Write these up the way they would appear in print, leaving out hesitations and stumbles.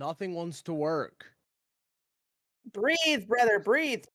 Nothing wants to work. Breathe, brother, breathe.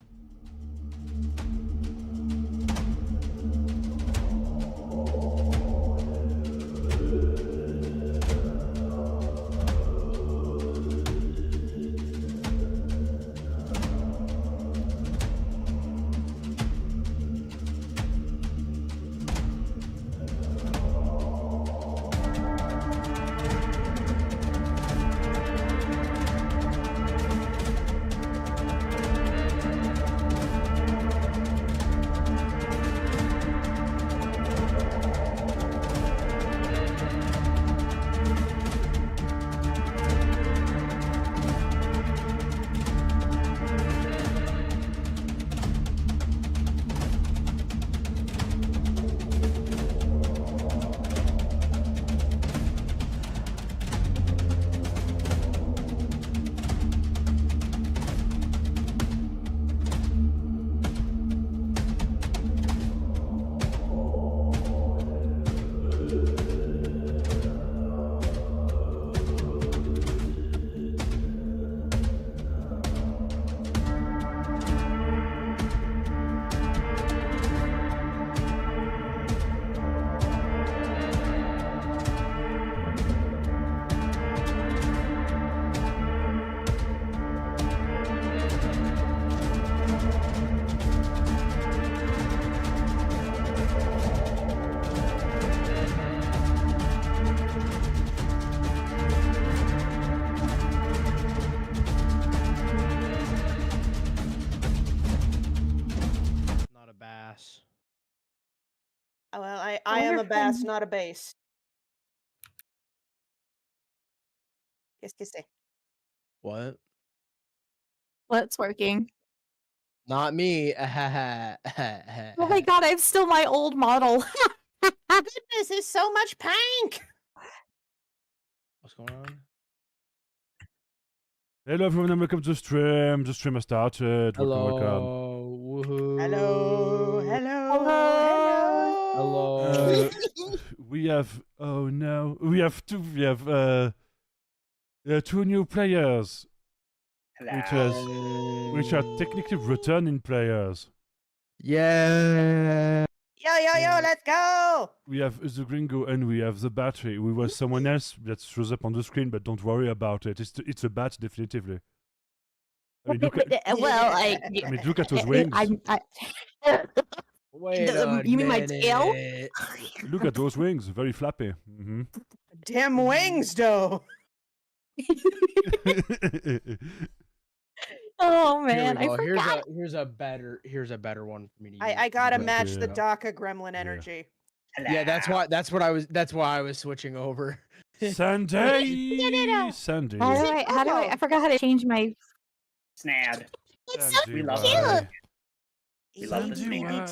Not a bass. Oh, well, I am a bass, not a base. Qu'est-ce que c'est? What? What's working? Not me. Oh my god, I'm still my old model. Goodness, there's so much paint. What's going on? Hello everyone and welcome to the stream. The stream has started. Hello. Welcome. Woohoo. Hello, hello, Hello. hello. We have two new players, which are technically returning players. Yeah. Yo, let's go. We have the Gringo and we have the Battery. We were someone else that shows up on the screen, but don't worry about it. It's a bat, definitively. I mean, look at, Well, I mean, look at those wings. Wait a You mean my tail? minute. Look at those wings, very flappy. Mm-hmm. Damn wings, though. Oh Here man, we I go. forgot. Here's a better one for me to use. I gotta Yeah. match the Yeah. DACA gremlin energy. Yeah, that's why I was switching over. Sandy! Sandy. How do I forgot how to change my. Snad. It's so Sandy, We love why? cute. Sandy, Sandy, why?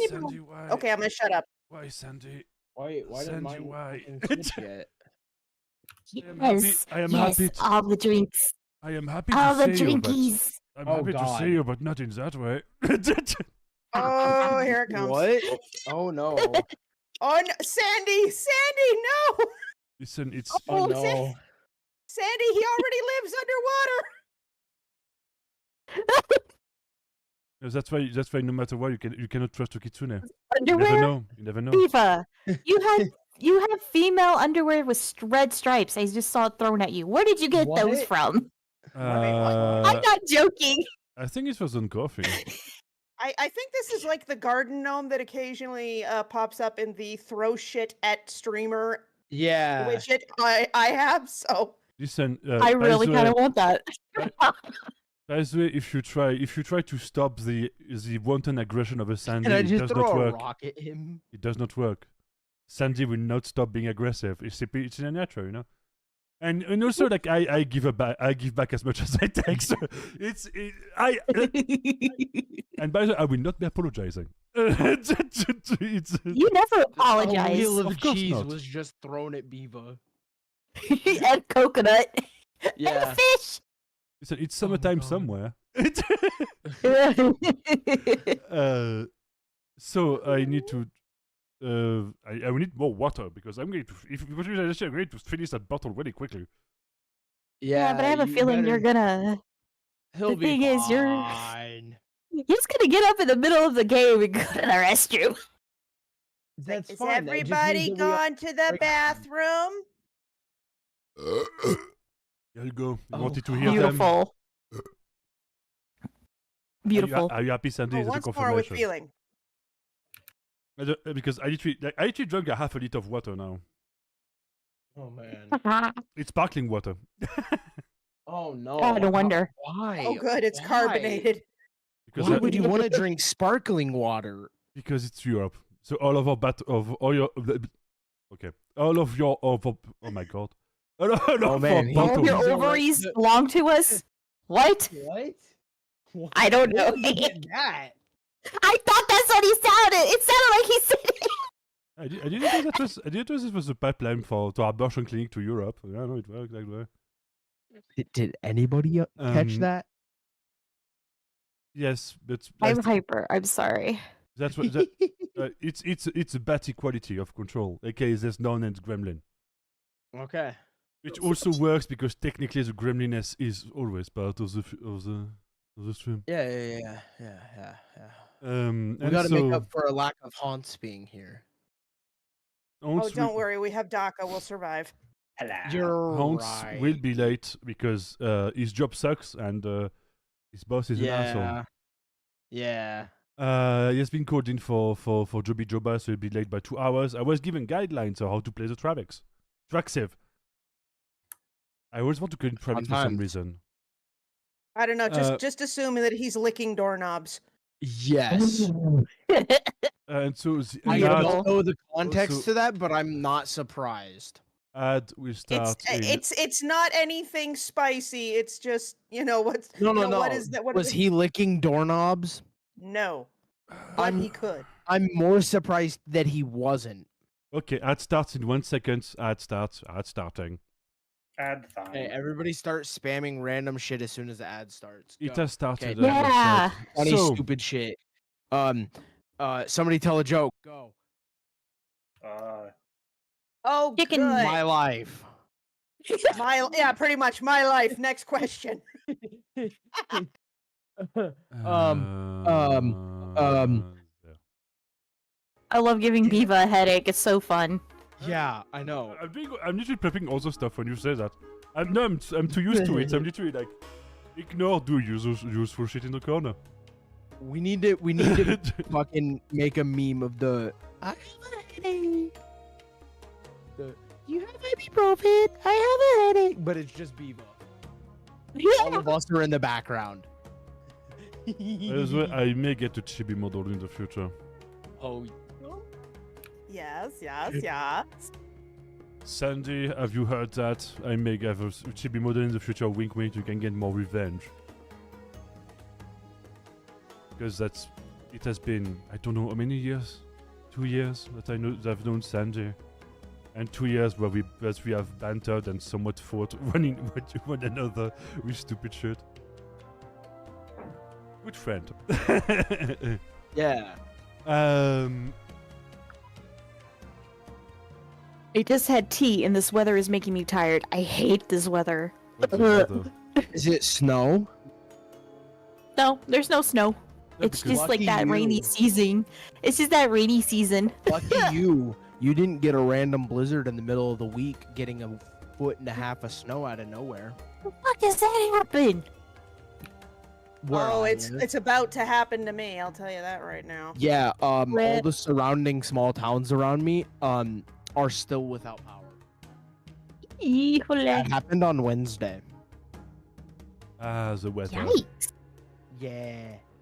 Sandy, why? Okay, I'm gonna shut up. Why, Sandy? Why did Sandy, mine why? fucking switch yet? Yes, I am yes, happy. all the drinks, I am happy all to the see you, but drinkies. I'm Oh, happy to God. see you, but not in that way. Oh, here it comes. What? Oh no. Oh, no. Sandy, no. Listen, it's Oh Oh, no. Sandy, he already lives underwater. that's why no matter what you cannot trust a kitsune. You Underwear, never know. You never know. Diva. You have female underwear with red stripes. I just saw it thrown at you. Where did you get those What? from? I'm not joking. I think it was on coffee. I think this is like the garden gnome that occasionally pops up in the throw shit at streamer Yeah. widget I have, so. Listen, I really kind of want that. by the way, if you try to stop the wanton aggression of a Sandy, And I it just does throw not a work. rock at him. It does not work. Sandy will not stop being aggressive. It's in a natural, you know. And also, like, I give back as much as I take. So and by the way, I will not be apologizing. It's, You never A apologize. wheel of Of course cheese not. was just thrown at Biva. And coconut. Yeah. And fish. listen, it's summertime God. somewhere. So I need to. I will need more water because I'm going to. I'm going to finish that bottle really quickly. Yeah, but I have a you feeling you're better- gonna. He'll the be thing is, you're- fine. He's gonna get up in the middle of the game and go to the restroom. That's Is fine. That just means everybody that we are- gone to the break- bathroom? Here you go. You Oh, wanted to hear them? Beautiful. Are Beautiful. you happy, Sandy? Oh, Is it a once more with confirmation? feeling. Because I literally drank a half a liter of water now. Oh man. It's sparkling water. Oh no. Oh, no wonder. Why? Oh, good, it's Why? carbonated. Because Why would you want to drink sparkling water? because it's Europe. So all of our all of your oh my god. All of Oh, man, he- All of bottles. your These are ovaries the- belong to us? What? What? I don't know. Where did you get that? I thought that's what he sounded. It sounded like he said it. I didn't know that was. I didn't know this was a pipeline to our abortion clinic to Europe. Yeah, no, it works that way. Did anybody catch Um, that? Yes, but I'm hyper. I'm sorry. that's what. It's a bad equality of control. Okay, there's none and gremlin, Okay. which also works because technically the gremliness is always part of the stream. Yeah. We And got to so, make up for a lack of haunts being here. Oh, don't worry, we have DACA, we'll survive. You're Hans right. will be late because his job sucks and his boss is an asshole. Yeah. He has been called in for Joby Joba, so he'll be late by 2 hours. I was given guidelines on how to play the Traxiv. I always want to call it Travis for some Sometimes. reason. I don't know, just assuming that he's licking doorknobs. Yes. And so the I Beautiful. don't know the context Also- to that, but I'm not surprised. ad will start in... It's not anything spicy. It's just what's No. What is that? What Was is he licking doorknobs? No, but he could. I'm more surprised that he wasn't. Okay, ad starts in 1 second. Ad starting. Ad fine. Hey, everybody start spamming random shit as soon as the ad starts. It Go. has started. Okay. as I Yeah. said. Funny, So, stupid shit. Somebody tell a joke. Go. Oh, Chicken good. My life. Yeah, pretty much my life. Next question. there. I love giving Biva a headache. It's so fun. Yeah, I know. I'm literally prepping all the stuff when you say that. I'm too used to it. I'm literally like, ignore do useful shit in the corner. We need to fucking make a meme of the. I have a headache. You have ibuprofen. I have a headache. But it's just Beaver. All of us are in the background. As well, I may get a chibi model in the future. Oh, Yes. Sandy, have you heard that? I may have a chibi model in the future. Wink, wink. You can get more revenge. Because it has been, I don't know how many years, 2 years that I've known Sandy, and 2 years where we have bantered and somewhat fought one another with stupid shit. Good friend. yeah. I just had tea, and this weather is making me tired. I hate this weather. What's the weather? Is it snow? No, there's no snow. Yeah, It's because- just like Lucky that rainy you. season. It's just that rainy season. Lucky you. You didn't get a random blizzard in the middle of the week, getting a foot and a half of snow out of nowhere. The fuck does that happen? Where Oh, I it's live. about to happen to me. I'll tell you that right now. Yeah. All Rip. the surrounding small towns around me are still without power. Híjole. That happened on Wednesday. The weather. Yikes. Yeah.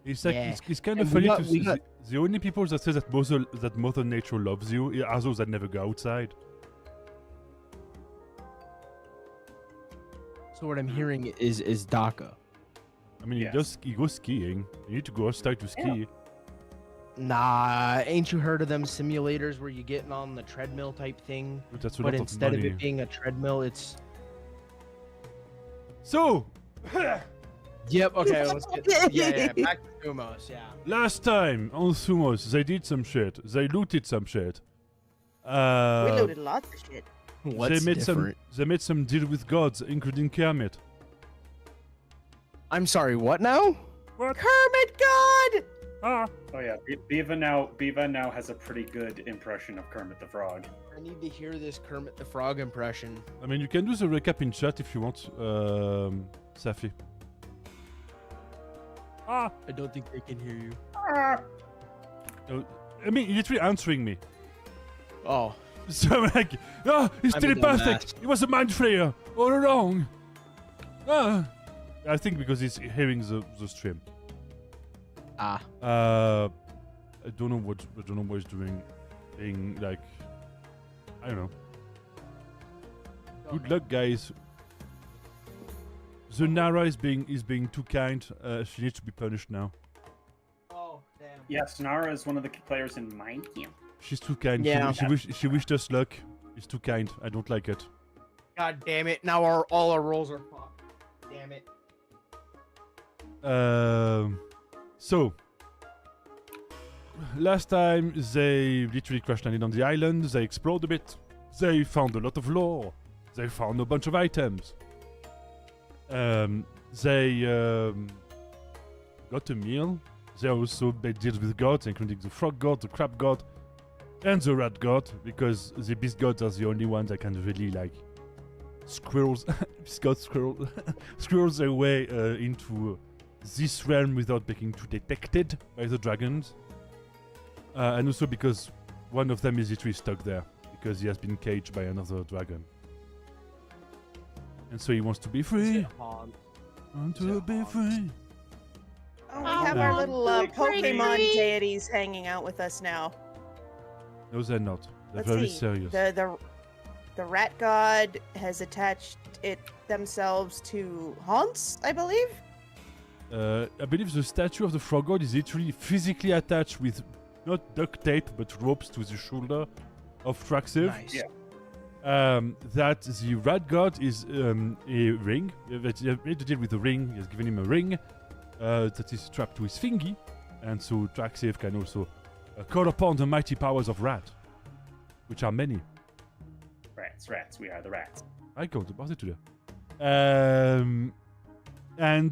It's like Yeah. it's kind And of we funny got- to we see. got- The only people that say that Mother Nature loves you are those that never go outside. So what I'm hearing is DACA. I mean, Yes. he goes skiing. You need to go outside to ski. Nah, ain't you heard of them simulators where you getting on the treadmill type thing? But that's a But lot instead of of money. it being a treadmill, it's So, Yep, okay, let's get yeah, back to Thumos, yeah. last time on Thumos, they did some shit. They looted some shit. We looted lots of shit. What's different? They made some deal with gods, including Kermit. I'm sorry, what now? What? Kermit God! Ah. Oh yeah, Biva now has a pretty good impression of Kermit the Frog. I need to hear this Kermit the Frog impression. I mean, you can do the recap in chat if you want, Safi. Ah. I don't think they can hear you. I mean, you're literally answering me. Oh. So I'm like, he's I'm a telepathic. dumbass. He was a mind flayer all along. I think because he's hearing the stream. Ah. I don't know what he's doing. Being like, I don't know. Good luck, guys. The Nara is being too kind. She needs to be punished now. Oh, damn. Yes, Nara is one of the players in Mind Camp. She's too kind. Yeah. She wished us luck. It's too kind. I don't like it. God damn it. Now all our rolls are fucked. Damn it. So last time they literally crash landed on the island. They explored a bit. They found a lot of lore. They found a bunch of items. They got a meal. They also made deals with gods, including the frog god, the crab god, and the rat god, because the beast gods are the only ones that can really like squirrels squirrels their way into this realm without being too detected by the dragons. And also because one of them is literally stuck there because he has been caged by another dragon. And so he wants to be free. Want to be free. Oh, we have our little Pokemon deities hanging out with us now. No, they're not. They're Let's very see. serious. The rat god has attached themselves to Hans, I believe. I believe the statue of the frog god is literally physically attached with not duct tape but ropes to the shoulder of Traxiv. Nice. Yeah. That the rat god is a ring. That he made to deal with a ring. He has given him a ring that is strapped to his thingy, and so Traxiv can also call upon the mighty powers of rat, which are many. Rats. We are the rats. I can't about it today. And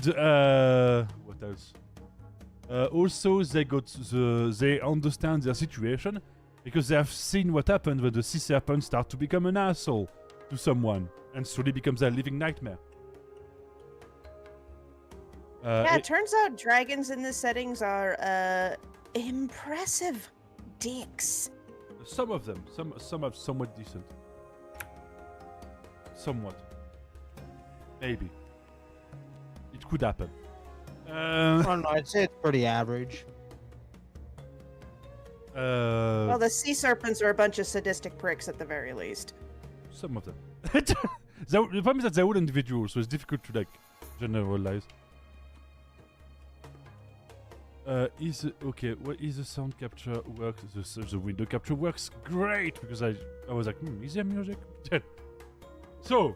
what else? Also, they understand their situation because they have seen what happened when the sea serpent start to become an asshole to someone and slowly becomes a living nightmare. Yeah, it turns out dragons in this settings are impressive dicks. Some of them, some are somewhat decent. Somewhat. Maybe. It could happen. I don't know. I'd say it's pretty average. Well, the sea serpents are a bunch of sadistic pricks at the very least. Some of them. The problem is that they're all individuals, so it's difficult to like generalize. Okay? What is the sound capture works? The window capture works great because I was like, is there music? So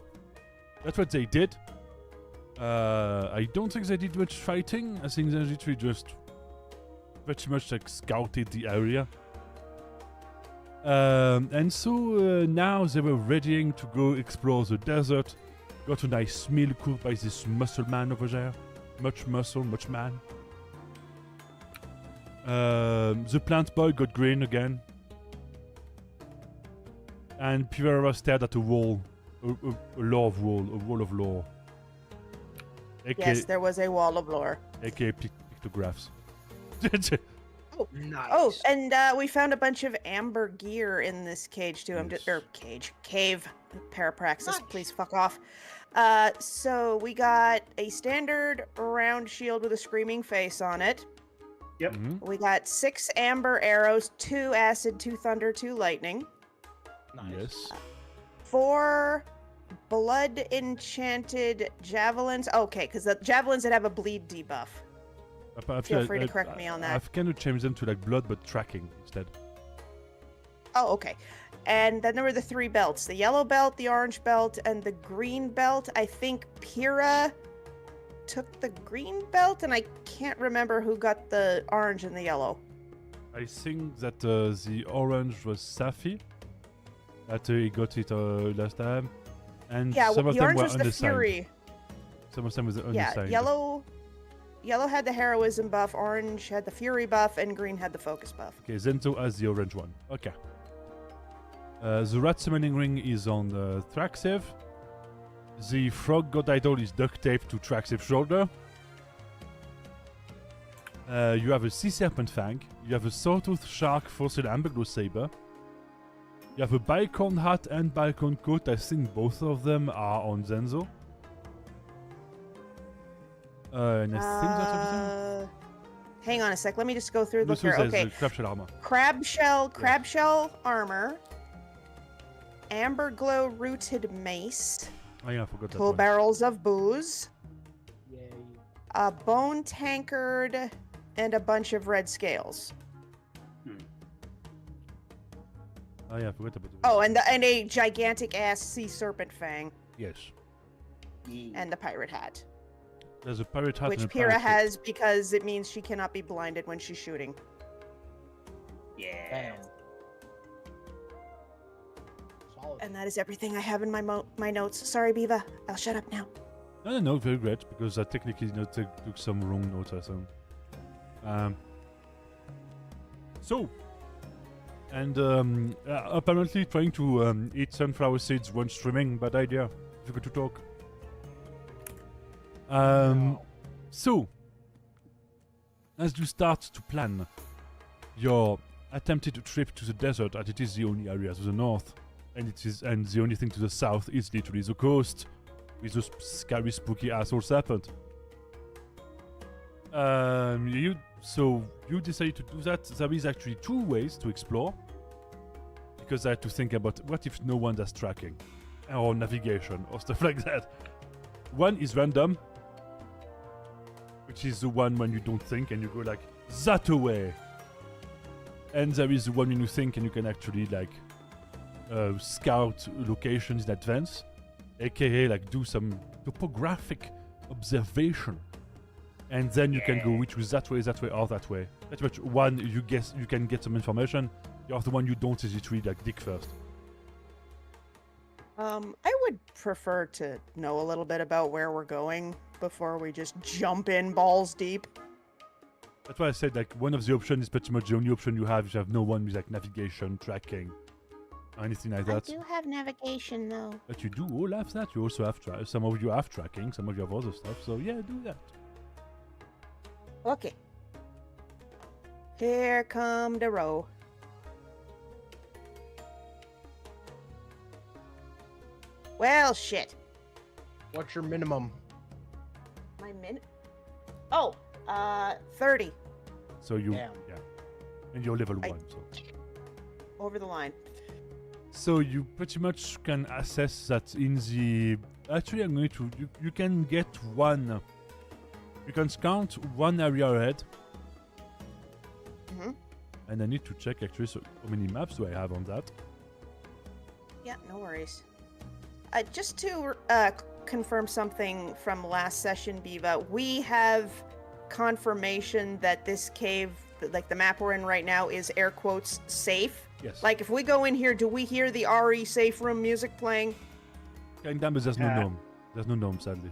that's what they did. I don't think they did much fighting. I think they literally just pretty much like scouted the area. And so now they were readying to go explore the desert. Got a nice meal cooked by this muscle man over there. Much muscle, much man. The plant boy got green again. And Pivara stared at a wall. A wall of lore. Yes, there was a wall of lore. AKA pictographs. Oh, Nice. oh, and we found a bunch of amber gear in this cage too. Cave. Parapraxis, Nice. please fuck off. So we got a standard round shield with a screaming face on it. Yep. Mhm. We got 6 amber arrows, 2 acid, 2 thunder, 2 lightning. Nice. Yes. 4 blood enchanted javelins. Okay, because the javelins that have a bleed debuff. Feel free to correct me on that. I've kind of changed them to like blood but tracking instead. Oh, okay. And then there were the 3 belts: the yellow belt, the orange belt, and the green belt. I think Pyrrha took the green belt, and I can't remember who got the orange and the yellow. I think that the orange was Safi. That he got it last time. And Yeah, some of the them orange were was the undersigned. fury. Some of them was Yeah, undersigned. yellow had the heroism buff, orange had the fury buff, and green had the focus buff. Okay, Zento has the orange one. Okay. The rat summoning ring is on Thraxev. The frog god idol is duct taped to Thraxev's shoulder. You have a sea serpent fang. You have a sawtooth shark fossil amberglow saber. You have a bicorn hat and bicorn coat. I think both of them are on Zenzo. And I think that's everything. Hang on a sec. Let me just go through the This was Okay. crab shell armor. Crab shell armor. Amber glow rooted mace. Oh yeah, I forgot that Full one. barrels of booze. Yay. A bone tankard, and a bunch of red scales. Oh yeah, I forgot about the Oh, and a gigantic ass sea serpent fang, Yes. and the pirate hat, There's a pirate hat which and a Pyrrha pirate coat. has because it means she cannot be blinded when she's shooting. Yeah. Damn. Solid. And that is everything I have in my notes. Sorry, Biva. I'll shut up now. No, very great, because I technically took some wrong notes, I think. Apparently trying to eat sunflower seeds when streaming, bad idea. Difficult to talk. No. So, as you start to plan your attempted trip to the desert, as it is the only area to the north, and the only thing to the south is literally the coast, with the scary, spooky asshole serpent. You decided to do that. There is actually two ways to explore, because I had to think about what if no one does tracking, or navigation, or stuff like that. One is random, which is the one when you don't think and you go like that away. And there is the one when you think and you can actually like scout locations in advance, aka like do some topographic observation, and then you can go which was that way, or that way. Pretty much one you guess you can get some information. The other one you don't is literally like dig first. I would prefer to know a little bit about where we're going before we just jump in balls deep. That's why I said like one of the options is pretty much the only option you have. You have no one with like navigation, tracking, or anything like that. I do have navigation though. But you do all have that. You also have some of you have tracking, some of you have other stuff. So yeah, do that. Okay. Here come the row. Well, shit. What's your minimum? My Oh, 30 So you Damn. yeah, and you're level I- 1. So. over the line. So you pretty much can assess that in the... Actually, I'm going to... You can get one... You can scout one area ahead. Mm-hmm. And I need to check actually so how many maps do I have on that. Yeah, no worries. Just to confirm something from last session, Biva, we have confirmation that this cave, like the map we're in right now, is air quotes safe. Yes. Like, if we go in here, do we hear the RE safe room music playing? Kind of, but there's no gnome. There's no gnome, sadly.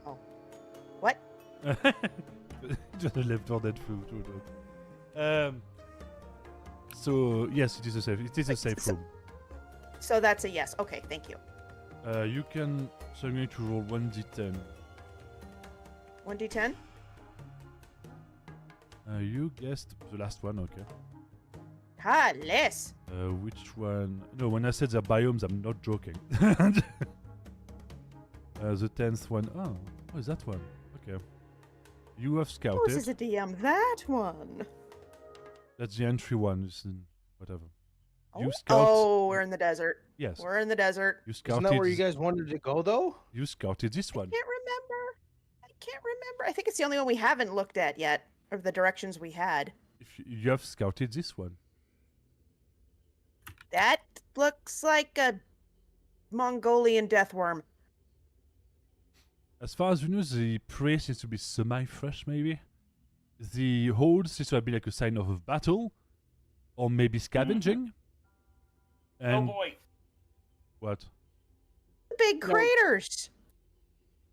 Oh. What? Just a left or dead food. So yes, it is a safe. It is a safe room. So that's a yes. Okay, thank you. You can. So I'm going to roll 1d10. 1d10? You guessed the last one. Okay. Ah, less. Which one? No, when I said the biomes, I'm not joking. The 10th one. Oh, is that one? Okay. You have Oh, scouted. this is a DM. That one. That's the entry one. Whatever. You Oh, scout. oh, we're in the desert. Yes. We're in the desert. You Isn't scouted. that where you guys wanted to go, though? You scouted this I one. can't remember. I think it's the only one we haven't looked at yet, of the directions we had. If you have scouted this one. That looks like a Mongolian deathworm. As far as you know, the prey seems to be semi-fresh, maybe. The hold seems to have been like a sign of a battle, or maybe scavenging. And boy. what? Big No. craters.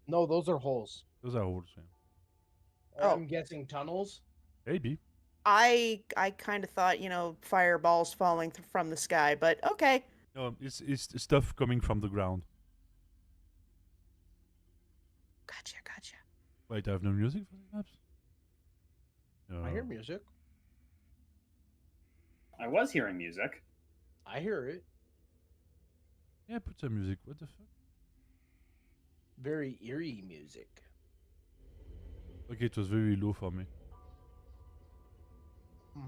No, those are holes. Those are holes. Yeah. Oh. I'm guessing tunnels. Maybe. I kind of thought, fireballs falling from the sky, but okay. No, it's stuff coming from the ground. Gotcha. Wait, I have no music for the maps? No. I hear music. I was hearing music. I hear it. Yeah, put some music. What the fuck? Very eerie music. Okay, it was very low for me. Hmm.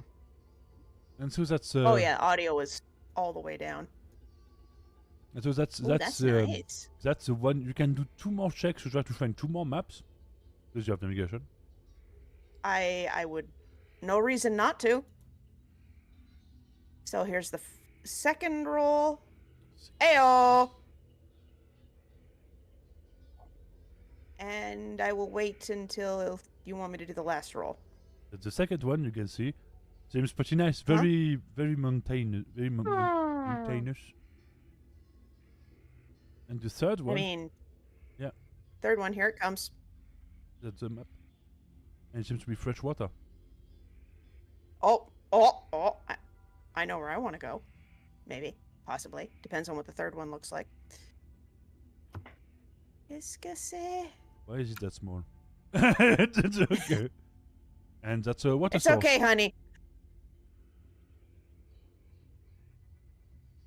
And so that's Oh yeah, audio was all the way down. and so that's Ooh, that's nice. that's the one. You can do 2 more checks to try to find 2 more maps. Because you have navigation. I would, no reason not to. So here's the second roll. Ayo! And I will wait until you want me to do the last roll. The second one you can see seems pretty nice. Very mountainous. Very mountainous. And the third one. I mean, yeah. Third one, here it comes. That's the map. And it seems to be fresh water. Oh! I know where I want to go. Maybe. Possibly. Depends on what the third one looks like. Escase. Why is it that small? It's okay. And that's a water It's source. okay, honey.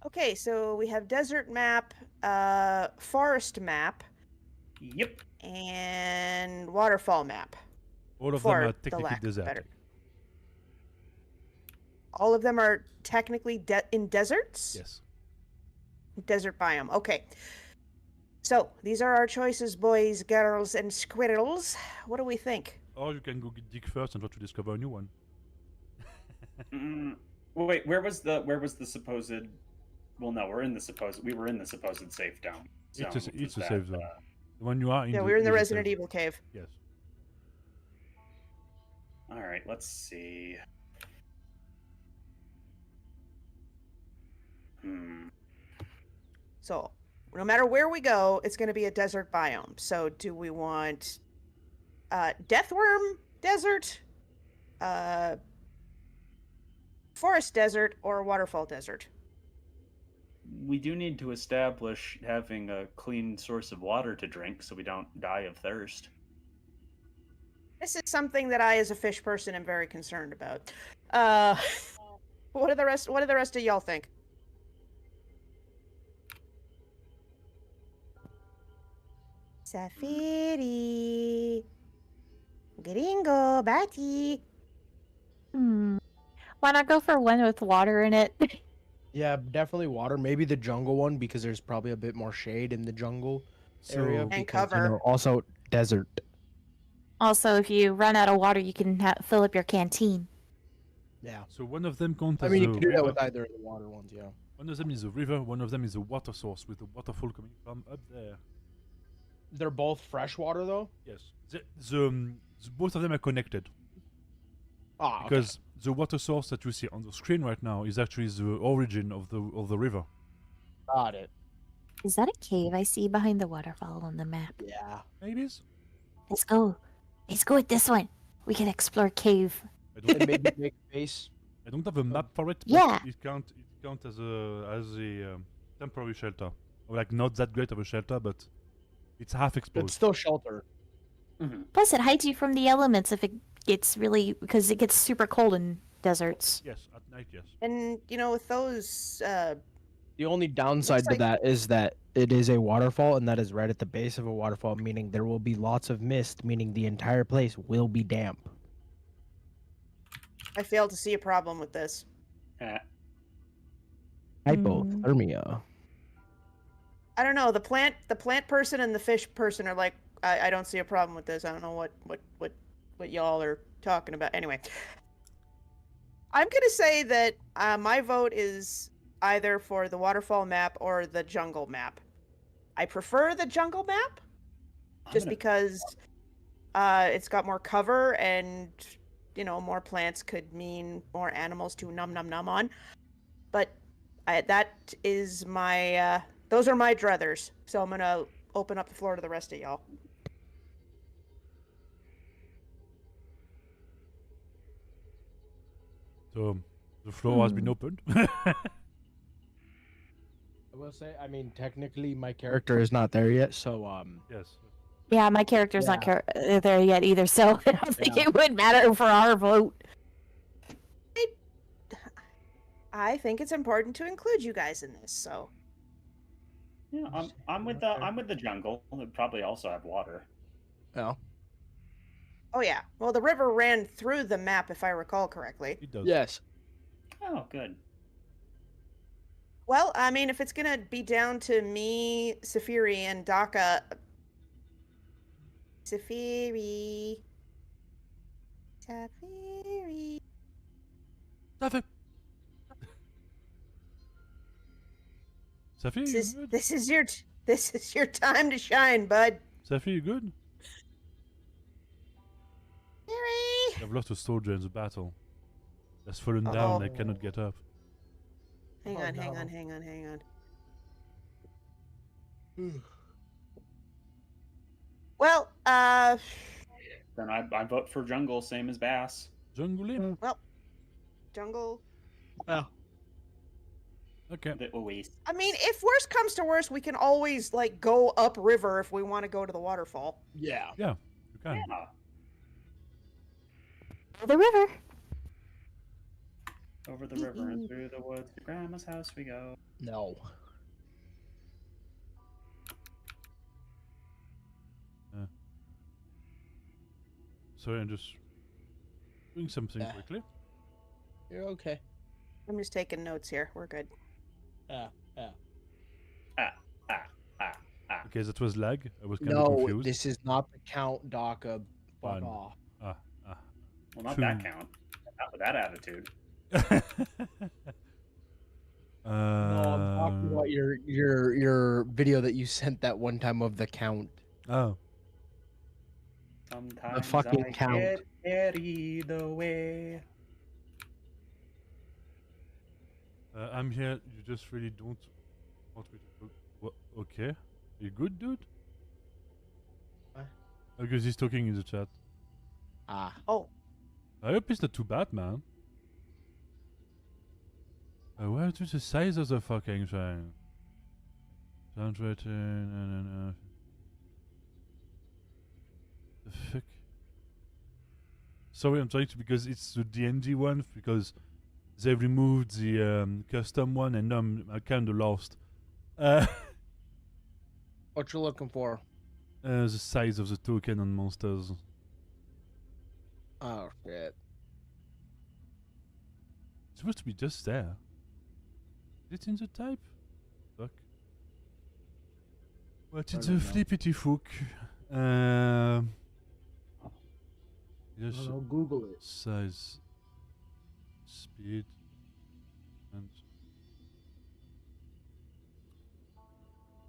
Okay, so we have desert map, forest map, Yep. and waterfall map. All of For them are the technically lack of desertic. better. All of them are technically in deserts? Yes. Desert biome. Okay. So, these are our choices, boys, girls, and squirrels. What do we think? Or you can go dig first and try to discover a new one. Well, wait, where was the supposed? Well, no, we were in the supposed safe down. It's a Was safe that, zone. The one you are in. Yeah, we were in the is a Resident safe Evil cave. zone. Yes. All right, let's see. So, no matter where we go, it's going to be a desert biome. So, do we want Deathworm Desert, Forest Desert, or Waterfall Desert? We do need to establish having a clean source of water to drink so we don't die of thirst. This is something that I, as a fish person, am very concerned about. What do the rest of y'all think? Safiri, Gringo, Batty. Why not go for one with water in it? Yeah, definitely water. Maybe the jungle one because there's probably a bit more shade in the jungle area. So- And because, cover. also desert. Also, if you run out of water, you can fill up your canteen. Yeah. So one of them counts I as mean, you a can do that river. with either of the water ones, yeah. One of them is a river. One of them is a water source with a waterfall coming from up there. They're both freshwater, though? Yes. Both of them are connected Ah, okay. because the water source that you see on the screen right now is actually the origin of the river. Got it. Is that a cave I see behind the waterfall on the map? Yeah. Maybe. Let's go. Let's go with this one. We can explore cave. I don't, And maybe make a base. I don't have a map for it. But Yeah. It count as a temporary shelter. Or like not that great of a shelter, but it's half It's exposed. still shelter. Plus, it hides you from the elements if it gets because it gets super cold in deserts. Yes, at night. Yes. And with those, The only downside to like- that is that it is a waterfall, and that is right at the base of a waterfall, meaning there will be lots of mist, meaning the entire place will be damp. I fail to see a problem with this. Hypothermia. I don't know. The plant person and the fish person are like, I don't see a problem with this. I don't know what y'all are talking about. Anyway, I'm gonna say that my vote is either for the waterfall map or the jungle map. I prefer the jungle map just because it's got more cover and more plants could mean more animals to num on. But that is my those are my druthers. So I'm gonna open up the floor to the rest of y'all. So the floor has been opened. I will say, I mean, technically my character is not there yet, so Yes. Yeah, my character's not there yet either, so I don't think Yeah. it would matter for our vote. I think it's important to include you guys in this. So Yeah, I'm with the jungle. They probably also have water. oh oh yeah, well the river ran through the map if I recall correctly. It does. yes. Oh, good. Well, I mean, if it's gonna be down to me, Safiri, and Daka. Safiri. Safiri. Safi. Safi, you good? This is your time to shine, bud. Safi, you good? Safiri. I've lost a soldier in the battle. That's fallen down. I Oh. cannot get up. Hang Oh, on. Well, Then I vote for jungle, same as Bass. Jungle in. jungle. Well, Okay. The Oasis. I mean, if worst comes to worst, we can always like go upriver if we want to go to the waterfall. yeah. You can. Yeah. The river. Over the river and through the woods to Grandma's house we go. No. Sorry, I'm just doing something Yeah. quickly. You're okay. I'm just taking notes here. We're good. Yeah. Okay, that was lag. I was kind of No, confused. this is not the Count Daka. Fuck Fine. off. Well, not True. that count. Not with that attitude. No, I'm talking about your video that you sent that one time of the Count. Oh. Sometimes fucking I count. get carried away. I'm here. You just really don't want me to. What? Okay. You good, dude? What? Because he's talking in the chat. Ah. Oh, I hope it's not too bad, man. Where is the size of the fucking thing? Sound rating. The fuck? Sorry, I'm trying to because it's the D&D one because they removed the custom one and now I'm kind of lost. What you looking for? The size of the token on monsters. Oh shit. It's supposed to be just there. Is it in the type? Fuck. What I is don't the know. flippity fuck? Just I'll Google it. size, speed, and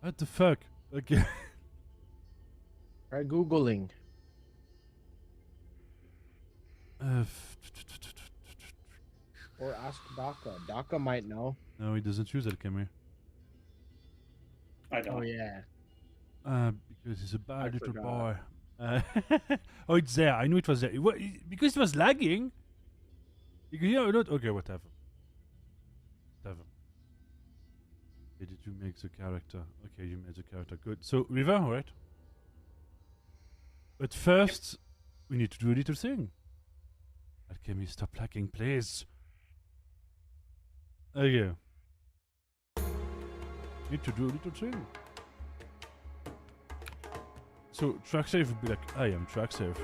what the fuck? Okay. Try Googling. Or ask Daka. Daka might know. No, he doesn't use alchemy. I don't. Oh yeah. Because he's a bad I little forgot. boy. Oh, it's there. I knew it was there. Because it was lagging. You can hear it not. Okay, whatever. Whatever. Okay, did you make the character? Okay, you made the character. Good. So, River, right? But first, we need to do a little thing. Alchemy, stop lagging, please. Okay. Need to do a little thing. So track save would be like, I am track save.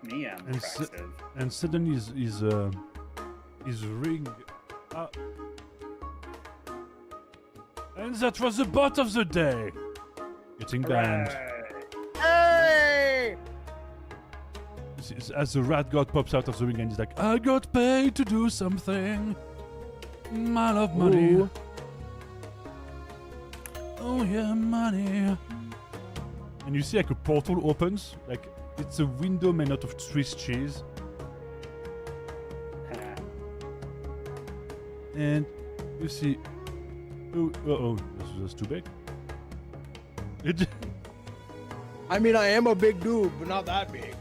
Me, I'm And attractive. And suddenly his ring up. And that was the bot of the day. Getting banned. hey! As the rat god pops out of the ring and he's like, I got paid to do something. I love money. Ooh. Oh yeah, money. And you see like a portal opens, like it's a window made out of Swiss cheese. And You see. Oh, that's too big. I mean, I am a big dude, but not that big.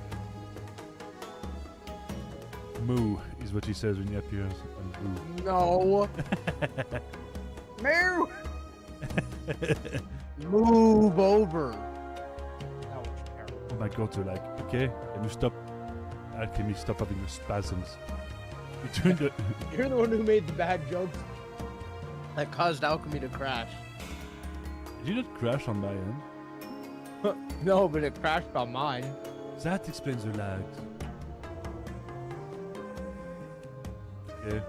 Moo is what he says when he appears. And No. Moo! Move over. That was terrible. oh my god, so like, okay, can you stop? Alchemy, stop having the spasms. Between the. You're the one who made the bad jokes that caused alchemy to crash. Did you not crash on my end? No, but it crashed on mine. That explains the lags. Okay,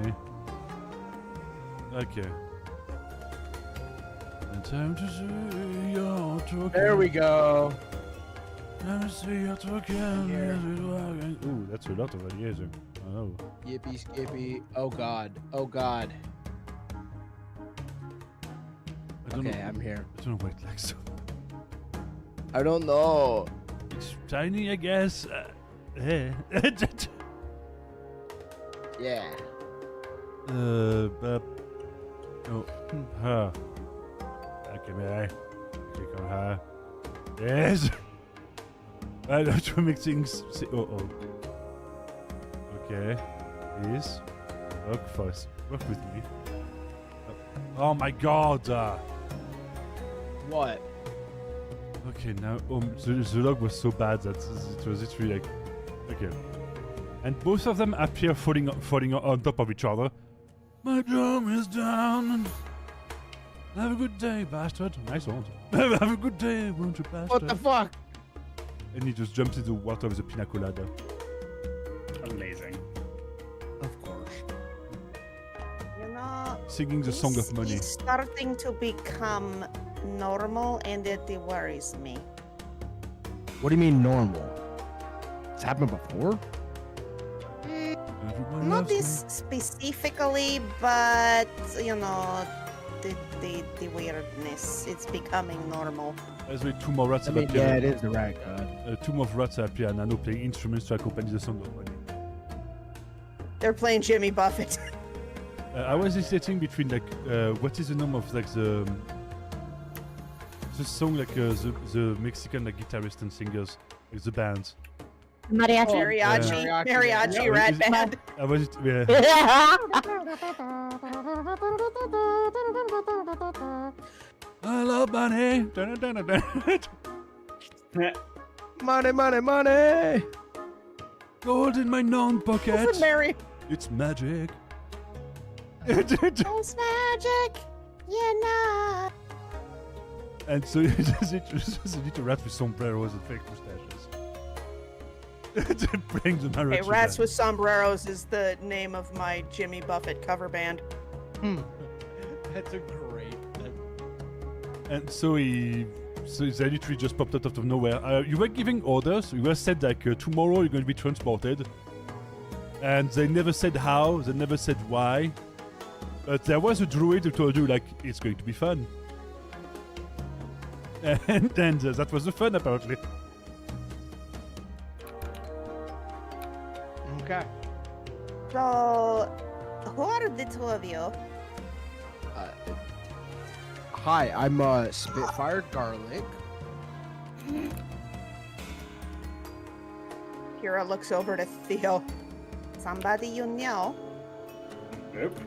me. Okay. And time to see your token. There we go. Time to see your token. Here. Ooh, that's a lot of radiation. Oh. Yippee skippy. Oh god. Oh god. I don't Okay, know. I'm here. I don't know why it lags so. I don't know. It's tiny, I guess. Hey. Yeah. But. Oh. Her. Okay, may I? Click on her. Yes! I don't to make things. Oh. Okay. Please. Work first. Work with me. Oh my god! What? Okay, now. The log was so bad that it was literally like. Okay. And both of them appear falling on top of each other. My drum is down. Have a good day, bastard. Nice one. Have a good day, won't you, bastard? What the fuck? And he just jumps into the water with a pina colada. Amazing. Of course. You know, Singing the song of money. It's starting to become normal, and it worries me. What do you mean normal? It's happened before? Everyone Not loves me. this specifically, but you know, the weirdness. It's becoming normal. As well, two more rats I have mean, appeared. yeah, it is the rat god. Two more rats appear and are now playing instruments to accompany the song of money. They're playing Jimmy Buffett. I was hesitating between like what is the name of like the song like the Mexican like guitarist and singers like the bands. Mariachi. Mariachi, Yeah. mariachi, Yeah. rat Is it- band. I was yeah. I love money. Dun, dun, dun, dun. Money, money, money! Gold in my non-pocket. Listen, Mary. It's magic. It's magic. You know. And so it's a little rat with sombreros and fake mustaches. Playing the mariachi. Hey, Rats band. with Sombreros is the name of my Jimmy Buffett cover band. That's a great. And so they literally just popped out of nowhere. You were giving orders. You were said like tomorrow you're going to be transported, and they never said how. They never said why. But there was a druid who told you like it's going to be fun, and that was the fun apparently. Okay. So, who are the two of you? Hi, I'm Spitfire Garlic. Kira looks over to Theo. Somebody you know? Nope.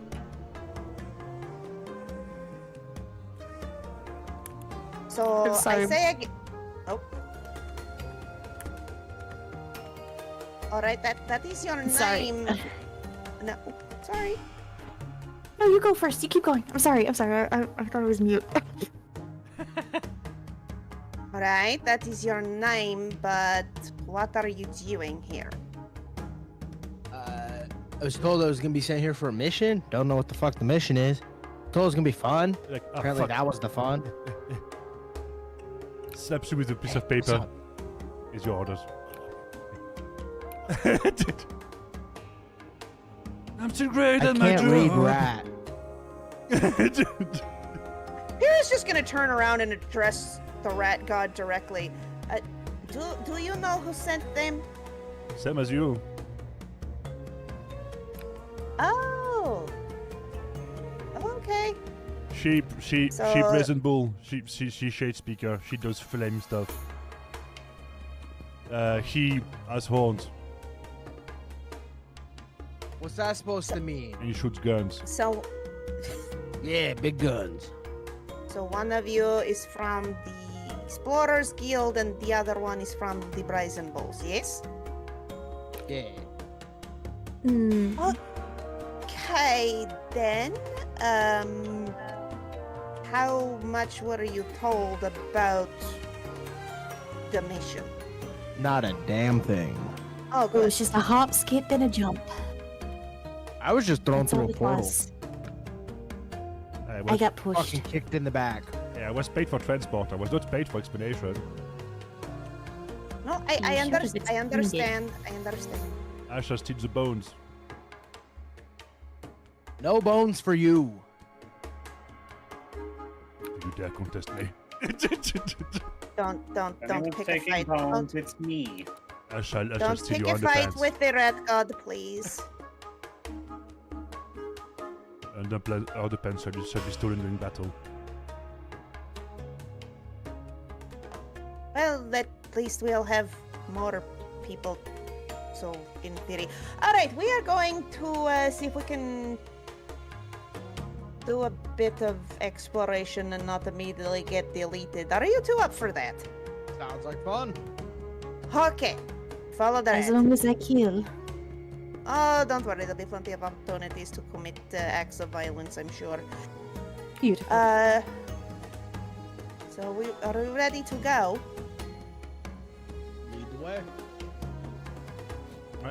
So I'm sorry. I say again. Oh. All right, that is your Sorry. name. No, sorry. No, you go first. You keep going. I'm sorry. I thought it was mute. All right, that is your name, but what are you doing here? I was told I was gonna be sent here for a mission. Don't know what the fuck the mission is. Told it was gonna be fun. Like Apparently fuck. that was the fun. Slaps you with a piece of What's paper. up? Is your orders. I'm still great I at my can't job. read rat. Kira's just gonna turn around and address the rat god directly. Do you know who sent them? Same as you. Oh. Okay. She So- brazen bull. She shade speaker. She does flame stuff. He has horns What's that supposed to mean? and he shoots guns. So Yeah, big guns. one of you is from the Explorers Guild and the other one is from the Brazen Bulls, yes? Yeah. Hmm. Okay, then. How much were you told about the mission? Not a damn thing. Oh, It good. was just a hop, skip, and a jump. I was just thrown That's all through a it portal. was. I I was, got pushed. Fucking kicked in the back. I was paid for transport. I was not paid for explanation. No, You I should have understand. I explained understand. I understand. I shall steal the bones. No bones for you. You dare contest me? Don't Anyone's pick a taking fight. bones, it's me. I shall Don't steal pick your a fight underpants. with the Red God, please. And the underpants shall be stolen during battle. Well, at least we'll have more people. So, in theory. Alright, we are going to see if we can do a bit of exploration and not immediately get deleted. Are you two up for that? Sounds like fun. Okay. Follow the As red. long as I kill. Oh, don't worry. There'll be plenty of opportunities to commit acts of violence, I'm sure. Beautiful. So are we ready to go? Lead the way.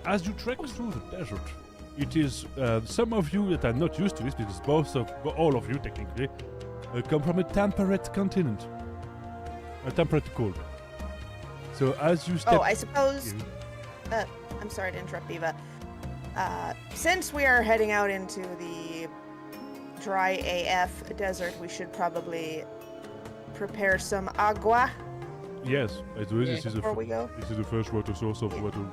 As you trek through the desert, it is some of you that are not used to this because all of you technically come from a temperate continent, a temperate cold. So as you step, Oh, I suppose. in- I'm sorry to interrupt, Eva. Since we are heading out into the dry AF desert, we should probably prepare some agua yes, I do. Yeah, This is before we go. this is the first water source of Yeah. water.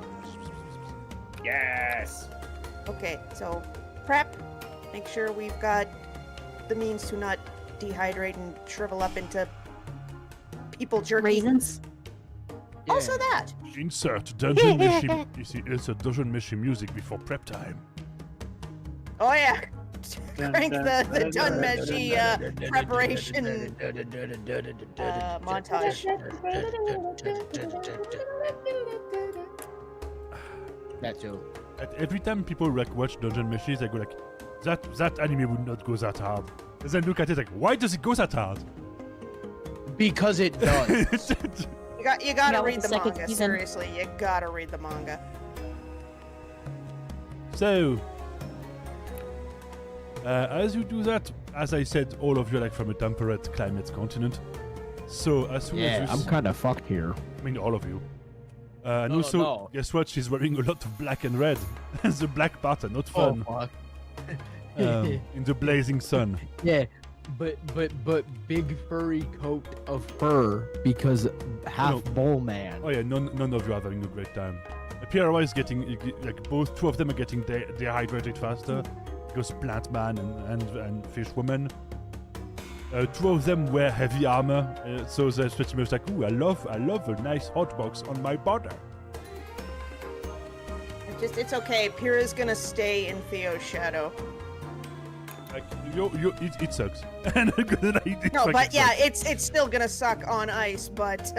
Yes! Okay, so prep. Make sure we've got the means to not dehydrate and shrivel up into people jerky. Raisins. Also that. Insert dungeon mission. You see, insert dungeon mission music before prep time. Oh yeah. Crank the done meshy preparation montage. That too. Every time people like watch dungeon meshes, they go like, that anime would not go that hard. And then look at it like, why does it go that hard? Because it does. You gotta Yeah, with read the the second manga. season. Seriously, you gotta read the manga. So, as you do that, as I said, all of you are like from a temperate climate continent. So as soon Yeah, as I'm you kind of fucked here. I mean, all of you. And No, also, no. guess what? She's wearing a lot of black and red. The black parts are not fun fuck. in the blazing sun. Yeah, but big furry coat of fur because half No. bull man. Oh yeah, none of you are having a great time. Pierre is getting like two of them are getting dehydrated faster because plant man and fish woman. Two of them wear heavy armor, so they're pretty much like, ooh, I love a nice hot box on my border. It's okay. Pyrrha's gonna stay in Theo's shadow. Like, it sucks. And it No, fucking but yeah, sucks. it's still gonna suck on ice. But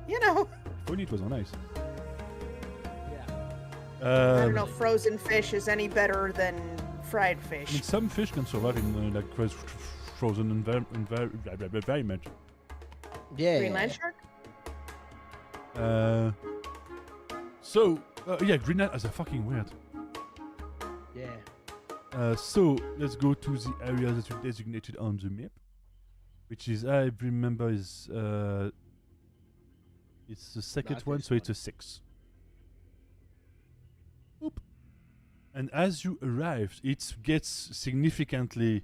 you know, If only it was on ice. Yeah. I don't know. Frozen fish is any better than fried I mean, fish. some fish can survive in like frozen environment. Yeah. Greenland shark. Yeah, Greenland is a fucking weird. Yeah. So let's go to the area that you designated on the map, which is I remember is it's the second That's one, this so it's a 6. Oop. And as you arrived, it gets significantly.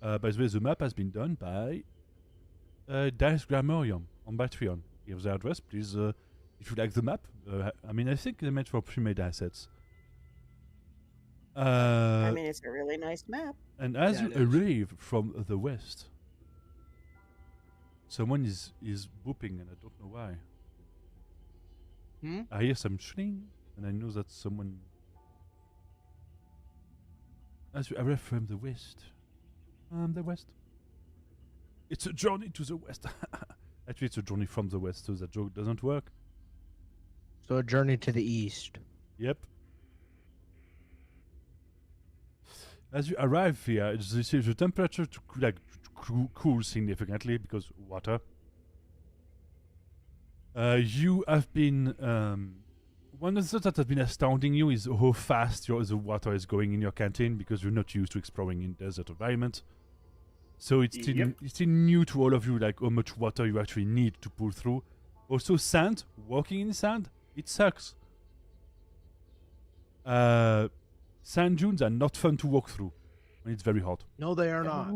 By the way, the map has been done by Dice Grammarian on Patreon. Here's the address, please. If you like the map, I mean, I think they're meant for pre-made assets. I Uh, mean, it's a really nice map. and as Yeah, you it is. arrive from the west, someone is whooping, and I don't know why. Hmm? I hear some shrilling, and I know that someone. As you arrive from the west, it's a journey to the west. Actually, it's a journey from the west, so that joke doesn't work. So a journey to the east. Yep. As you arrive here, the temperature cool significantly because water. You have been one of the things that has been astounding you is how fast the water is going in your canteen because you're not used to exploring in desert environment. So it's still new to all of you, like how much water you actually need to pull through. Also, sand. Walking in sand, it sucks. Sand dunes are not fun to walk through when it's very hot. No, they are not.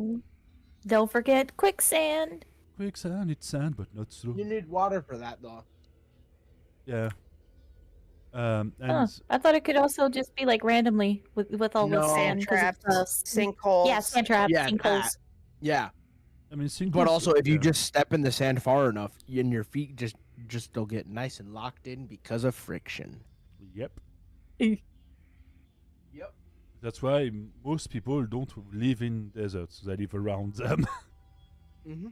Don't forget quicksand. Quicksand, it's sand, but not slow. You need water for that, though. Yeah. And I thought it could also just be like randomly with all the No. sand 'cause Traps, it's, sinkholes. yeah, sand traps, Yeah, sinkholes. that. Yeah, I mean, but also if you yeah. just step in the sand far enough, and your feet just they'll get nice and locked in because of friction. Yep. Yep. That's why most people don't live in deserts; they live around them. Mm-hmm.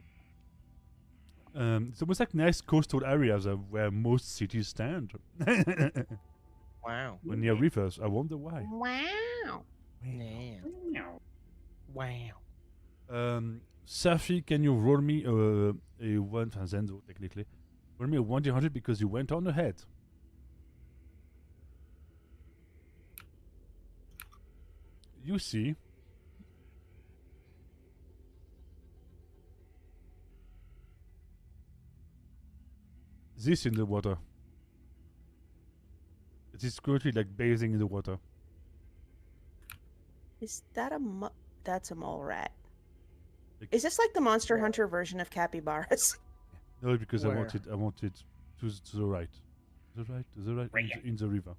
It's almost like nice coastal areas where most cities stand. Wow. When near rivers, I wonder why. Wow. Damn. Wow. Safi, can you roll me a one Zenzo technically? Roll me a 1d100 because you went on ahead. You see. This in the water. It is currently like bathing in the water. Is that that's a mole rat? Like- Is this like the Monster Hunter version of capybaras? No, because Where? I wanted to the right. To the right, in the river.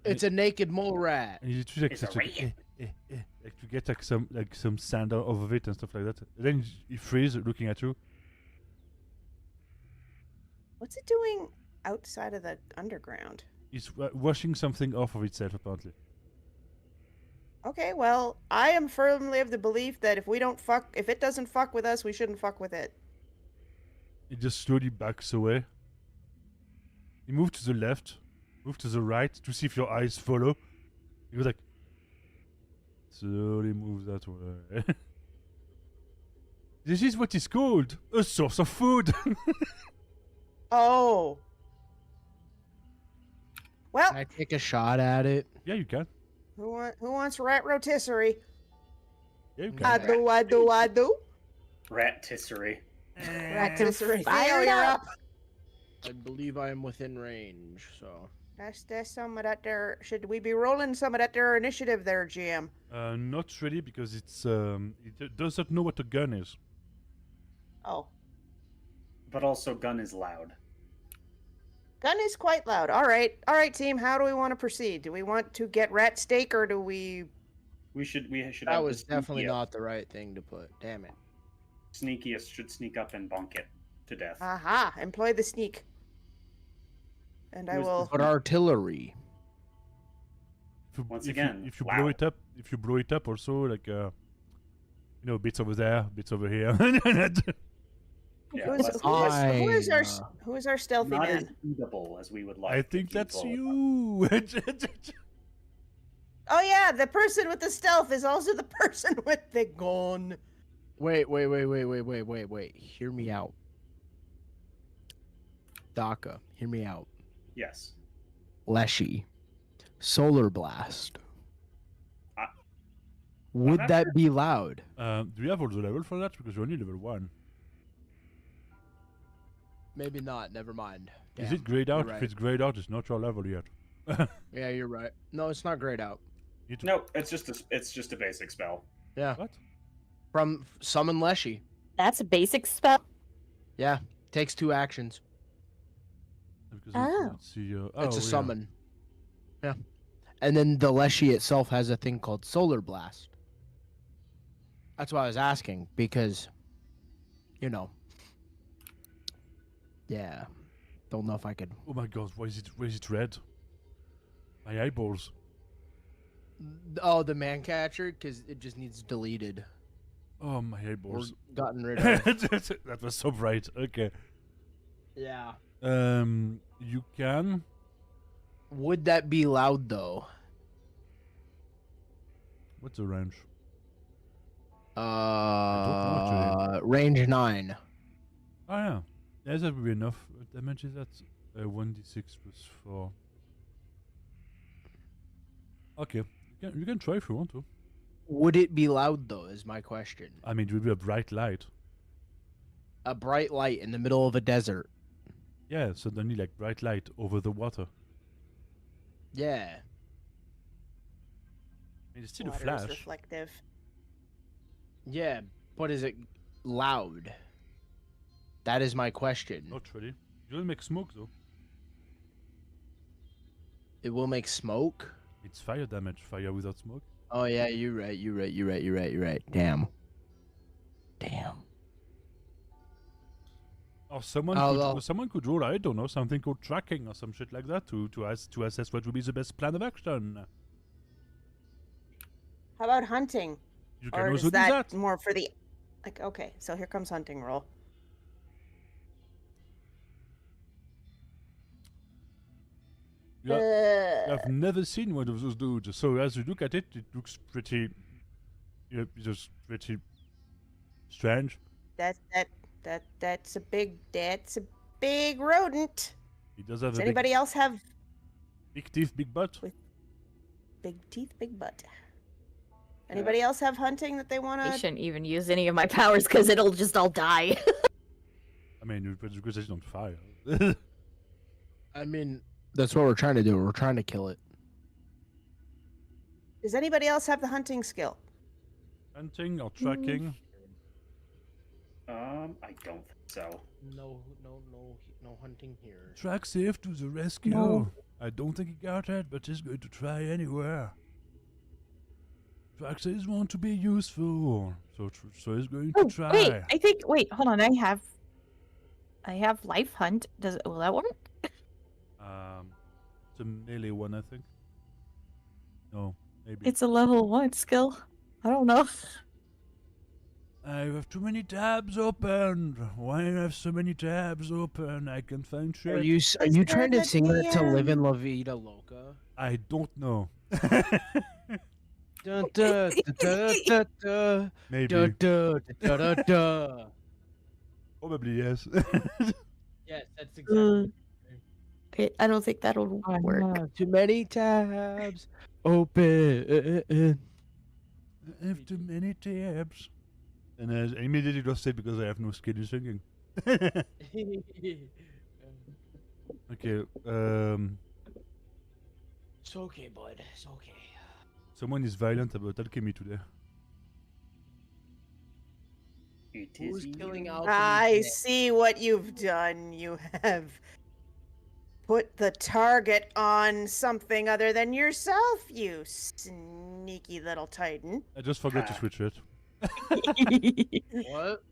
It's a naked mole rat. And you just like, It's a such like, rat. like to get like some sand out of it and stuff like that. And then he freeze looking at you. What's it doing outside of the underground? He's washing something off of itself apparently. Okay, well, I am firmly of the belief that if it doesn't fuck with us, we shouldn't fuck with it. He just slowly backs away. He moved to the left, moved to the right to see if your eyes follow. He was like, slowly move that way. This is what is called a source of food. Oh. Well, Can I take a shot at it? Yeah, you can. who wants rat rotisserie? Yeah, you can. I do. Rat-tisserie. Rotisserie. Fire it Theo, you're up. up. I believe I am within range, so. That's some of that there. Should we be rolling some of that there initiative there, GM? Not really because it's it doesn't know what a gun is. Oh. But also, gun is loud. Gun is quite loud. All right, team. How do we want to proceed? Do we want to get rat steak, or do we? We should. That have was the definitely sneakiest- not the right thing to put. Damn it. Sneakiest should sneak up and bonk it to death. Aha! Employ the sneak. And I Who's will. But artillery. Once If again, if you wow. blow it up, also like bits over there, bits over here. Yeah, Who is, less- who is- who is our Fine. who is our stealthy not as man? eatable as we would like. I if think that's blow it up. you. Oh yeah, the person with the stealth is also the person with the gun. Wait. Hear me out. Daka, hear me out. Yes. Leshy. Solar Blast. I- Would not that sure. be loud? Do you have all the level for that? Because you're only level 1. Maybe not. Never mind. Is Damn, it grayed you're out? right. If it's grayed out, it's not your level yet. Yeah, you're right. No, it's not grayed out. No, it's just a basic spell. Yeah. What? From Summon Leshy. That's a basic spell. Yeah. Takes 2 actions. Because Oh. let's see, It's a yeah. summon. Yeah. And then the Leshy itself has a thing called Solar Blast. That's why I was asking, because, you know. Yeah. Don't know if I could. Oh my god, why is it red? My eyeballs. Oh, the man catcher, because it just needs deleted Oh, my or eyeballs. gotten rid of. That was so bright. Okay. Yeah. You can. Would that be loud though? What's the range? don't know, actually. Range 9. Oh yeah. Yes, that would be enough. What damage is that? 1d6 plus 4. Okay. You can try if you want to. Would it be loud though? Is my question. I mean, it would be a bright light. A bright light in the middle of a desert. Yeah, suddenly like bright light over the water. Yeah. I mean, it's still a Water is flash. reflective. Yeah, but is it loud? That is my question. Not really. You don't make smoke though. It will make smoke. It's fire damage. Fire without smoke. Oh yeah, you're right. Damn. Or someone could roll, I don't know, something called tracking or some shit like that to assess what would be the best plan of action. How about hunting? You can Or also is do that that. more for the... Like, okay, so here comes hunting roll. I've never seen one of those dudes. So as you look at it, it looks pretty, just pretty strange. That's a big rodent. He does have Does a anybody else have big teeth, big butt. big teeth, big butt? Anybody else have hunting that they want I to... shouldn't even use any of my powers because it'll just all die. I mean, you put the conversation on fire. I mean, that's what we're trying to do. We're trying to kill it. Does anybody else have the hunting skill? Hunting or tracking? I don't think so. No hunting here. Track safe to the rescue. No. I don't think he got it, but he's going to try anywhere. Track says want to be useful, so he's going to try. Wait, hold on. I have life hunt. Will that work? It's a melee one, I think. No, maybe. It's a level 1 skill. I don't know. I have too many tabs open. Why do I have so many tabs open? I can find shit. Are you trying to sing that to live in La Vida Loca? I don't know. Dun, dun, dun, dun, dun, Maybe. dun, dun, dun, dun, dun. Probably yes. Yes, that's exactly. I don't think that'll work. Too many tabs open. I have too many tabs. And I immediately just said because I have no skill in singing. Okay. It's okay, bud. It's okay. Someone is violent about alchemy today. It Who's is killing you. alchemy? I today? see what you've done. You have put the target on something other than yourself, you sneaky little titan. I just forgot to switch it. What?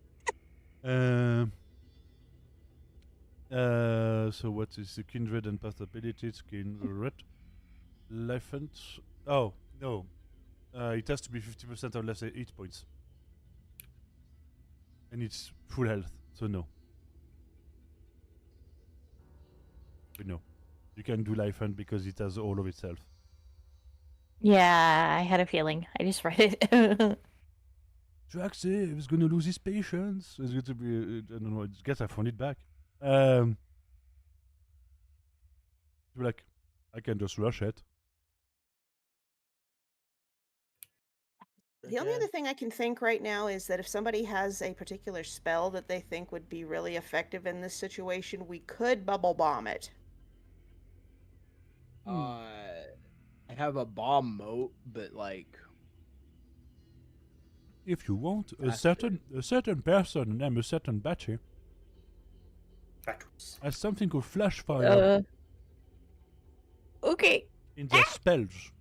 So what is the kindred and path abilities? Kindred. Life and... Oh, no. It has to be 50% or less 8 points. And it's full health, so no. But no. You can do life hunt because it has all of itself. Yeah, I had a feeling. I just read it. Draxi is gonna lose his patience. It's going to be... I don't know, I guess I found it back. You're like, I can just rush it. The only other thing I can think right now is that if somebody has a particular spell that they think would be really effective in this situation, we could bubble bomb it. I have a bomb moat, but like, If you want, a Faster. certain person named a certain Batchy Battles. has something called flash fire Okay. in their spells.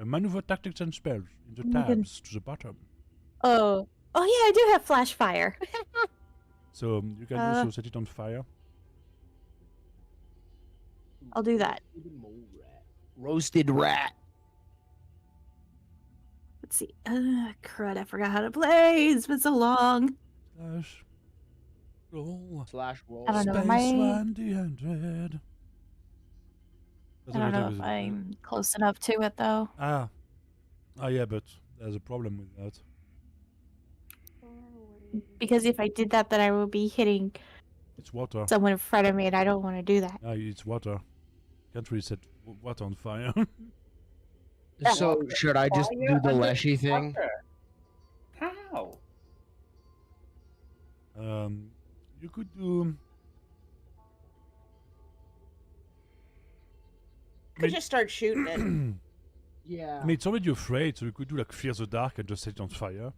Maneuver tactics and spells in the Oh my tabs to the bottom. Oh. Oh yeah, I do have flash fire. So you can also set it on fire. I'll do that. Roasted rat. Let's see. Crud, I forgot how to play. It's been so long. Slash roll. Roll. I don't know, Space my- 1D100. I don't know if I'm close enough to it though. Ah, yeah, but there's a problem with that. Because if I did that, then I would be hitting It's water. someone in front of me, and I don't want to do that. Ah, it's water. Can't really set water on fire. So should I just do the Leshy thing? How? You could do. Could just start shooting it. Yeah. I mean, it's already afraid, so you could do like Fear the Dark and just set it on fire.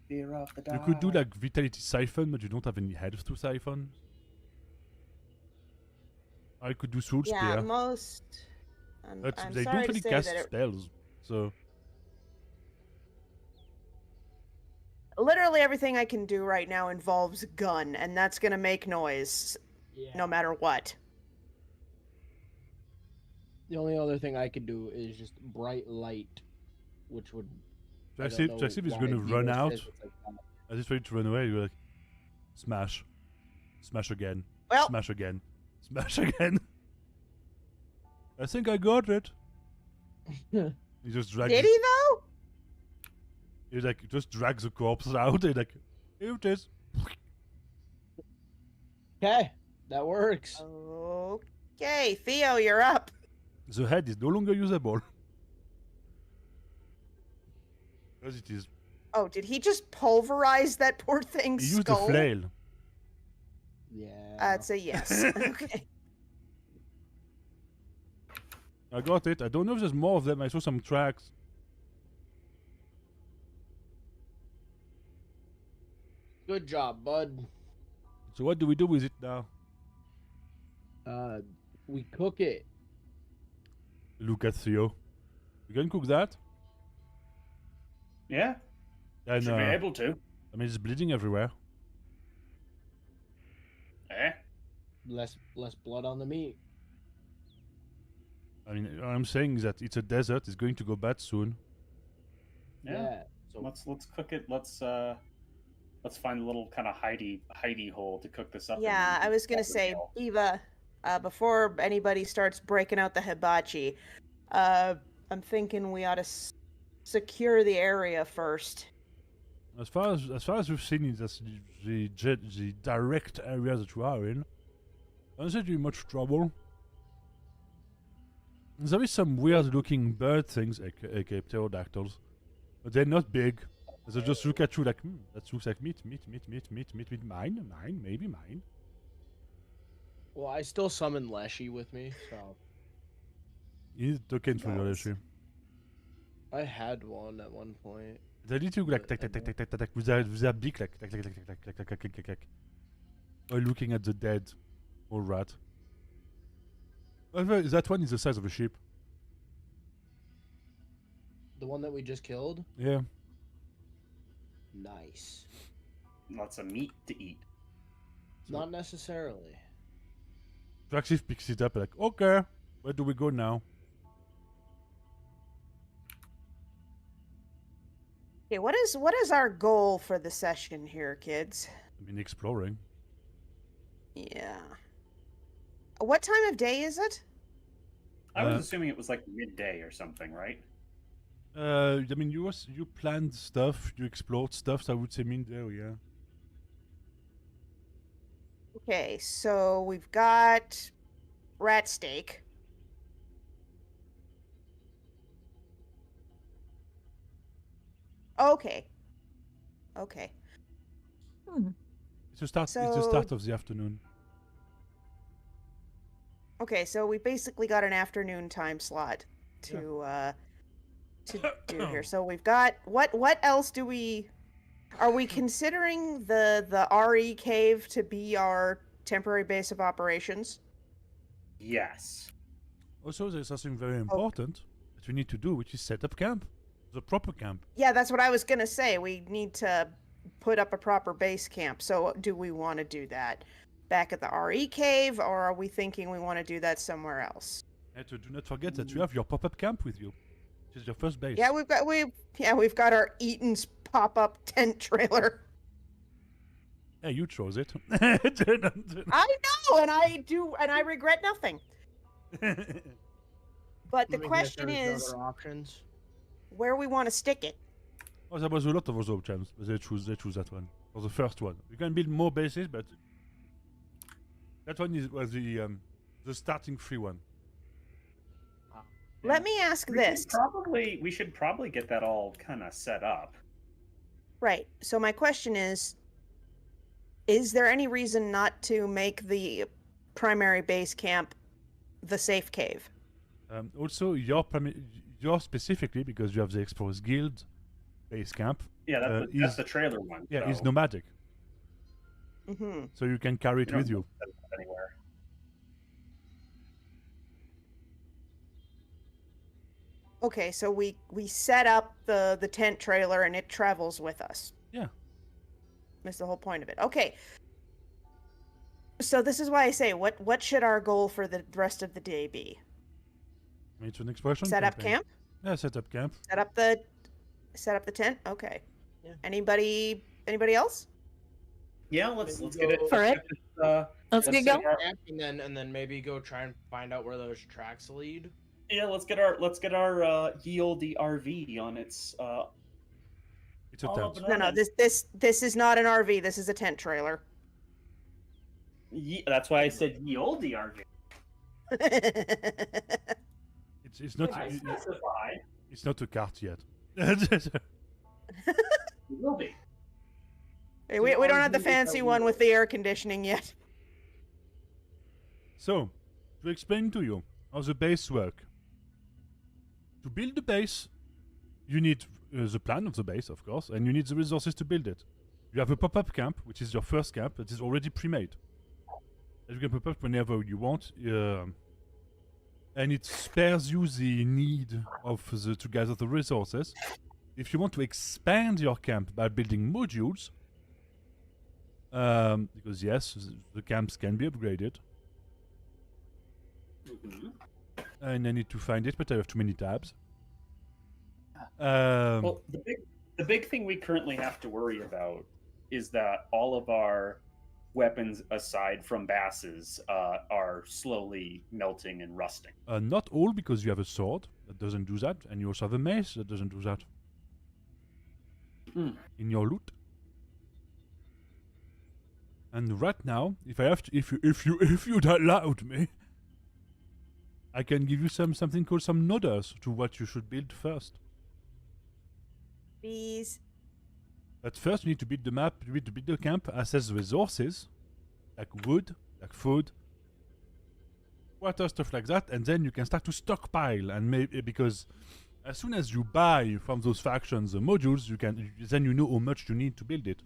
Fear of the You dark. could do like Vitality Siphon, but you don't have any heads to siphon. I could do Soul Yeah, Spear, most. but I'm they sorry don't to really say cast that it, spells, so literally everything I can do right now involves gun, and that's gonna make noise no matter what. The only other thing I could do is just bright light, which would. I don't know Jaxib is why going to run Vivo out. says it's like that. As he's ready to run away, you're like, smash, smash again, Well, smash again, smash again. I think I got it. He just drags. did he though? He like just drags the corpse out and like, here it is. Okay, that works. Okay, Theo, you're up. The head is no longer usable. Because it is. Oh, did he just pulverize that poor thing's He used a skull? flail. Yeah. That's a yes. Okay. I got it. I don't know if there's more of them. I saw some tracks. Good job, bud. So what do we do with it now? We cook it. Look at Theo. You can cook that? Yeah, And should be able to. I mean, it's bleeding everywhere. Eh? Less blood on the meat. I mean, what I'm saying is that it's a desert. It's going to go bad soon. Yeah. So Let's cook it. Let's find a little kind of hidey hole to cook this up. in Yeah, and I was gonna cover say, it all. Eva, before anybody starts breaking out the hibachi, I'm thinking we ought to secure the area first. As far as we've seen it, that's the direct area that we are in. I don't think you're in much trouble. There is some weird looking bird things, aka pterodactyls, but they're not big. They just look at you like, that looks like meat, mine, maybe mine. Well, I still summon Leshy with me, so You need token for your Nice. issue. I had one at one point. They need to like tack with their beak like tack. Or looking at the dead or rat. However, that one is the size of a sheep. The one that we just killed? Yeah. Nice. Lots of meat to eat. Not necessarily. Traxif picks it up like, okay, where do we go now? Okay, what is our goal for the session here, kids? I mean, exploring. Yeah. What time of day is it? I was Uh, assuming it was like midday or something, right? I mean, you planned stuff, you explored stuff, so I would say midday, yeah. Okay, so we've got rat steak. Okay. Okay. It's the start. It's the So- start of the afternoon. Okay, so we basically got an afternoon time slot to do here. So we've got what else do we are we considering the RE cave to be our temporary base of operations? Yes. Also, there's something very important. that we need to do, which is set up camp, the proper camp. Yeah, that's what I was gonna say. We need to put up a proper base camp. So do we want to do that back at the RE cave, or are we thinking we want to do that somewhere else? And do not forget that you have your pop-up camp with you, which is your first base. Yeah, we've got our Eaton's pop-up tent trailer. Hey, you chose it. I know, and I regret nothing. But the Maybe if question there's is other options. where we want to stick it. Oh, there was a lot of other options, but they choose that one for the first one. You can build more bases, but that one was the starting free one. Let me ask this. We should probably get that all kind of set up. Right. So my question is there any reason not to make the primary base camp the safe cave? Also, your specifically, because you have the Explorers Guild base camp. Yeah, that's the trailer one. Yeah, so it's nomadic, Mm-hmm. so you can carry it with you. set it up anywhere. Okay, so we set up the tent trailer and it travels with us. Yeah. That's the whole point of it. Okay. So this is why I say, what should our goal for the rest of the day be? I mean, it's an exploration Set up campaign. camp? Yeah, set up camp. Set up the tent? Okay. Yeah. Anybody else? Yeah, let's Maybe get it. go- For it? Let's get set going. our- Camp, and then maybe go try and find out where those tracks lead. Yeah, let's get our ye olde RV on its. It's a all tent. up and No, running. this is not an RV. This is a tent trailer. That's why I said ye olde RV. It's not. I specify. It's not a cart yet. It will be. Hey, we don't have the fancy one with the air conditioning yet. So, to explain to you how the base work. To build the base, you need the plan of the base, of course, and you need the resources to build it. You have a pop-up camp, which is your first camp, that is already pre-made. And you can pop up whenever you want, and it spares you the need of to gather the resources. If you want to expand your camp by building modules, because yes, the camps can be upgraded, and I need to find it, but I have too many tabs. Well, the big thing we currently have to worry about is that all of our weapons, aside from basses, are slowly melting and rusting. Not all, because you have a sword that doesn't do that, and you also have a mace that doesn't do that. In your loot. And right now, if I have to, if you'd allowed me, I can give you something called some nodders to what you should build first. Please. But first, you need to build the map, you need to build the camp, assess the resources, like wood, like food, water, stuff like that, and then you can start to stockpile. And maybe because as soon as you buy from those factions the modules, then you know how much you need to build it.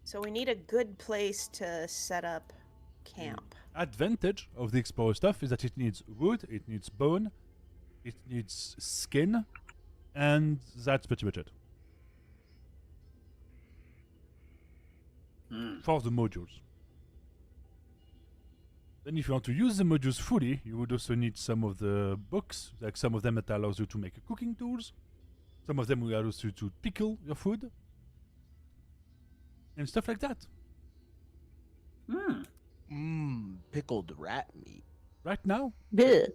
So we need a good place to set up camp. Advantage of the explorer stuff is that it needs wood, it needs bone, it needs skin, and that's pretty much it. For the modules. Then if you want to use the modules fully, you would also need some of the books, like some of them that allows you to make cooking tools, some of them will allow you to pickle your food, and stuff like that. Pickled rat meat. Right now, Bleh.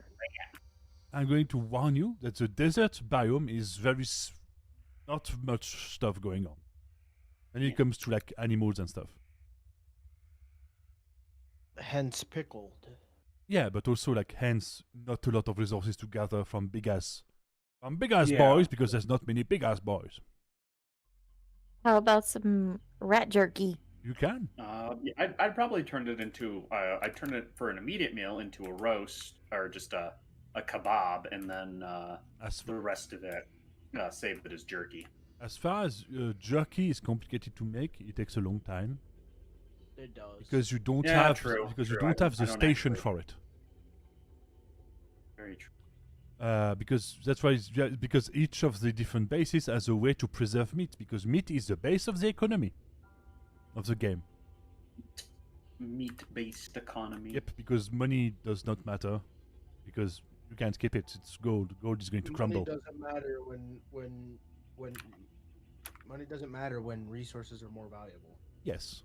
I'm going to warn you that the desert biome is not much stuff going on. When it comes to like animals and stuff. Hence pickled. Yeah, but also like hence not a lot of resources to gather from big ass Yeah. boys, because there's not many big ass boys. How about some rat jerky? You can. Yeah, I'd probably turn it into I'd turn it for an immediate meal into a roast or just a kebab, and then As the rest of it save it as jerky. As far as jerky is complicated to make, it takes a long time It does. because you don't Yeah, have true, because you true. don't have the I don't station actually- for it. Very true. Because that's why. Because each of the different bases has a way to preserve meat. Because meat is the base of the economy of the game. Meat-based economy. Yep. Because money does not matter. Because you can't skip it. It's gold. Gold is going to crumble. Money doesn't matter when money doesn't matter when resources are more valuable. Yes.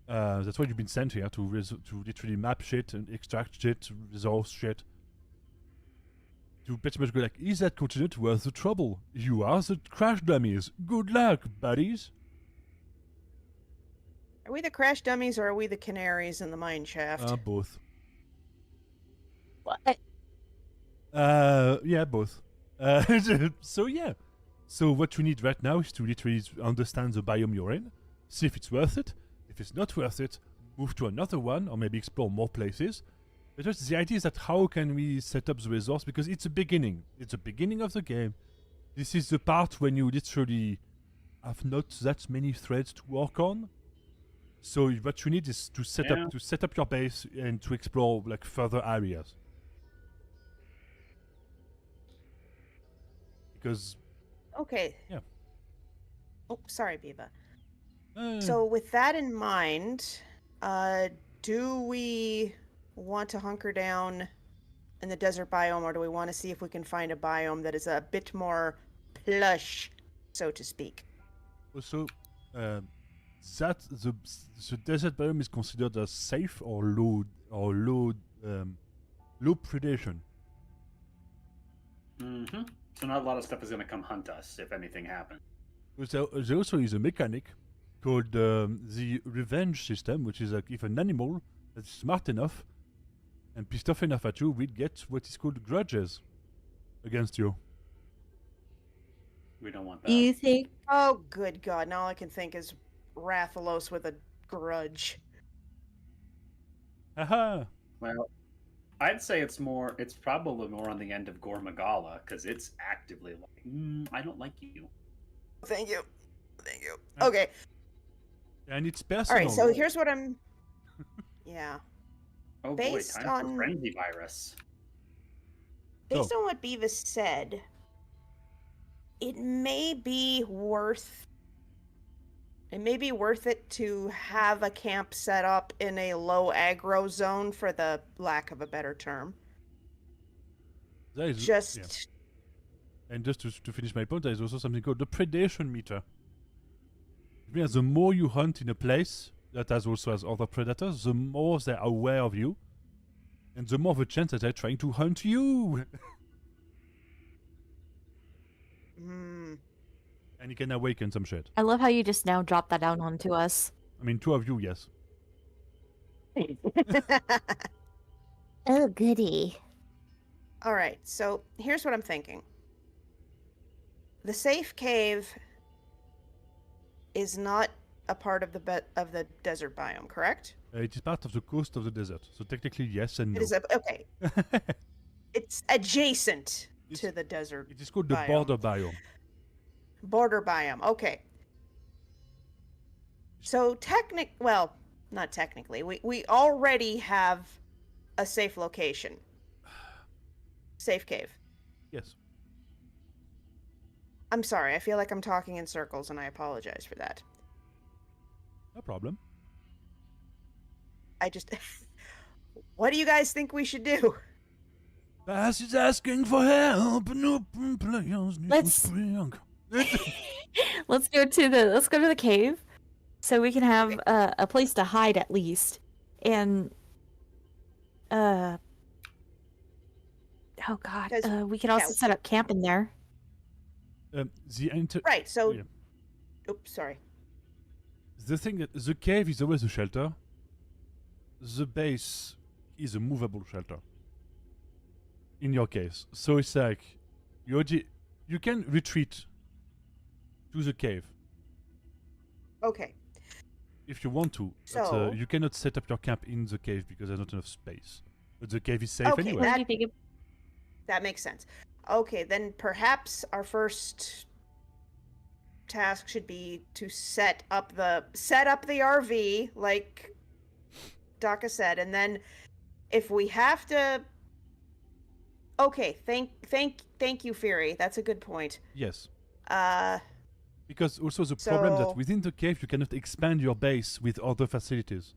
That's why you've been sent here to literally map shit and extract shit, resource shit. To pretty much go like, is that continent worth the trouble? You are the crash dummies. Good luck, buddies. Are we the crash dummies or are we the canaries in the mine shaft? Both. What? Yeah, both. So yeah. So what you need right now is to literally understand the biome you're in, see if it's worth it. If it's not worth it, move to another one, or maybe explore more places. But just the idea is that how can we set up the resource? Because it's a beginning. It's the beginning of the game. This is the part when you literally have not that many threads to work on. So what you need is to set up your base and to explore like further areas. Because Okay. Yeah. Oh, sorry, Biva. uh, So with that in mind, do we want to hunker down in the desert biome, or do we want to see if we can find a biome that is a bit more plush, so to speak? also that the desert biome is considered as safe or low predation. Mm-hmm. So not a lot of stuff is going to come hunt us if anything happens. There also is a mechanic called the revenge system, which is like if an animal that's smart enough and pissed off enough at you will get what is called grudges against you. We don't want that. Do you think? Oh, good God. Now all I can think is Rathalos with a grudge. Haha! Well, I'd say it's probably more on the end of Gormagala, because it's actively like, I don't like you. Thank you. Thank you. Uh, Okay. And it's personal. All right, so here's what I'm... Yeah. Oh Based boy, time for on- frenzy virus. Based on what Beavis said, it may be worth it to have a camp set up in a low aggro zone, for the lack of a better term. There is, Just yeah. And just to finish my point, there is also something called the predation meter. It means the more you hunt in a place that also has other predators, the more they're aware of you, and the more the chance that they're trying to hunt you. And it can awaken some shit. I love how you just now dropped that down onto us. I mean, two of you, yes. Oh, goody. All right, so here's what I'm thinking. The safe cave is not a part of the desert biome, correct? It is part of the coast of the desert, so technically yes and no. It is okay. It's adjacent to the desert. It is called the biome. border biome. Border biome. Okay. So not technically. We already have a safe location. Safe cave. Yes. I'm sorry. I feel like I'm talking in circles, and I apologize for that. No problem. I just... What do you guys think we should do? Bass is asking for help. Let's let's go to the cave, so we can have a place to hide at least, and oh god, we could also set up camp in there. Right. So, yeah. oops, sorry. The thing that the cave is always a shelter. The base is a movable shelter. In your case, so it's like you can retreat to the cave Okay. if you want to. But, So- you cannot set up your camp in the cave because there's not enough space. But the cave is safe Okay, anyway. What do you think? That makes sense. Okay, then perhaps our first task should be to set up the RV, like Daka said, and then if we have to Okay, thank you, Fury. That's a good point. Yes. Uh, Because also the problem So- that within the cave you cannot expand your base with other facilities.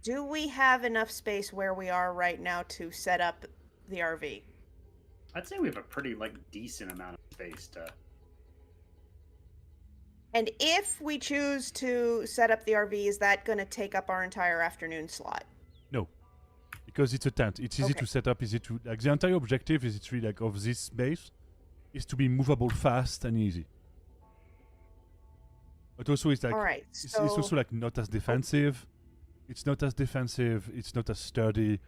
do we have enough space where we are right now to set up the RV? I'd say we have a pretty decent amount of space to. And if we choose to set up the RV, is that going to take up our entire afternoon slot? No. Because it's a tent. It's easy Okay. to set up, easy to the entire objective is it's really of this base is to be movable fast and easy. But also it's All right. it's So also not as defensive. It's not as defensive, it's not as sturdy.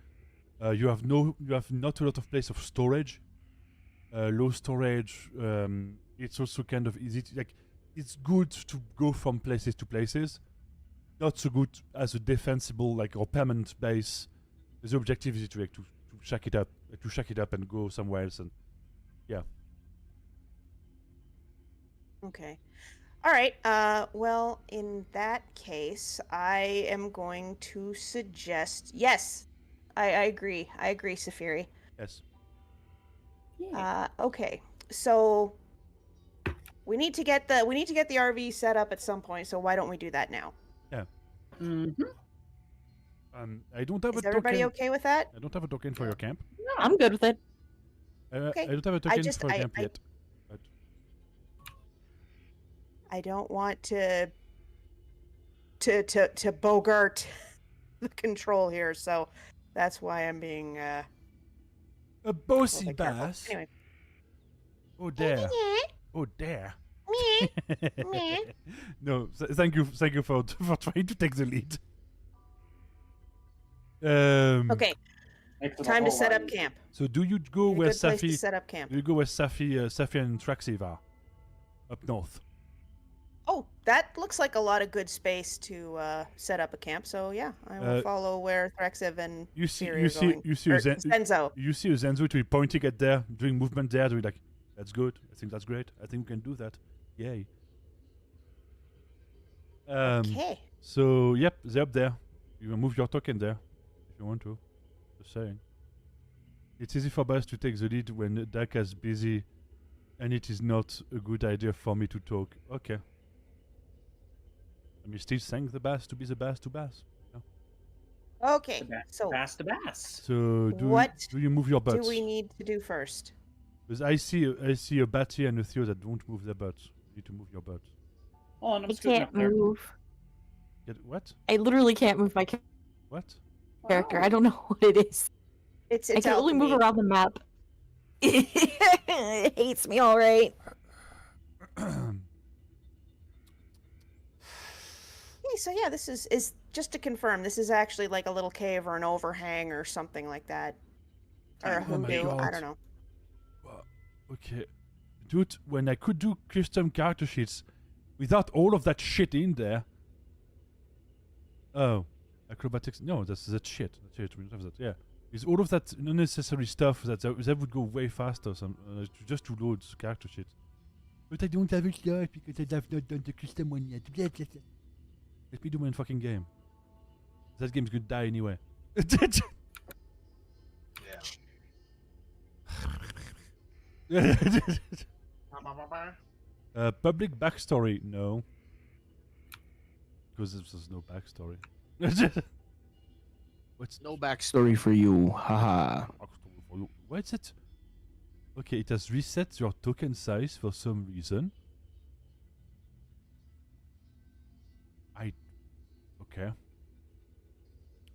You have not a lot of place of storage. Low storage. It's also kind of easy to, it's good to go from places to places. Not so good as a defensible or permanent base. The objective is to shack it up and go somewhere else and yeah. okay. All right. Well, in that case, I am going to suggest. Yes, I agree. I agree, Safiri. Yes. Okay. So we need to get the RV set up at some point. So why don't we do that now? Mm-hmm. I don't have Is a everybody token. okay with that? I don't have a token for your camp. I'm good with it. Okay. I don't have a token just- for your I- camp I- yet. But I don't want to bogart the control here, so that's why I'm being a bossy little bit careful. bass. Anyway. Oh there. Oh there. Meh. No, thank you for trying to take the lead. Okay, time to set up camp. So do you go A where good place to Safi? set up camp. Do you go where Safi and Traxiv are? Up north. Oh, that looks like a lot of good space to set up a camp. So yeah, I will follow where Threxiv and You see Siri are going. Or Zenzo. You see a Zenzu to be pointing at there, doing movement there, doing that's good. I think that's great. I think we can do that. Yay. Okay. So yep, they're up there. You can move your token there if you want to. Just saying. It's easy for us to take the lead when Dak is busy, and it is not a good idea for me to talk. Okay. I mean, still saying the bass to be the bass to bass. Okay. So Bass to bass. So What do you move your butts? do we need to do first? Because I see a Batty and a Theo that don't move their butts. You need to move your butts. Oh, and I'm I scooting up can't there. move. What? I literally can't move my What? character. Wow. I don't know what it is. It's I can only move alchemy. around the map. It hates me, all right. Okay, so yeah, this is just to confirm. This is actually like a little cave or an overhang or something like that, or a Oh my hoodoo. I God. don't know. Okay. Dude, when I could do custom character sheets without all of that shit in there. Oh. Acrobatics. No, that's shit. That's shit. We don't have that. Yeah. It's all of that unnecessary stuff that would go way faster just to load character sheets. But I don't have it yet because I have not done the custom one yet. Let me do my fucking game. That game's gonna die anyway. Public backstory, no. Because there's no backstory. What's No backstory for you. Haha. backstory for you? Why is it? Okay, it has reset your token size for some reason. Okay.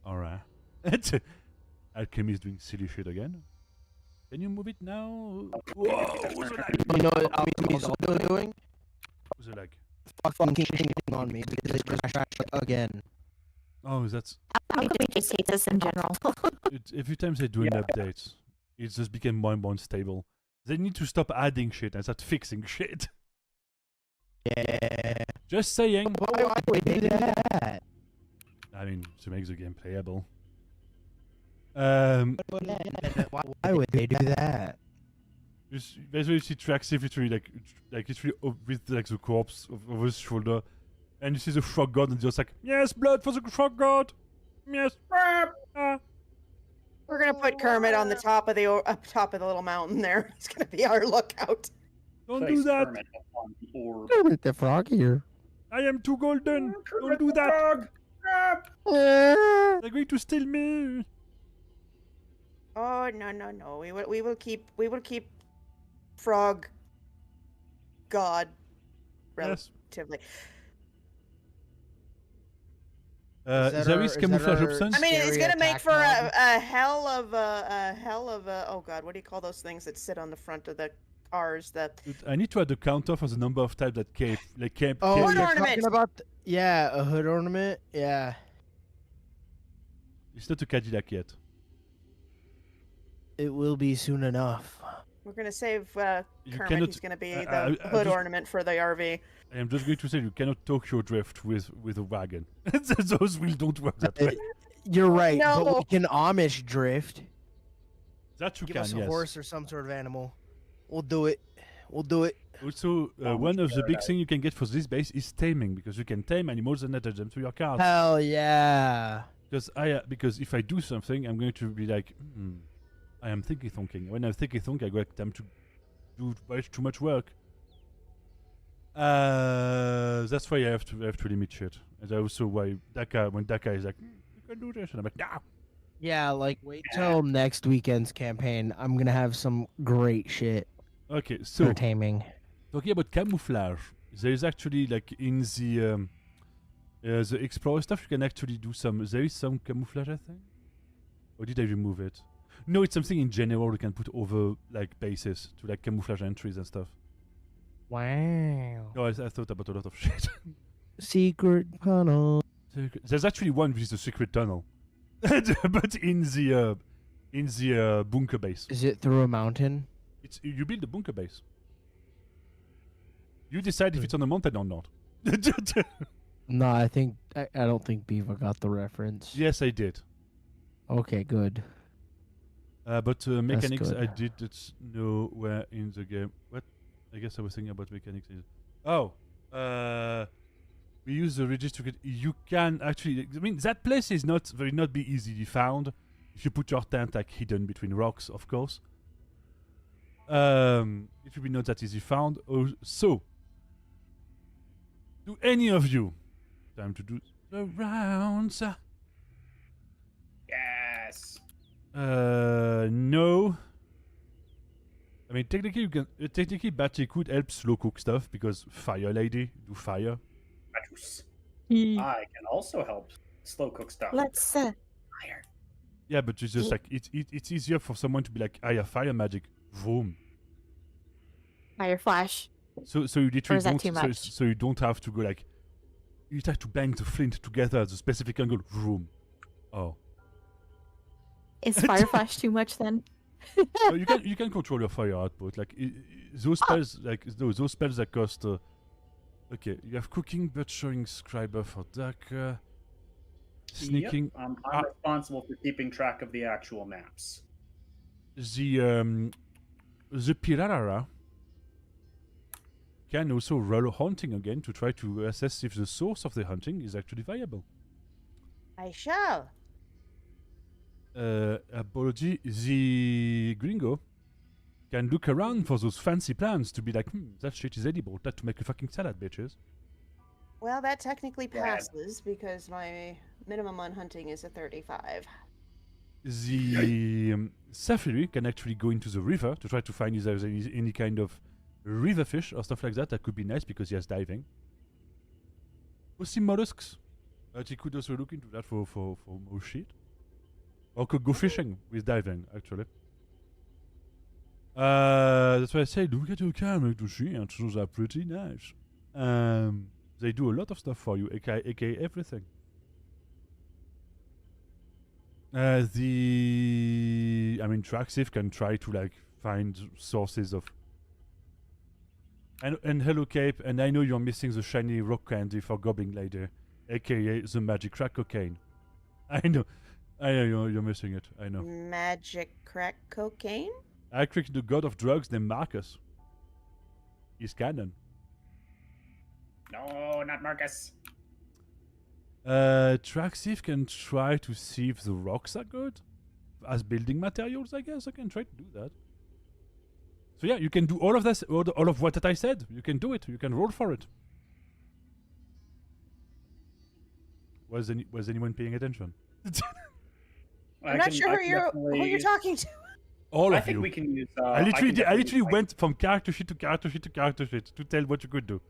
Alright. Alchemy is doing silly shit again. Can you move it now? Whoa! Who's the lag? You know what Alchemy is also doing? Who's the lag? Fucking shitting on me because they just crashed again. Oh, that's... Alchemy just hates us in general. Every time they do an update, it just became more and more unstable. They need to stop adding shit and start fixing shit. Yeah. Just saying. Why would they do that? I mean, to make the game playable. Why would they do that? Basically, you see Traxiv literally literally with the corpse of his shoulder, and you see the frog god, and just yes, blood for the frog god. Yes. We're gonna put Kermit on the top of the up the little mountain there. He's gonna be our lookout. Don't Place do that. Kermit upon the orb. Kermit the Frog here. I am too golden. Don't Kermit do the that. Frog. Crap. They're going to steal me. Oh no. We will keep Frog God Yes. relatively. There is camouflage options. I mean, it's Scary gonna make attack for dog. a hell of a oh god, what do you call those things that sit on the front of the cars? Dude, I need to add a counter for the number of times that cape. Oh, Hood you're ornament. talking about yeah, a hood ornament. Yeah. It's not a Cadillac yet. It will be soon enough. We're gonna save You Kermit. cannot- He's gonna be I the hood just- ornament for the RV. I am just going to say you cannot Tokyo drift with a wagon. Those wheels don't work that way. You're right, but No. we can Amish drift. That you Give can, us a yes. horse or some sort of animal. We'll do it. We'll do it. Also, one of the big things you can get for this base is taming, because you can tame animals and attach them to your cars. Hell yeah. Because if I do something, I'm going to be like, I am thinking thonking. When I'm thinking thonk, I got time to do way too much work. That's why I have to limit shit. And also why when Daka is like, you can do this, and I'm like, nah. Yeah, like wait till next weekend's campaign. I'm gonna have some great shit Okay, for so taming. talking about camouflage, there is actually like in the explorer stuff, you can actually do some. There is some camouflage, I think. Or did I remove it? No, it's something in general you can put over like bases to like camouflage entries and stuff. Wow. No, I thought about a lot of shit. Secret tunnel. There's actually one which is the secret tunnel, but in the bunker base. Is it through a mountain? It's you build the bunker base. You decide if it's on a mountain or not. No, I don't think Beaver got the reference. Yes, I did. Okay, good. But mechanics, good. I didn't know where in the game. What? I guess I was thinking about mechanics. Oh, we use the register. You can actually. I mean, that place is not be easily found if you put your tent like hidden between rocks, of course. It will be not that easy found. Oh, so, do any of you time to do the rounds? Yes. No. I mean, technically, you can. Technically, Batty could help slow cook stuff because Fire Lady do fire. Matus. Hmm. I can also help slow cook stuff. Let's Fire. Yeah, but it's just like it's easier for someone to be like, I have fire magic, boom. fire flash. So you literally is that don't. too much? So you don't have to go like. You have to bang the flint together at the specific angle, boom. Oh. Is fire flash too much then? No, you can control your fire output. Like those spells, those spells that cost. Okay, you have cooking, butchering, scriber for Daka. Sneaking. Yep. I'm responsible for keeping track of the actual maps. The Pirara can also roll hunting again to try to assess if the source of the hunting is actually viable. I shall. Apology, the Gringo can look around for those fancy plans to be like, that shit is edible. That to make a fucking salad, bitches. Well, that technically Yeah. passes because my minimum on hunting is a 35. The Safiri can actually go into the river to try to find if there's any kind of river fish or stuff like that. That could be nice because he has diving. Pussy mollusks. He could also look into that for more shit. Or could go fishing with diving, actually. That's why I say, look at your camera to see, and those are pretty nice. They do a lot of stuff for you, aka everything. Traxiv can try to like find sources of. And hello, Cape, and I know you're missing the shiny rock candy for Goblin Lady, aka the magic crack cocaine. I know you're missing it. I know. Magic crack cocaine? I created the god of drugs named Marcus. He's canon. No, not Marcus. Traxiv can try to see if the rocks are good. as building materials, I guess I can try to do that. So yeah, you can do all of this, all of what that I said. You can do it. You can roll for it. Was anyone paying attention? I'm not sure who you're talking to. All I of think you. we can use. I can literally definitely, like- went from character sheet to character sheet to character sheet to tell what you could do.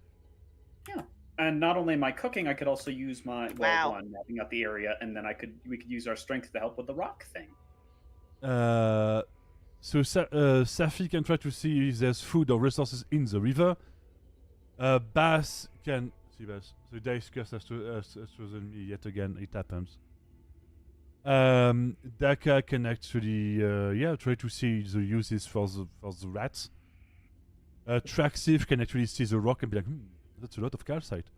Yeah, and not only my cooking, I could also use my Wow. one mapping out the area, and then we could use our strength to help with the rock thing. So Safi can try to see if there's food or resources in the river. Bass can see Bass. The dice curse has chosen me yet again. It happens. Daka can actually try to see the uses for the rats. Traxiv can actually see the rock and be like, that's a lot of calcite.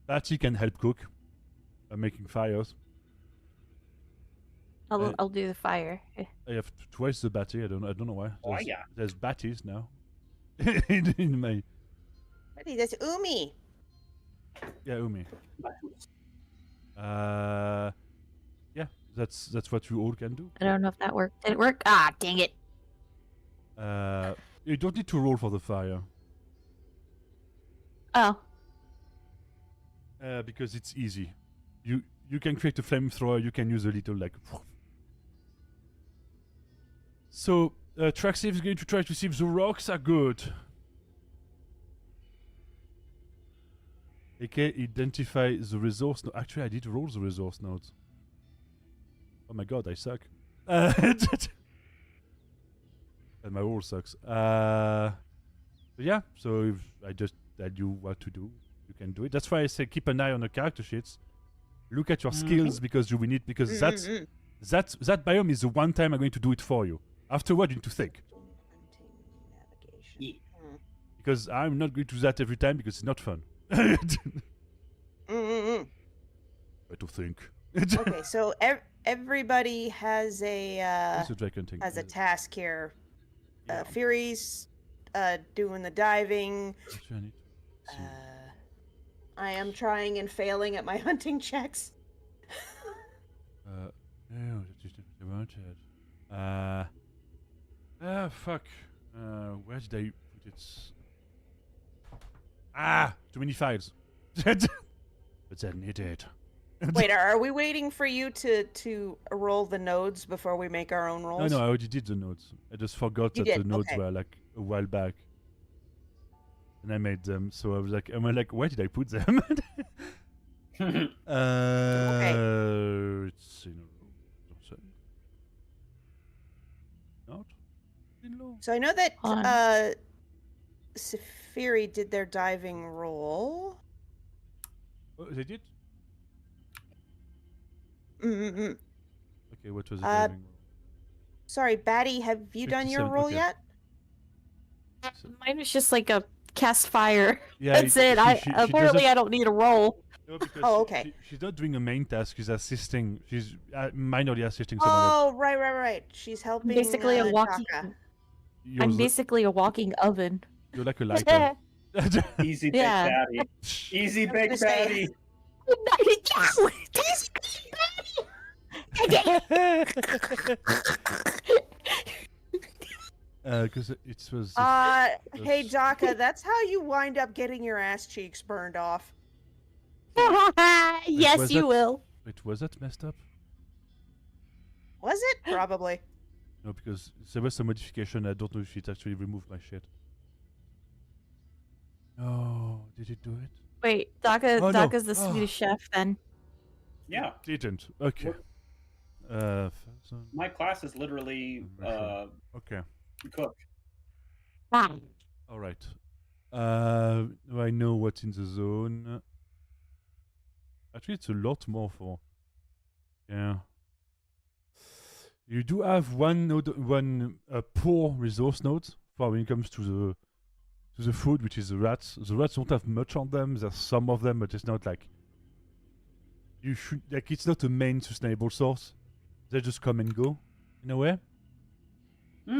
Batty can help cook, making fires. I'll do the fire. I have twice the Batty. I don't know why. Oh, yeah. There's Batties now. in my Buddy, that's Umi. yeah Umi. Yeah, that's what you all can do. I don't know if that worked. Did it work? Ah, dang it. You don't need to roll for the fire. Oh. Because it's easy. You can create a flamethrower. You can use a little like. So Traxiv is going to try to see if the rocks are good. Okay, identify the resource. No, actually, I did roll the resource nodes. Oh my god, I suck. And my roll sucks. But yeah, so if I just tell you what to do, you can do it. That's why I say keep an eye on the character sheets. Look at your skills because you will need that biome is the one time I'm going to do it for you. Afterward, you need to think. Yeah. Because I'm not going to do that every time because it's not fun. Try to think. Okay, so everybody has a task here. Yeah. Fury's doing the diving. Actually, I need to see. I am trying and failing at my hunting checks. No, that is the wanted. Fuck. Where did I put it? Too many files. But I need it. Wait, are we waiting for you to roll the nodes before we make our own rolls? No, I already did the nodes. I just forgot that the nodes were like a while back. And I made them, so I was like, where did I put them? It's in a row. Don't say. Not in low. So I know that On. Safiri did their diving roll. Oh, they did? Mm-mm-mm. Okay, what was the diving roll? Sorry, Batty, have you done your 57, roll okay. yet? Mine was just like a cast fire. Yeah, That's it. Apparently I don't need a roll. No, because Oh, okay. she's not doing a main task. She's assisting. She's minorly assisting someone else. Oh, right. She's helping. Basically a walking. Taka. I'm basically a walking oven. You're like a lighter. Easy big Yeah. baddie. Easy I was big gonna say- baddie. Because it was. Hey, Daka, that's how you wind up getting your ass cheeks burned off. Yes, was you that- will. Wait, was that messed up? Was it? Probably. No, because there was some modification. I don't know if it actually removed my shit. Oh, did it do it? Wait, Oh, no. Daka's the Oh. Swedish chef then. Yeah, Didn't. Okay. my class is literally Okay. cook. Ah. All right. I know what's in the zone. Actually, it's a lot more for. Yeah. You do have one poor resource node for when it comes to the food, which is the rats. The rats don't have much on them. There's some of them, but it's not like you should like. It's not a main sustainable source. They just come and go in a way.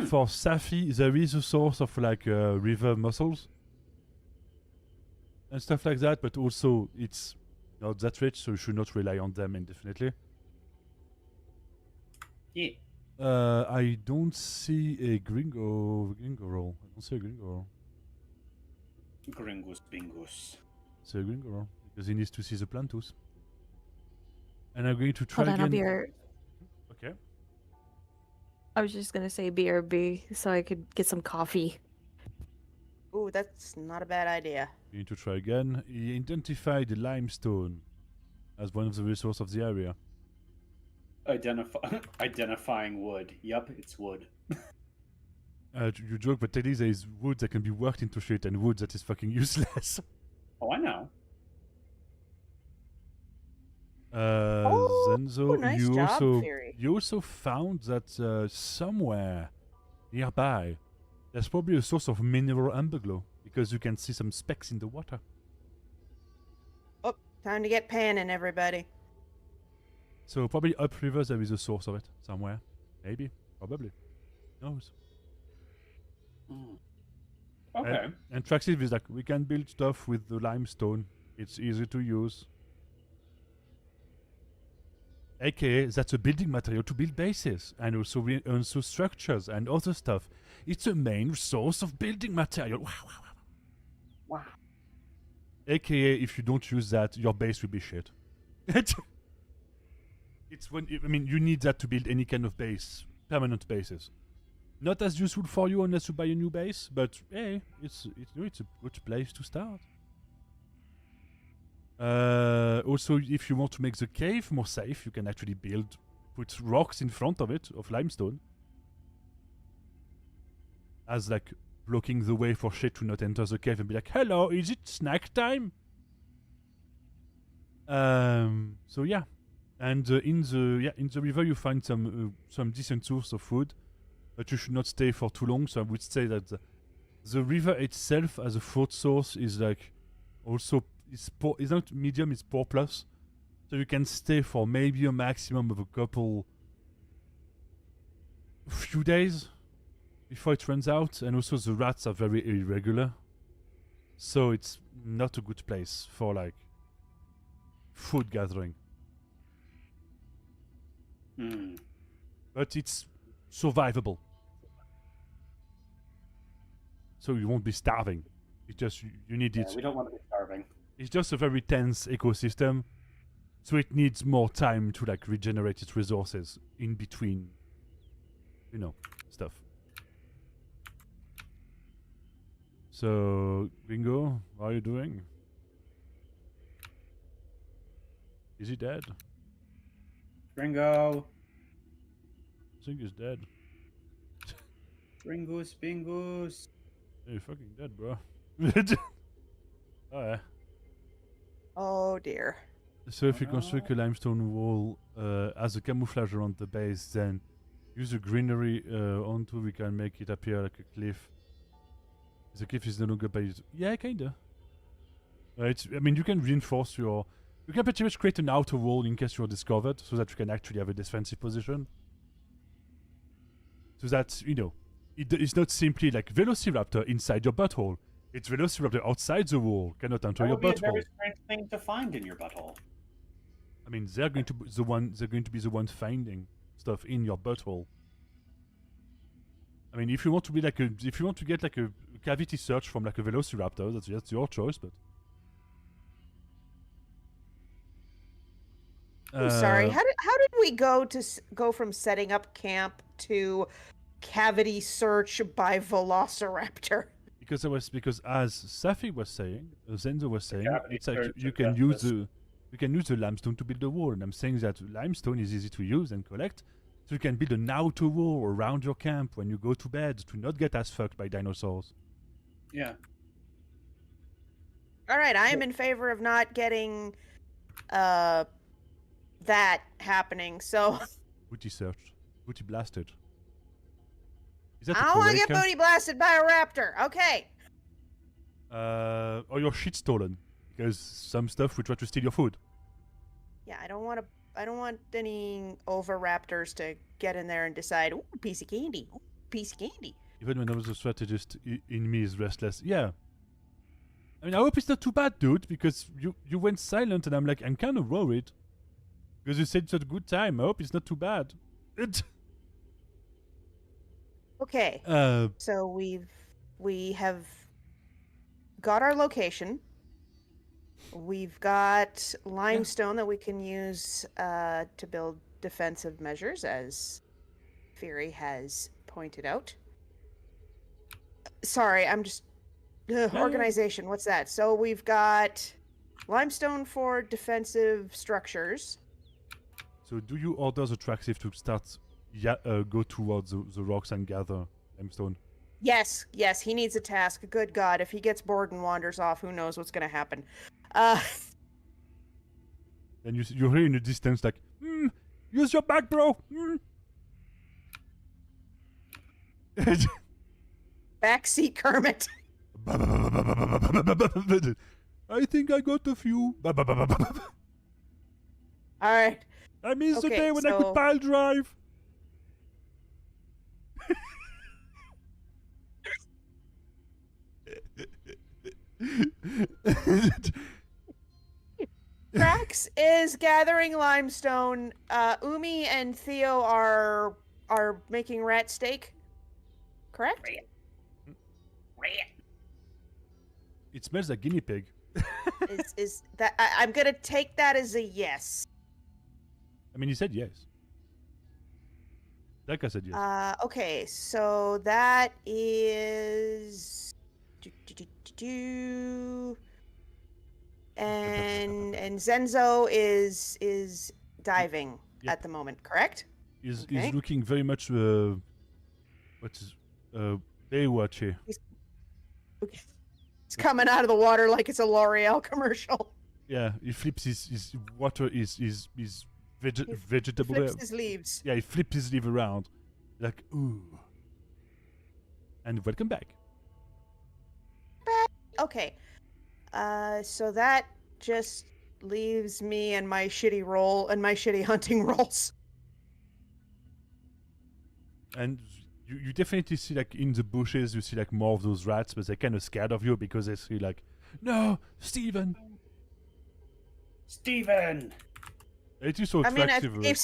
For Safi, there is a source of like river mussels and stuff like that, but also it's not that rich, so you should not rely on them indefinitely. Yeah. I don't see a gringo roll. I don't see a gringo roll. Gringus bingus. It's a gringo roll because he needs to see the plantus. And I'm going to try Hold on, I'll again. be right. Okay. I was just gonna say BRB so I could get some coffee. Ooh, that's not a bad idea. You need to try again. He identified the limestone as one of the resources of the area. Identifying wood. Yep, it's wood. You joke, but technically there is wood that can be worked into shit and wood that is fucking useless. Oh, I know. Zenzo, nice you job, also Fury. you also found that somewhere nearby there's probably a source of mineral amberglow because you can see some specks in the water. Oh, time to get panning, everybody. So probably upriver there is a source of it somewhere. Maybe. Probably. Who knows? Okay. And Traxif is like, we can build stuff with the limestone. It's easy to use. AKA, that's a building material to build bases and also structures and other stuff. It's a main source of building material. Wow. AKA, if you don't use that, your base will be shit. It's when you need that to build any kind of base, permanent bases. Not as useful for you unless you buy a new base, but hey, it's a good place to start. Also, if you want to make the cave more safe, you can actually put rocks in front of it, of limestone. As like blocking the way for shit to not enter the cave and be like, hello, is it snack time? So yeah. And in the river you find some decent source of food, but you should not stay for too long. So I would say that the river itself as a food source is like also it's not medium, it's poor plus. So you can stay for maybe a maximum of few days before it runs out. And also the rats are very irregular, so it's not a good place for like food gathering. But it's survivable. So you won't be starving. It's just you need it. We don't want to be starving. It's just a very tense ecosystem, so it needs more time to like regenerate its resources in between, stuff. So, Bingo, how are you doing? Is he dead? Gringo. I think he's dead. Gringus bingus. Hey, you're fucking dead, bro. Oh yeah. Oh dear. So if you construct a limestone wall as a camouflage around the base, then use the greenery onto we can make it appear like a cliff. The cliff is no longer by yeah, kinda. You can reinforce you can pretty much create an outer wall in case you're discovered, so that you can actually have a defensive position. So that, it's not simply like Velociraptor inside your butthole. It's Velociraptor outside the wall, cannot enter your That would be a butthole. very strange thing to find in your butthole. I mean, they're going to be the one finding stuff in your butthole. I mean, if you want to get like a cavity search from like a Velociraptor, that's your choice, but. I'm sorry. How did we go from setting up camp to cavity search by Velociraptor? Because as Safi was saying, Zenzo was saying, it's like you can search use the limestone to build a wall, and I'm saying that limestone is easy to use and collect, so you can build an outer wall around your camp when you go to bed to not get as fucked by dinosaurs. Yeah. All right, I am in favor of not getting that happening. So Booty searched, booty blasted. Is that I a don't want to get Koreka? booty blasted by a raptor. Okay. Or your shit stolen because some stuff will try to steal your food. Yeah, I don't want any over raptors to get in there and decide, ooh, piece of candy. Ooh, piece of candy. Even when I was a strategist, in me is restless. Yeah. I mean, I hope it's not too bad, dude, because you went silent, and I'm like, I'm kind of worried. Because you said it's a good time. I hope it's not too bad. Okay. So we have got our location. We've got limestone that we can use to build defensive measures, as Fury has pointed out. Sorry, I'm just organization. What's that? So we've got limestone for defensive structures. So do you order the Traxif to start go towards the rocks and gather limestone? Yes, he needs a task. Good God, if he gets bored and wanders off, who knows what's going to happen. And you hear in the distance like, use your back, bro. Backseat Kermit. I think I got a few. All right. I miss the Okay, day when I could so- pile drive. Trax is gathering limestone. Umi and Theo are making rat steak. Correct? It smells like guinea pig. is that I'm gonna take that as a yes. I mean, he said yes. That guy said yes. Okay, so that is and Zenzo is diving Yep. at the moment, correct? He's okay. looking very much Baywatchy. Okay. It's coming out of the water like it's a L'Oreal commercial. Yeah, he flips his water his vegetable. Flips his leaves. Yeah, he flips his leaf around, like ooh. And welcome back. Okay. So that just leaves me and my shitty roll and my shitty hunting rolls. And you definitely see like in the bushes you see like more of those rats, but they're kind of scared of you because they see like, no, Steven. It is so I mean, attractive. if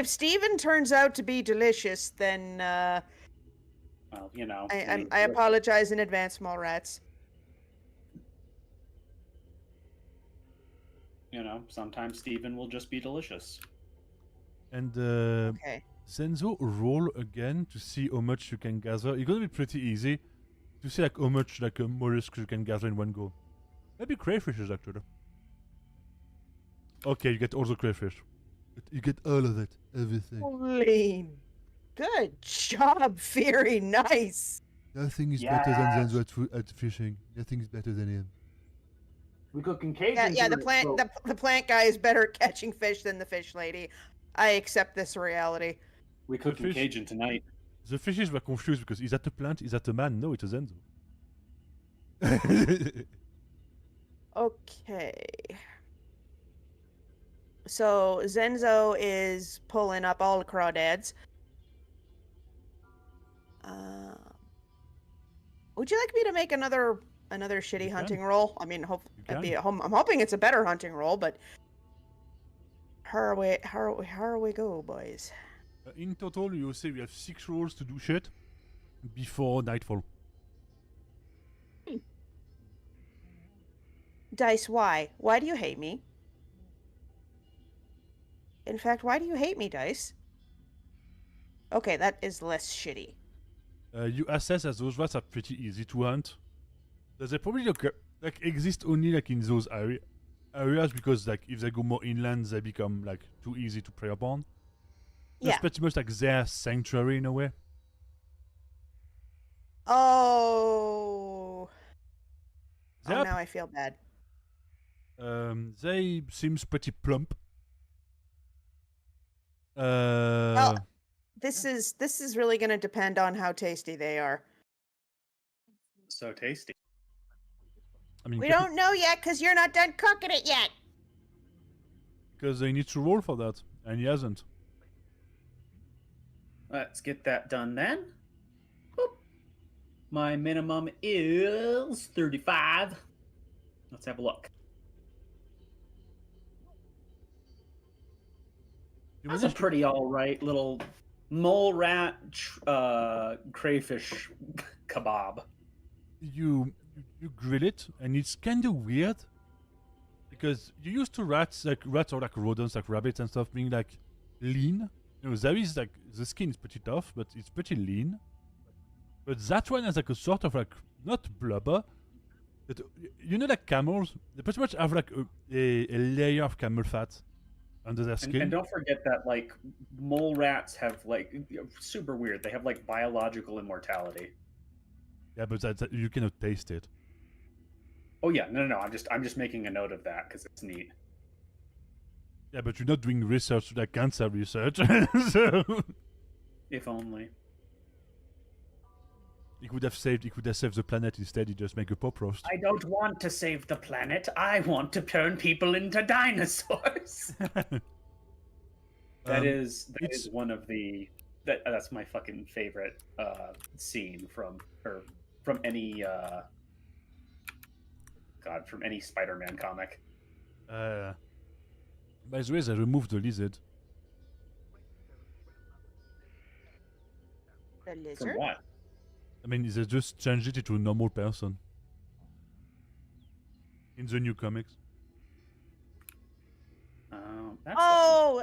Steven turns out to be delicious, then Well, you know. I apologize in advance, small rats. You know, sometimes Steven will just be delicious. And Okay. Zenzo, roll again to see how much you can gather. It's gonna be pretty easy to see like how much like a mollusk you can gather in one go. Maybe crayfishes actually. Okay, you get all the crayfish. You get all of it, everything. Holy, good job, Fury. Nice. Nothing is Yes. better than Zenzo at fishing. Nothing is better than him. We cooking cake. Yeah. The plant guy is better at catching fish than the fish lady. I accept this reality. We cooking fish- Cajun tonight. The fishes were confused because is that a plant? Is that a man? No, it's a Zenzo. Okay. So Zenzo is pulling up all the crawdads. Would you like me to make another shitty You hunting can. roll? I mean, I'm hoping it's a better hunting roll, but how we go, boys? In total, you say we have 6 rolls to do shit before nightfall. Dice, why? Why do you hate me? In fact, why do you hate me, Dice? Okay, that is less shitty. You assess as those rats are pretty easy to hunt. They probably like exist only like in those areas because like if they go more inland, they become like too easy to prey upon. That's Yeah. pretty much like their sanctuary in a way. Oh. They, Oh, now I feel bad. they seems pretty plump. This is really going to depend on how tasty they are. So tasty. I mean, We don't know yet because you're not done cooking it yet. because they need to roll for that, and he hasn't. Let's get that done then. Boop. My minimum is 35. Let's have a look. That's a pretty all right little mole rat crayfish kebab. You grill it, and it's kind of weird because you used to rats or like rodents, like rabbits and stuff, being like lean. You know, there is like the skin is pretty tough, but it's pretty lean. But that one has like a sort of like not blubber, but you know, like camels, they pretty much have like a layer of camel fat under their skin. And don't forget that like mole rats have like super weird. They have like biological immortality. Yeah, but that you cannot taste it. Oh yeah, no. I'm just making a note of that because it's neat. Yeah, but you're not doing research like cancer research. So If only. he could have saved the planet instead. He just make a pop roast. I don't want to save the planet. I want to turn people into dinosaurs. That is one of the that's my fucking favorite scene from any from any Spider-Man comic. By the way, they removed the lizard. The From lizard? what? I mean, they just changed it into a normal person in the new comics. That's Oh,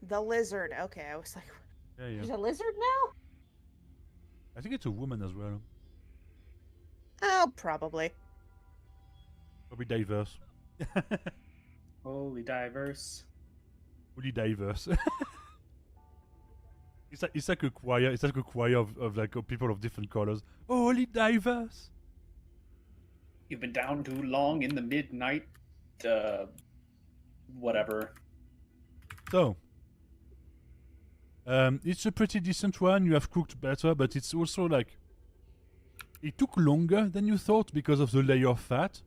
the lizard. Okay, I was like, Yeah, yeah. there's a lizard now? I think it's a woman as well. Oh, probably. Probably diverse. Holy diverse. Fully diverse. It's like a choir. It's like a choir of like people of different colors. Holy diverse. You've been down too long in the midnight. Whatever. So, it's a pretty decent one. You have cooked better, but it's also like it took longer than you thought because of the layer of fat.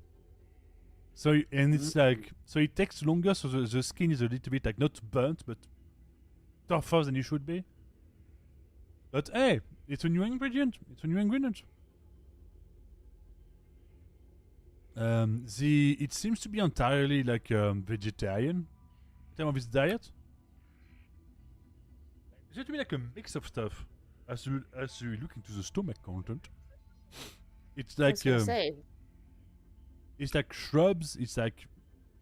So it's like it takes longer. So the skin is a little bit like not burnt, but tougher than it should be. But hey, it's a new ingredient. It seems to be entirely like vegetarian in terms of its diet. It seems to be like a mix of stuff. As you look into the stomach content, it's like it's like shrubs. It's like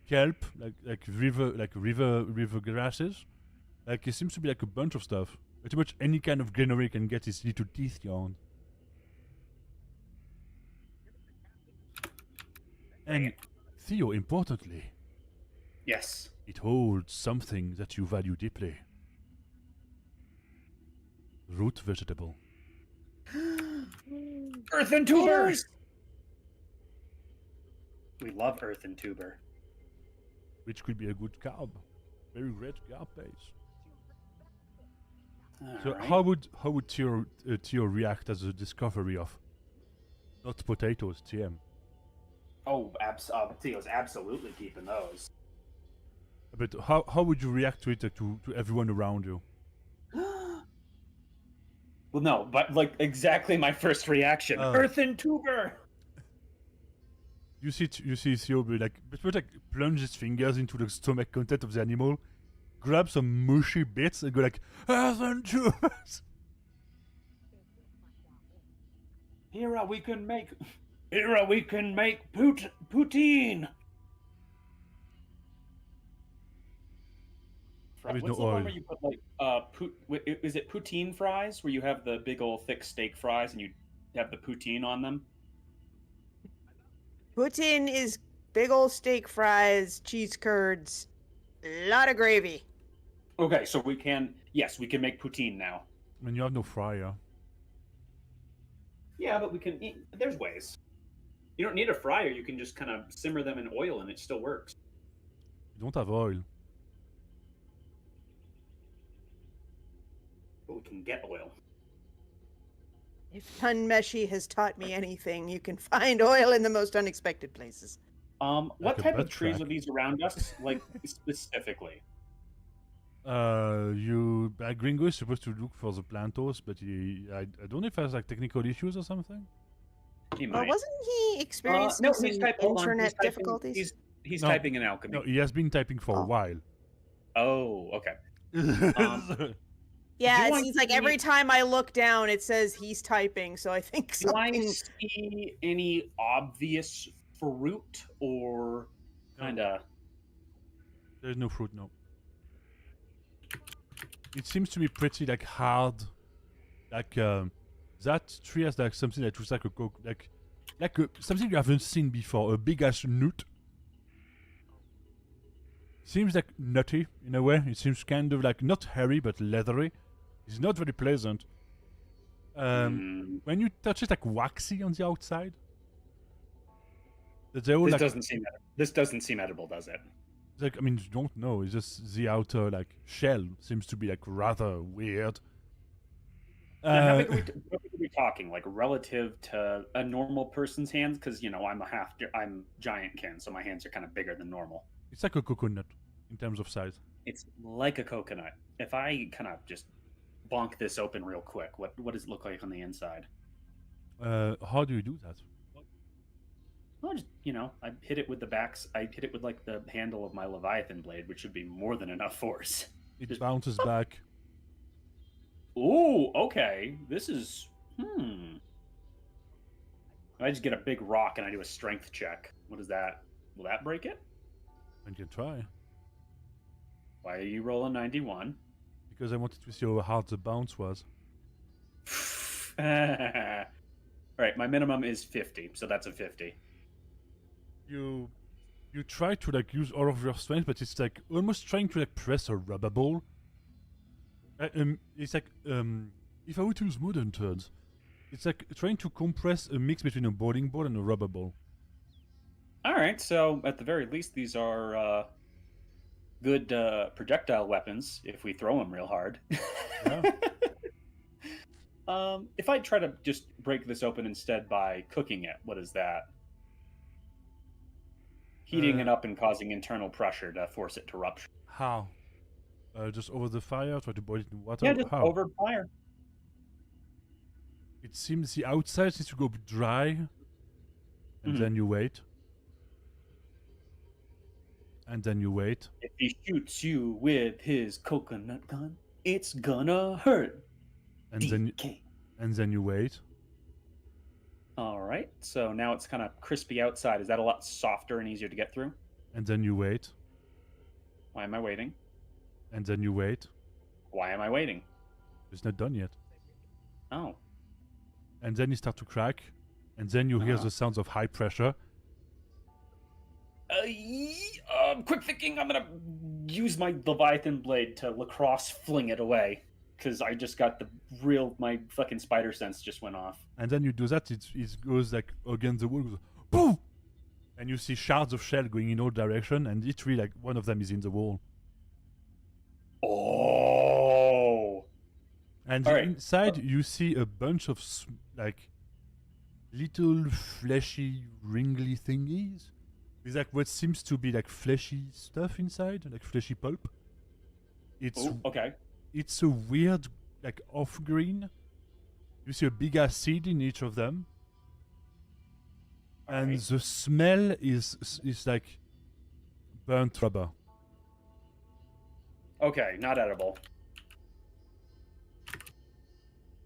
kelp, like river grasses. Like it seems to be like a bunch of stuff. Pretty much any kind of greenery can get its little teeth on. And Theo, importantly, Yes. it holds something that you value deeply. Root vegetable. Earthen tubers! We love earthen tuber. Which could be a good carb. Very great carb base. So Alright. how would Theo react as a discovery of not potatoes, TM? Oh, Theo's absolutely keeping those. But how would you react to it to everyone around you? Well, no, but like exactly my first reaction. Earthen tuber. You see Theo be like plunge his fingers into the stomach content of the animal, grab some mushy bits and go like, earthen tubers. Here we can make poutine. With What's no the one oil. where you put like is it poutine fries where you have the big old thick steak fries and you have the poutine on them? Poutine is big old steak fries, cheese curds, a lot of gravy. Okay, so we can make poutine now. I mean, you have no fryer. Yeah, but we can there's ways. You don't need a fryer, you can just kind of simmer them in oil and it still works. You don't have oil. But we can get oil. If Tunmeshi has taught me anything, you can find oil in the most unexpected places. What a type butt of trees crack. are these around us? Like specifically? Gringo is supposed to look for the plantos, but I don't know if he has like technical issues or something. He Well, might. wasn't he experiencing No, some he's typing. Hold on, internet typing- difficulties? He's No. typing in alchemy. No, he has been typing for a Oh. while. Oh, okay. Yeah, Do it I seems like see- every time I look down, it says he's typing. So I think Do I something. see any obvious fruit or kind of? There's no fruit, no. It seems to be pretty like hard. Like that tree has like something that looks like a something you haven't seen before. A big ass nut. Seems like nutty in a way. It seems kind of like not hairy but leathery. It's not very pleasant. When you touch it, like waxy on the outside. They're all This like, doesn't seem edible, does it? like, I mean, you don't know. It's just the outer like shell seems to be like rather weird. Now, how big are we talking? Like relative to a normal person's hands? Because I'm giantkin, so my hands are kind of bigger than normal. It's like a coconut in terms of size. It's like a coconut. If I kind of just bonk this open real quick, what does it look like on the inside? How do you do that? Well, just I hit it with the backs. I hit it with like the handle of my Leviathan blade, which should be more than enough force. It Just- bounces back. Ooh, okay. This is I just get a big rock and I do a strength check. What is that? Will that break it? And you can try. Why are you rolling 91? Because I wanted to see how hard the bounce was. Right, my minimum is 50, so that's a 50. You try to like use all of your strength, but it's like almost trying to like press a rubber ball. It's like if I were to use modern terms, it's like trying to compress a mix between a bowling ball and a rubber ball. All right, so at the very least, these are good projectile weapons if we throw them real hard. Yeah. If I try to just break this open instead by cooking it, what is that? Heating it up and causing internal pressure to force it to rupture. How? Just over the fire, try to boil it in water. Yeah, just How? over fire. It seems the outside needs to go dry, and Mhm. then you wait. And then you wait. If he shoots you with his coconut gun, it's gonna hurt. And then DK. you wait. All right, so now it's kind of crispy outside. Is that a lot softer and easier to get through? And then you wait. Why am I waiting? And then you wait. Why am I waiting? It's not done yet. Oh. And then you start to crack. And then you hear Uh-huh. the sounds of high pressure. Quick thinking, I'm gonna use my Leviathan blade to lacrosse fling it away. Because I just got my fucking spider sense just went off. And then you do that, it goes like against the wall, goes boom! And you see shards of shell going in all directions, and literally like one of them is in the wall. Oh. And All right. inside you see a bunch of like little fleshy, ringly thingies. With like what seems to be like fleshy stuff inside, like fleshy pulp. It's Oh, okay. It's a weird, like off-green. You see a big ass seed in each of them, and Alright. the smell is like burnt rubber. Okay, not edible.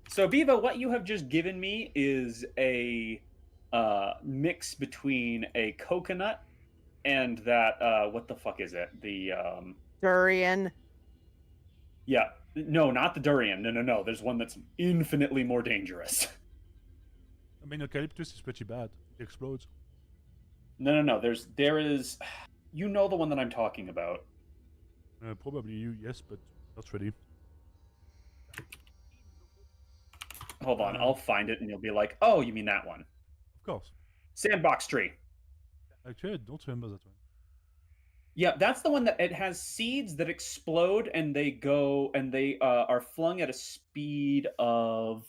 So, Bevo, what you have just given me is a mix between a coconut and that what the fuck is it? The Durian. yeah, no, not the durian. No. There's one that's infinitely more dangerous. I mean, eucalyptus is pretty bad. It explodes. No. There is, you know the one that I'm talking about. Probably you, yes, but not really. Hold on, I'll find it and you'll be like, oh, you mean that one? Of course. Sandbox tree. Actually, I don't remember that one. Yeah, that's the one that it has seeds that explode and they go and they are flung at a speed of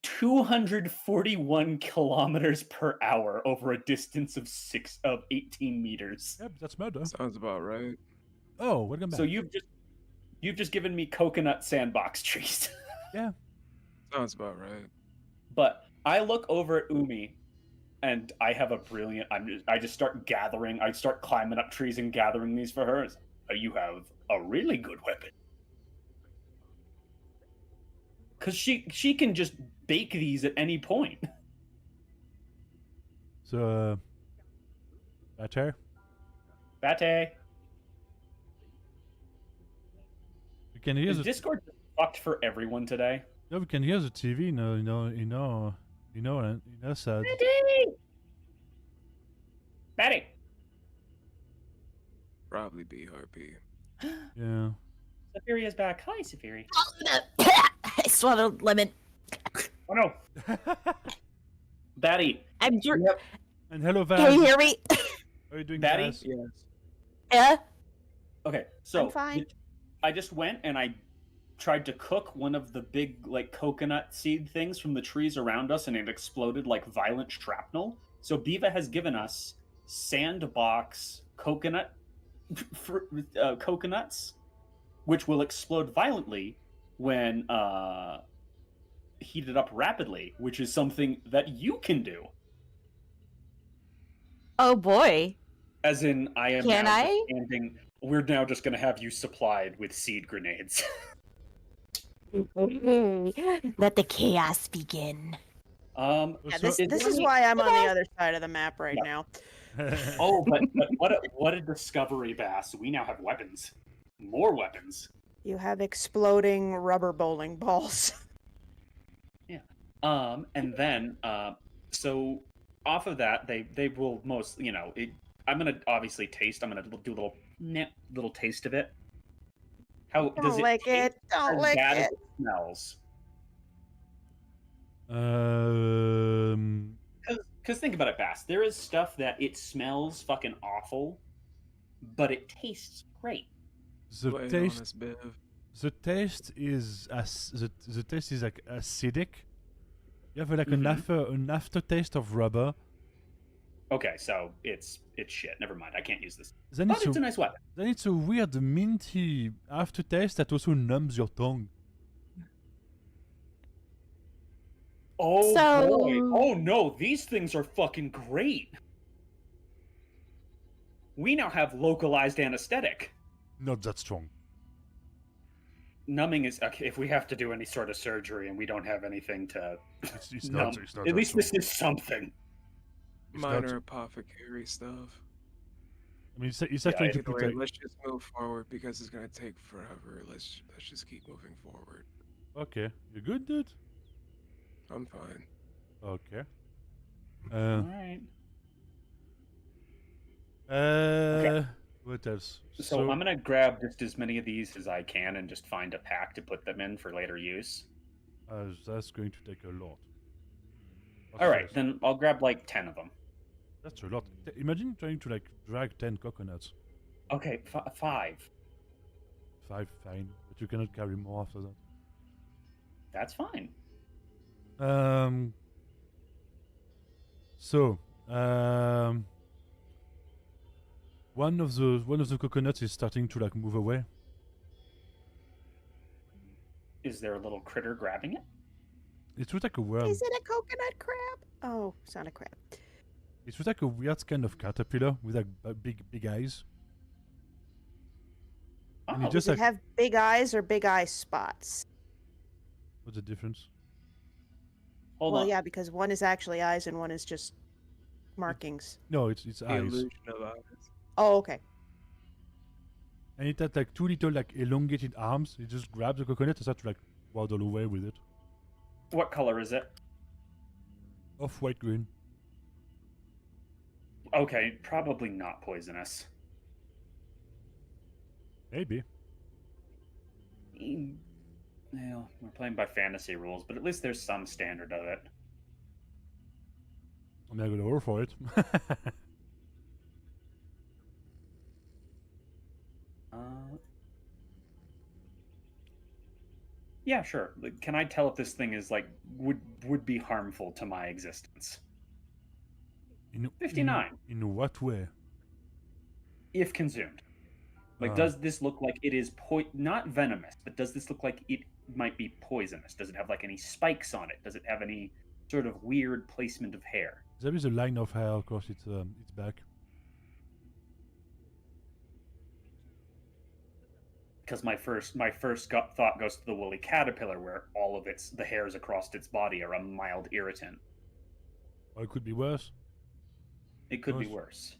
241 kilometers per hour over a distance of 18 meters. Yep, that's murder. Sounds about right. Oh, welcome back. So you've just given me coconut sandbox trees. Yeah. Sounds about right. But I look over at Umi and I have a brilliant. I just start gathering. I start climbing up trees and gathering these for her. You have a really good weapon, because she can just bake these at any point. So, better. Bate. We can hear Is the Discord fucked for everyone today? yeah, we can hear the TV. Sad. Batty. Probably BRP. Yeah. Saphiria's back. Hi, Saphiri. I swallowed lemon. Oh no. Batty. I'm drunk. Yep. And hello, Van. Can you hear me? How are you doing, Batty? guys? Yes. Yeah. Okay, so I'm fine. I just went and I tried to cook one of the big like coconut seed things from the trees around us, and it exploded like violent shrapnel. So Biva has given us sandbox coconuts, which will explode violently when heated up rapidly, which is something that you can do. Oh boy. As in, I am Can now I? standing. We're now just going to have you supplied with seed grenades. Let the chaos begin. Yeah, this is is why I'm on the other side of the map right now. Oh, but what a discovery, Bass! We now have weapons, more weapons. You have exploding rubber bowling balls. Yeah. And then so off of that, they will most I'm gonna obviously taste. I'm gonna do a little taste of it. How does Don't it lick taste it. Don't as lick bad as it. it smells? Because think about it, Bass. There is stuff that it smells fucking awful, but it tastes great. the Wait on taste. us, Biv. The taste is the taste is like acidic. You have like an aftertaste of rubber. Okay, so it's shit. Never mind. I can't use this. Then But it's a nice weapon. then it's a weird minty aftertaste that also numbs your tongue. Oh So- boy! Oh no! These things are fucking great. We now have localized anesthetic. Not that strong. Numbing is okay, if we have to do any sort of surgery and we don't have anything to It's numb. not. It's not At that least strong. this is something. It's not- Minor apothecary stuff. I mean, it's Yeah, actually to Either put way, like, let's just move forward because it's gonna take forever. Let's just keep moving forward. okay, you good, dude? I'm fine. Okay. All right. What else? So I'm gonna grab just as many of these as I can and just find a pack to put them in for later use. That's going to take a lot. All right, then I'll grab like 10 of them. That's a lot. Imagine trying to like drag 10 coconuts. Okay, 5. 5, fine, but you cannot carry more after that. That's fine. So, one of the coconuts is starting to like move away. Is there a little critter grabbing it? It looks like a worm. Is it a coconut crab? Oh, it's not a crab. It looks like a weird kind of caterpillar with like big eyes. And Oh, it just Does it like have big eyes or big eye spots? what's the difference? hold well, on. yeah, because one is actually eyes and one is just markings. No, it's The eyes. illusion of eyes. Oh, okay. And it had like 2 little like elongated arms. It just grabs the coconut and starts to like waddle away with it. What color is it? Off white green. Okay, probably not poisonous. Maybe. Well, we're playing by fantasy rules, but at least there's some standard of it. I'm not gonna roll for it. Yeah, sure. Like, can I tell if this thing is like would be harmful to my existence? In 59. In what way? If consumed. Like, Ah. does this look like it is not venomous, but does this look like it might be poisonous? Does it have like any spikes on it? Does it have any sort of weird placement of hair. There is a line of hair across its back. Because my first thought goes to the woolly caterpillar, where all of the hairs across its body are a mild irritant. Or it could be worse. It could be Nice. worse.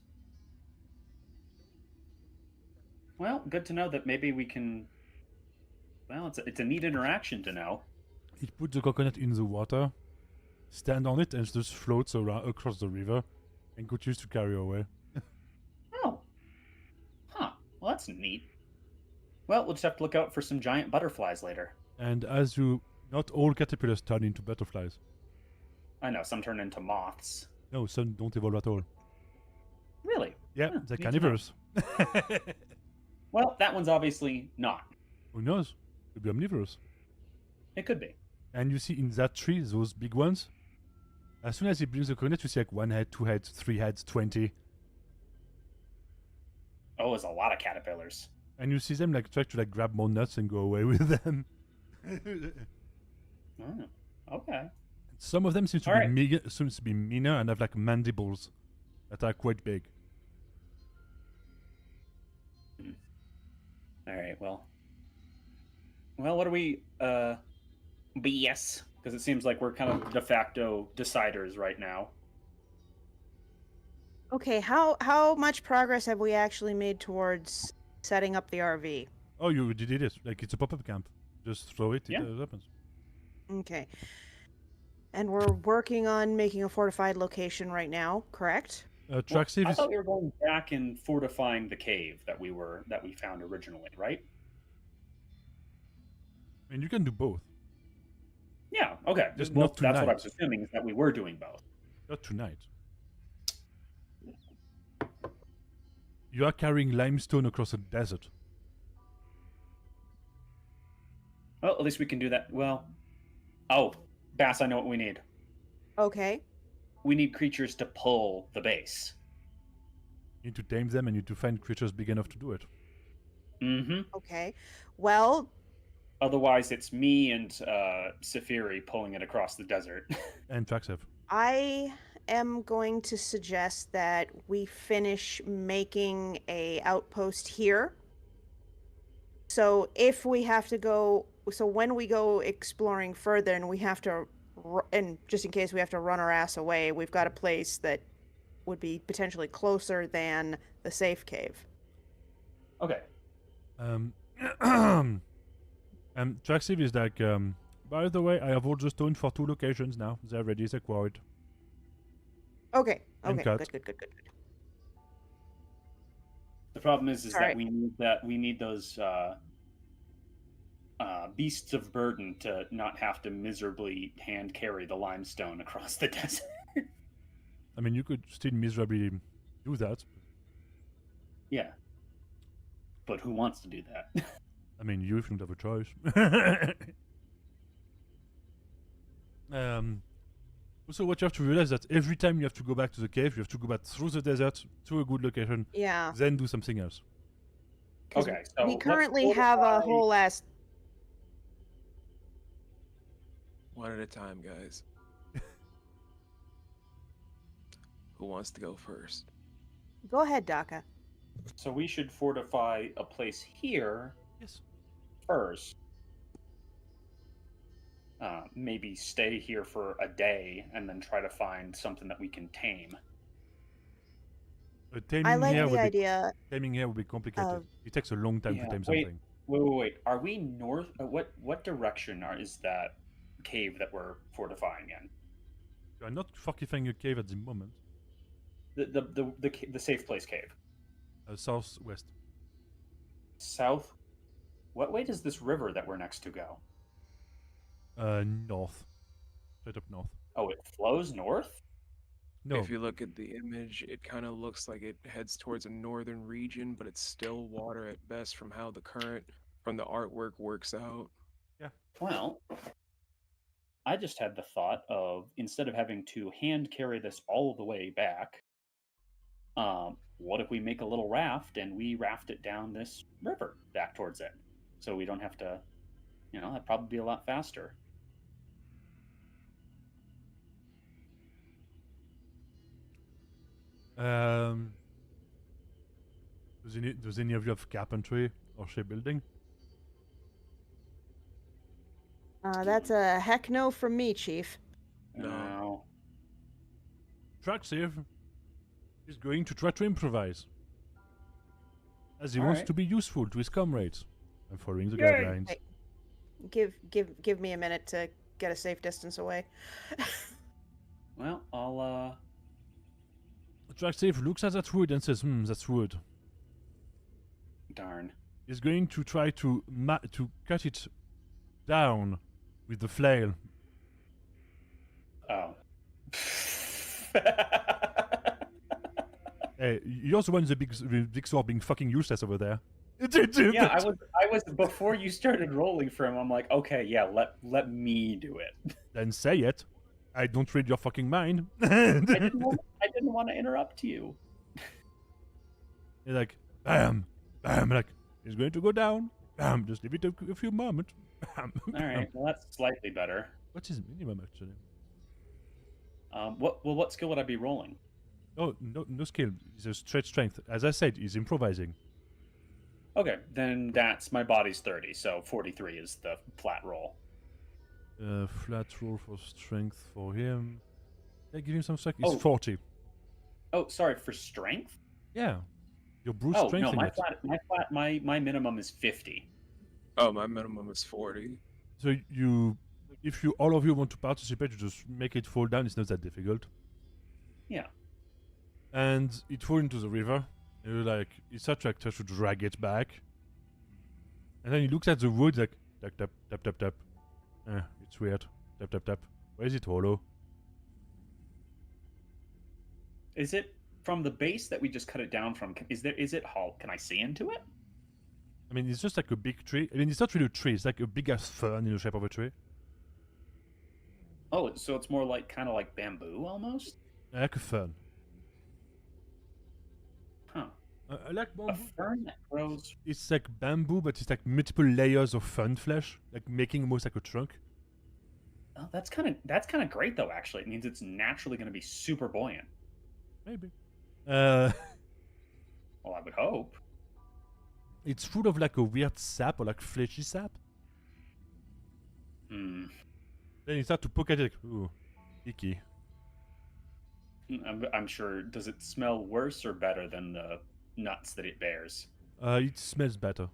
Well, good to know that maybe we can. Well, it's a neat interaction to know. It puts the coconut in the water, stand on it, and it just floats around across the river, and continues to carry away. Oh. Huh. Well, that's neat. Well, we'll just have to look out for some giant butterflies later. And not all caterpillars turn into butterflies. I know, some turn into moths. No, some don't evolve at all. Really? Yeah, Huh, they're neat to know. carnivores. Well, that one's obviously not. Who knows? Could be omnivorous. It could be. And you see in that tree, those big ones, as soon as he brings the coconut, you see like 1 head, 2 heads, 3 heads, 20. Oh, there's a lot of caterpillars. And you see them like try to like grab more nuts and go away with them. Oh, okay. Some of them seems to All be right. seems to be meaner and have like mandibles that are quite big. All right, well, what do we, BS? Because it seems like we're kind of de facto deciders right now. Okay, how much progress have we actually made towards setting up the RV? Oh, you did it. Like it's a pop-up camp. Just throw it, Yeah. it happens. Okay. And we're working on making a fortified location right now, correct? Track save I is... thought we were going back and fortifying the cave that we found originally, right? I mean, you can do both. Yeah. Okay. Just Well, not that's what I tonight. was assuming, is that we were doing both. Not tonight. You are carrying limestone across a desert. Well, at least we can do that. Well, oh, Bass, I know what we need. Okay. We need creatures to pull the base. You need to tame them and you need to find creatures big enough to do it. Mm-hmm. Okay. Well, Otherwise, it's me and Safiri pulling it across the desert. And track save. I am going to suggest that we finish making a outpost here. So if we have to go, so when we go exploring further and we have to, and just in case we have to run our ass away, we've got a place that would be potentially closer than the safe cave. Okay. Track save is like, by the way, I have all the stone for 2 locations now. They're ready, they're acquired. Okay. And Okay. cut. Good. The problem is All that right. we need those beasts of burden to not have to miserably hand carry the limestone across the desert. I mean, you could still miserably do that. Yeah. But who wants to do that? I mean, you don't have a choice. Also, what you have to realize that every time you have to go back to the cave, you have to go back through the desert to a good location, Yeah. then do something else. 'Cause Okay, so we let's currently have a fortify- whole ass. One at a time, guys. Who wants to go first? Go ahead, Daka. So we should fortify a place here Yes. first. Maybe stay here for a day and then try to find something that we can tame. Taming I like here the would idea. taming here would be complicated. of- It takes a long time to Yeah, tame wait. something. Wait. Are we north? What direction is that cave that we're fortifying in? You are not fortifying a cave at the moment. The safe place cave. Southwest. South. What way does this river that we're next to go? North. Straight up north. Oh, it flows north? No, If you look at the image, it kind of looks like it heads towards a northern region, but it's still water at best from how the current from the artwork works out. Well, I just had the thought of, instead of having to hand carry this all the way back, what if we make a little raft and we raft it down this river back towards it? So we don't have to, that'd probably be a lot faster. Does any of you have carpentry or shipbuilding? That's a heck no from me, Chief. No. Traxir is going to try to improvise, as he All wants right. to be useful to his comrades. I'm following the Yay! guidelines. Wait. Give me a minute to get a safe distance away. Well, I'll Traxir looks at that wood and says, that's wood. darn. He's going to try to cut it down with the flail. Oh. Hey, you're the one with the big sword being fucking useless over there. Yeah, I was before you started rolling for him. I'm like, okay, yeah, let me do it. Then say it. I don't read your fucking mind. I didn't want to interrupt you. You're like, bam, bam, like, it's going to go down. Bam, just leave it a few moments. Bam, All right, well that's slightly better. What's his minimum actually? What skill would I be rolling? Oh, no skill. It's a straight strength. As I said, he's improvising. Okay, then that's my body's 30, so 43 is the flat roll. Flat roll for strength for him. Yeah, give him some strength. It's Oh. 40. Oh, sorry, for strength? Yeah. Your brute Oh strength. no, my minimum is 50. Oh, my minimum is 40. So if all of you want to participate, you just make it fall down. It's not that difficult. Yeah. And it falls into the river. And you're like, it's a tractor to drag it back. And then he looks at the wood like, tap, tap, tap, tap, tap. It's weird. Tap, tap, tap. Why is it hollow? Is it from the base that we just cut it down from? Is it hollow? Can I see into it? I mean, it's just like a big tree. I mean, it's not really a tree. It's like a big ass fern in the shape of a tree. Oh, so it's more like kind of like bamboo almost? Like a fern. Huh. I like A bamboo. fern that grows. It's like bamboo, but it's like multiple layers of fern flesh, like making almost like a trunk. Oh, that's kind of great though. Actually, it means it's naturally going to be super buoyant. Maybe. Well, I would hope. It's full of like a weird sap or like fleshy sap. Hmm. Then you start to poke at it, like, ooh, icky. I'm sure. Does it smell worse or better than the nuts that it bears? It smells better.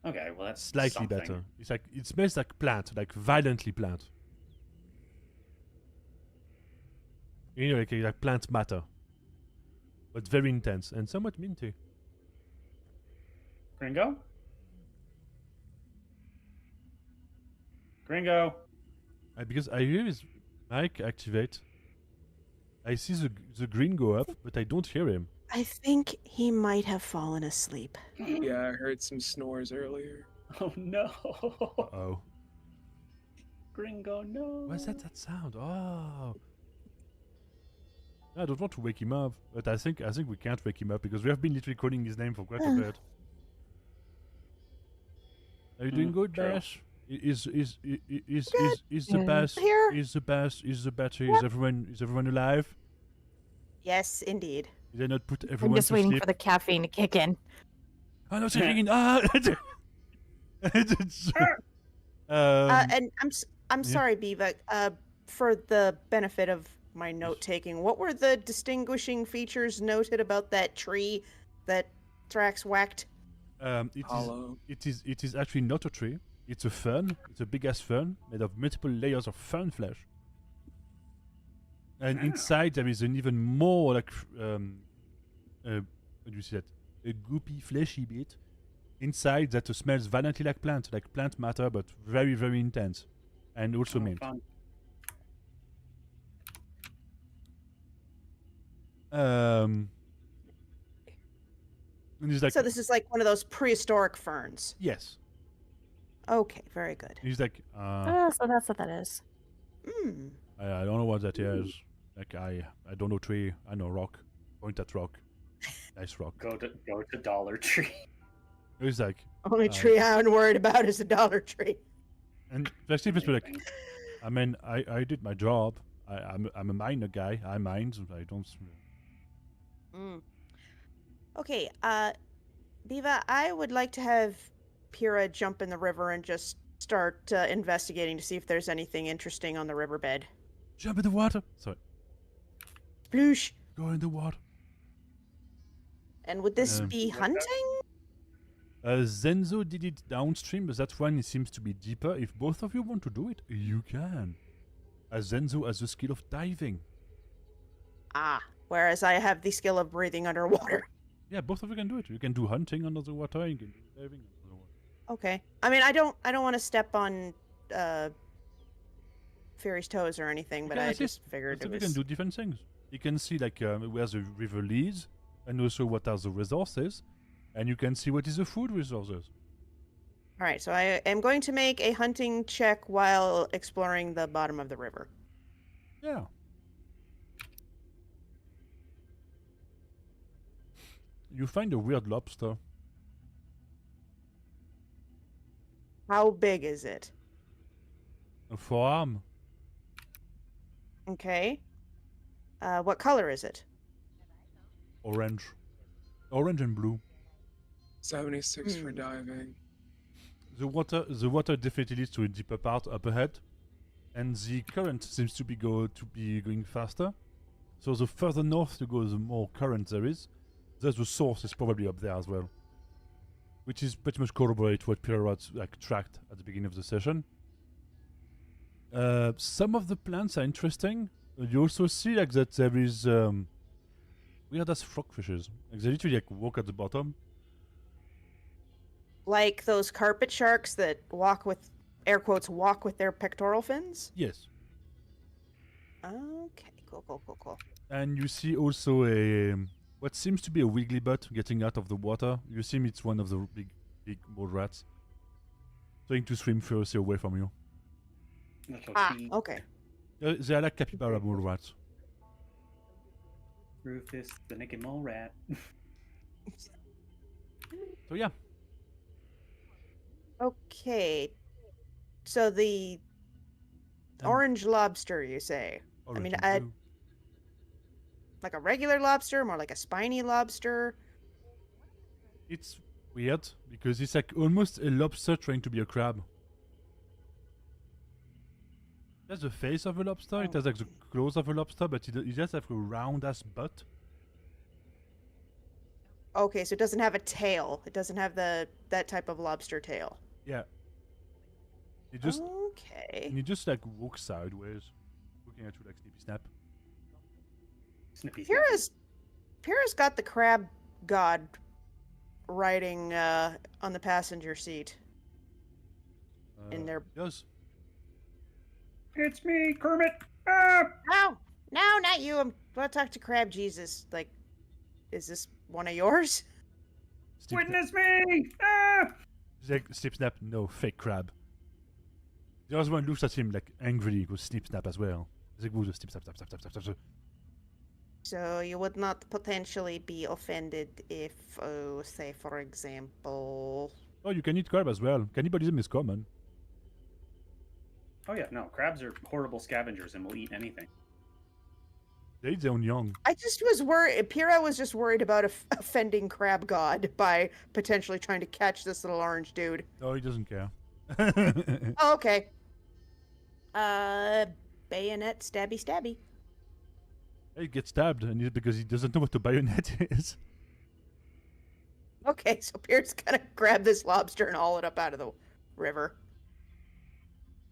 Okay, well that's Slightly something. better. It's like it smells like plant, like violently plant. You know, like plant matter, but very intense and somewhat minty. Gringo? Gringo? Because I hear his mic activate. I see the green go up, but I don't hear him. I think he might have fallen asleep. Yeah, I heard some snores earlier. Oh no. Oh, Gringo, no. what's that sound? Oh, I don't want to wake him up, but I think we can't wake him up because we have been literally calling his name for quite a bit. Are you doing good, true. Bash? Is the Yeah. best? Here. Is the best? Is the better? Is everyone alive? Yes, indeed. Did they not put I'm everyone just to waiting sleep? for the caffeine to kick in. Oh no, it's ringing! Ah! And I'm yeah. sorry, Biva. For the benefit of my note taking, what were the distinguishing features noted about that tree that Thrax whacked? Hollow. It is actually not a tree. It's a fern. It's a big ass fern made of multiple layers of fern flesh. And inside there is an even more like how do you say that? A goopy, fleshy bit inside that smells violently like plant matter, but very, very intense, and also mint. Fun. And he's like, So this is like one of those prehistoric ferns. yes. Okay, very good. He's like, Oh, so that's what that is. Hmm. I don't know what that is. Like I don't know tree. I know rock. Point at rock. Nice rock. Go to Dollar Tree. He's like, Only tree I'm worried about is the Dollar Tree. and Steve was like, I mean, I did my job. I'm a miner guy. I mine. I don't. Mm. Okay, Biva, I would like to have Pyrrha jump in the river and just start investigating to see if there's anything interesting on the riverbed. Jump in the water. Sorry. Sploosh! Go in the water. And would this Um, be hunting? Zenzo did it downstream, but that one seems to be deeper. If both of you want to do it, you can. As Zenzo has the skill of diving. Ah, whereas I have the skill of breathing underwater. Yeah, both of you can do it. You can do hunting under the water, you can do diving under the water. Okay. I mean, I don't want to step on Fairy's toes or anything, but can I assist. just figured Both of it you can was do different things. You can see like where the river leads, and also what are the resources, and you can see what is the food resources. All right. So I am going to make a hunting check while exploring the bottom of the river. Yeah. You find a weird lobster. How big is it? A forearm. Okay. What color is it? Orange. Orange and blue. 76 for diving. The water definitely leads to a deeper part up ahead, and the current seems to be going faster. So the further north you go, the more current there is. Thus the source is probably up there as well, which is pretty much corroborate what Pyrrha like tracked at the beginning of the session. Some of the plants are interesting. You also see like that there is weird as frogfishes. Like they literally like walk at the bottom. Like those carpet sharks that walk with, air quotes, walk with their pectoral fins? Yes. Okay, cool. And you see also a what seems to be a wiggly butt getting out of the water. You assume it's one of the big mole rats trying to swim further away from you. Little Ah, feet. okay. They are like capybara mole rats. Rufus, the naked mole rat. So yeah, Okay. So the orange lobster, you say? orange mean, and blue. Like a regular lobster, more like a spiny lobster? It's weird because it's like almost a lobster trying to be a crab. It has the face of a lobster, it has like the claws of a lobster, but it just have a round ass butt. Okay, so it doesn't have a tail. It doesn't have that type of lobster tail. Yeah. It just Okay. and it just like walks sideways, looking at you like Snippy Snap. Snippy snappy. Pyrrha's got the crab god riding on the passenger seat in their. Yes. It's me, Kermit. Ah! No, not you. I'm gonna talk to Crab Jesus. Like, is this one of yours? Witness me! Ah! Like Snip Snap, no, fake crab. The other one looks at him like angrily, goes Snip Snap as well. He's like, "Who's a Snip Snap. So you would not potentially be offended if, say, for example. Oh, you can eat crab as well. Cannibalism is common. Oh yeah, no, crabs are horrible scavengers and will eat anything. They eat their own young. I just was worried. Pyrrha was just worried about offending Crab God by potentially trying to catch this little orange dude. No, he doesn't care. Oh, okay. Bayonet, stabby. He gets stabbed, and because he doesn't know what a bayonet is. Okay, so Pierre's gonna grab this lobster and haul it up out of the river.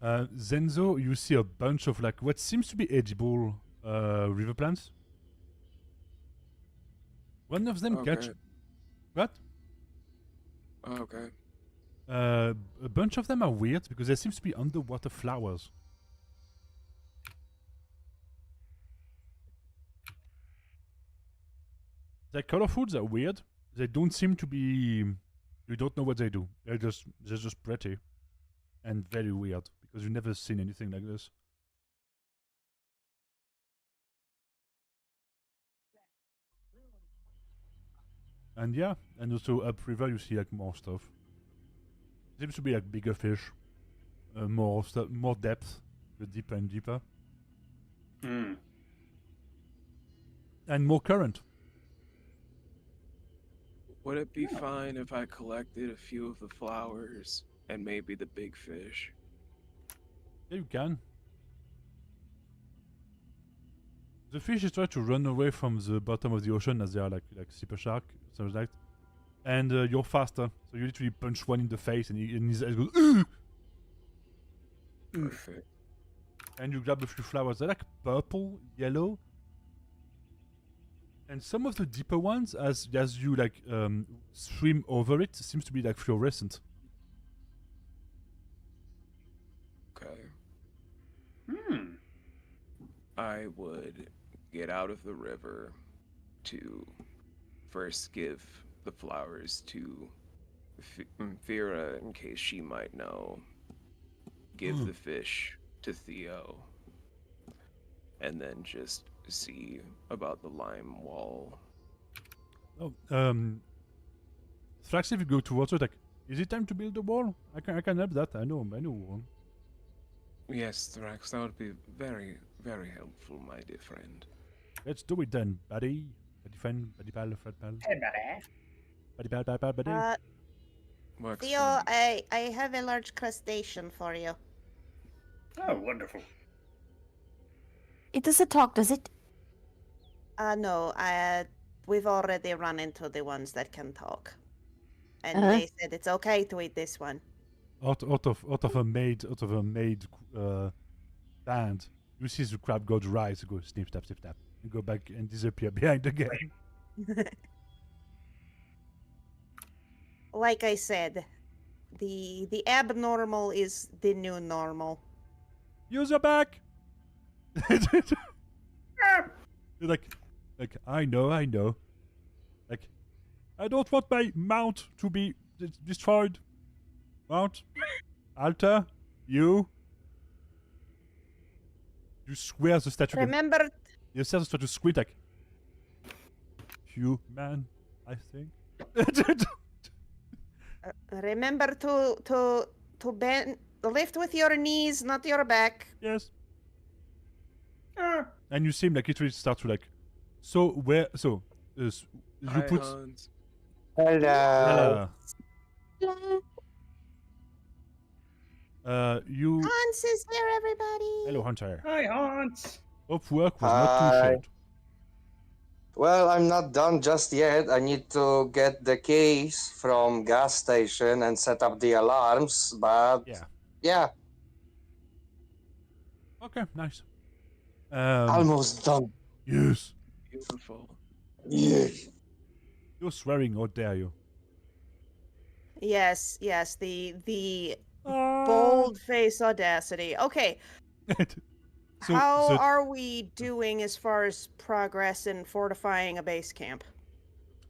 Zenzo, you see a bunch of like what seems to be edible river plants. One of them catch. What? Okay. A bunch of them are weird because there seems to be underwater flowers. Their colorful, they're weird. They don't seem to be. You don't know what they do. They're just pretty, and very weird because you've never seen anything like this. And yeah, and also upriver you see like more stuff. Seems to be like bigger fish, more stuff, more depth, deeper and deeper, Hmm. and more current. Would it be Yeah. fine if I collected a few of the flowers and maybe the big fish? Yeah, you can. The fish is trying to run away from the bottom of the ocean as they are like super shark, something like that. And you're faster, so you literally punch one in the face, and, and his eyes goes, "Ugh!" Perfect. And you grab a few flowers. They're like purple, yellow, and some of the deeper ones, as you like swim over it, seems to be like fluorescent. Okay. Hmm. I would get out of the river to first give the flowers to Fira in case she might know. Give the fish to Theo. And then just see about the lime wall. Oh, Thrax, if you go towards it, like, is it time to build a wall? I can help that. I know one. Yes, Thrax, that would be very, very helpful, my dear friend. Let's do it then, buddy. Buddy friend, buddy pal, friend pal. Hey, buddy. Buddy pal, buddy. Works Theo, for me. I have a large crustacean for you. Oh, wonderful. It doesn't talk, does it? No, we've already run into the ones that can talk. And Uh-huh. they said it's okay to eat this one. Out of a maid band, you see the crab god rise, go snip snap, and go back and disappear behind again. Like I said, the abnormal is the new normal. Use your back. like I know. Like, I don't want my mount to be destroyed. Mount, altar, you swear the statue. Remember, You swear the statue squeak like, human, I think. remember to bend, lift with your knees, not your back. Yes. And you seem like it really starts to like. So where? So you Hi, put. Hans. Hello. You. Hans is here, everybody. Hello, Hunter. Hi, Hans. Hope work was not too Hi. short. Well, I'm not done just yet. I need to get the keys from gas station and set up the alarms, but Yeah. yeah, Okay, nice. almost done. Yes. Beautiful. Yes. You're swearing, how dare you? Yes, the Ah. bold face audacity. Okay, So, how the, are we doing as far as progress in fortifying a base camp?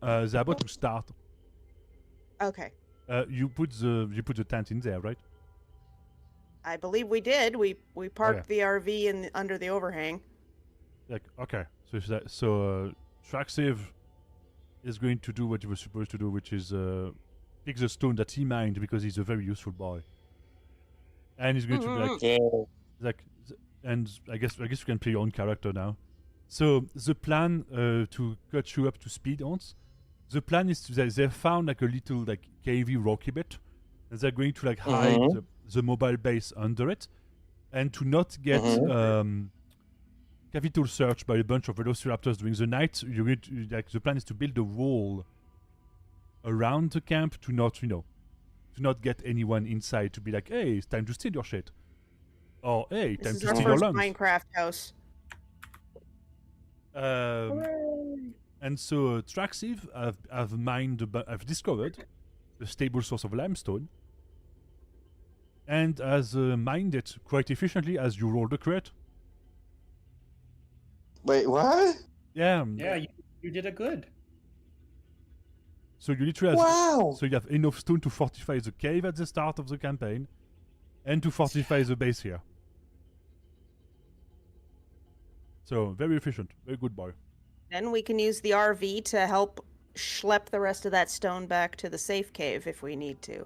they're about to start. Okay, You put the tent in there, right? I believe we did. We parked the RV in under the overhang. Like, okay. So Traxiv is going to do what he was supposed to do, which is pick the stone that he mined because he's a very useful boy. And he's going to be like, Yeah. and I guess you can play your own character now. So the plan to cut you up to speed, Hans. The plan is they found like a little like cavey rocky bit, and they're going to like hide the mobile base under it, and to not get capital searched by a bunch of velociraptors during the night. You're going to, like, the plan is to build a wall around the camp to not to not get anyone inside to be like, hey, it's time to steal your shit. Or, hey, This time is to our steal your first lungs. Minecraft house. And so Traxiv, I've discovered a stable source of limestone, and has mined it quite efficiently as you roll the crit. Wait, what? Yeah. Yeah, you did it good. So you literally Wow. so you have enough stone to fortify the cave at the start of the campaign, and to fortify the base here. So very efficient, very good boy. Then we can use the RV to help schlep the rest of that stone back to the safe cave if we need to.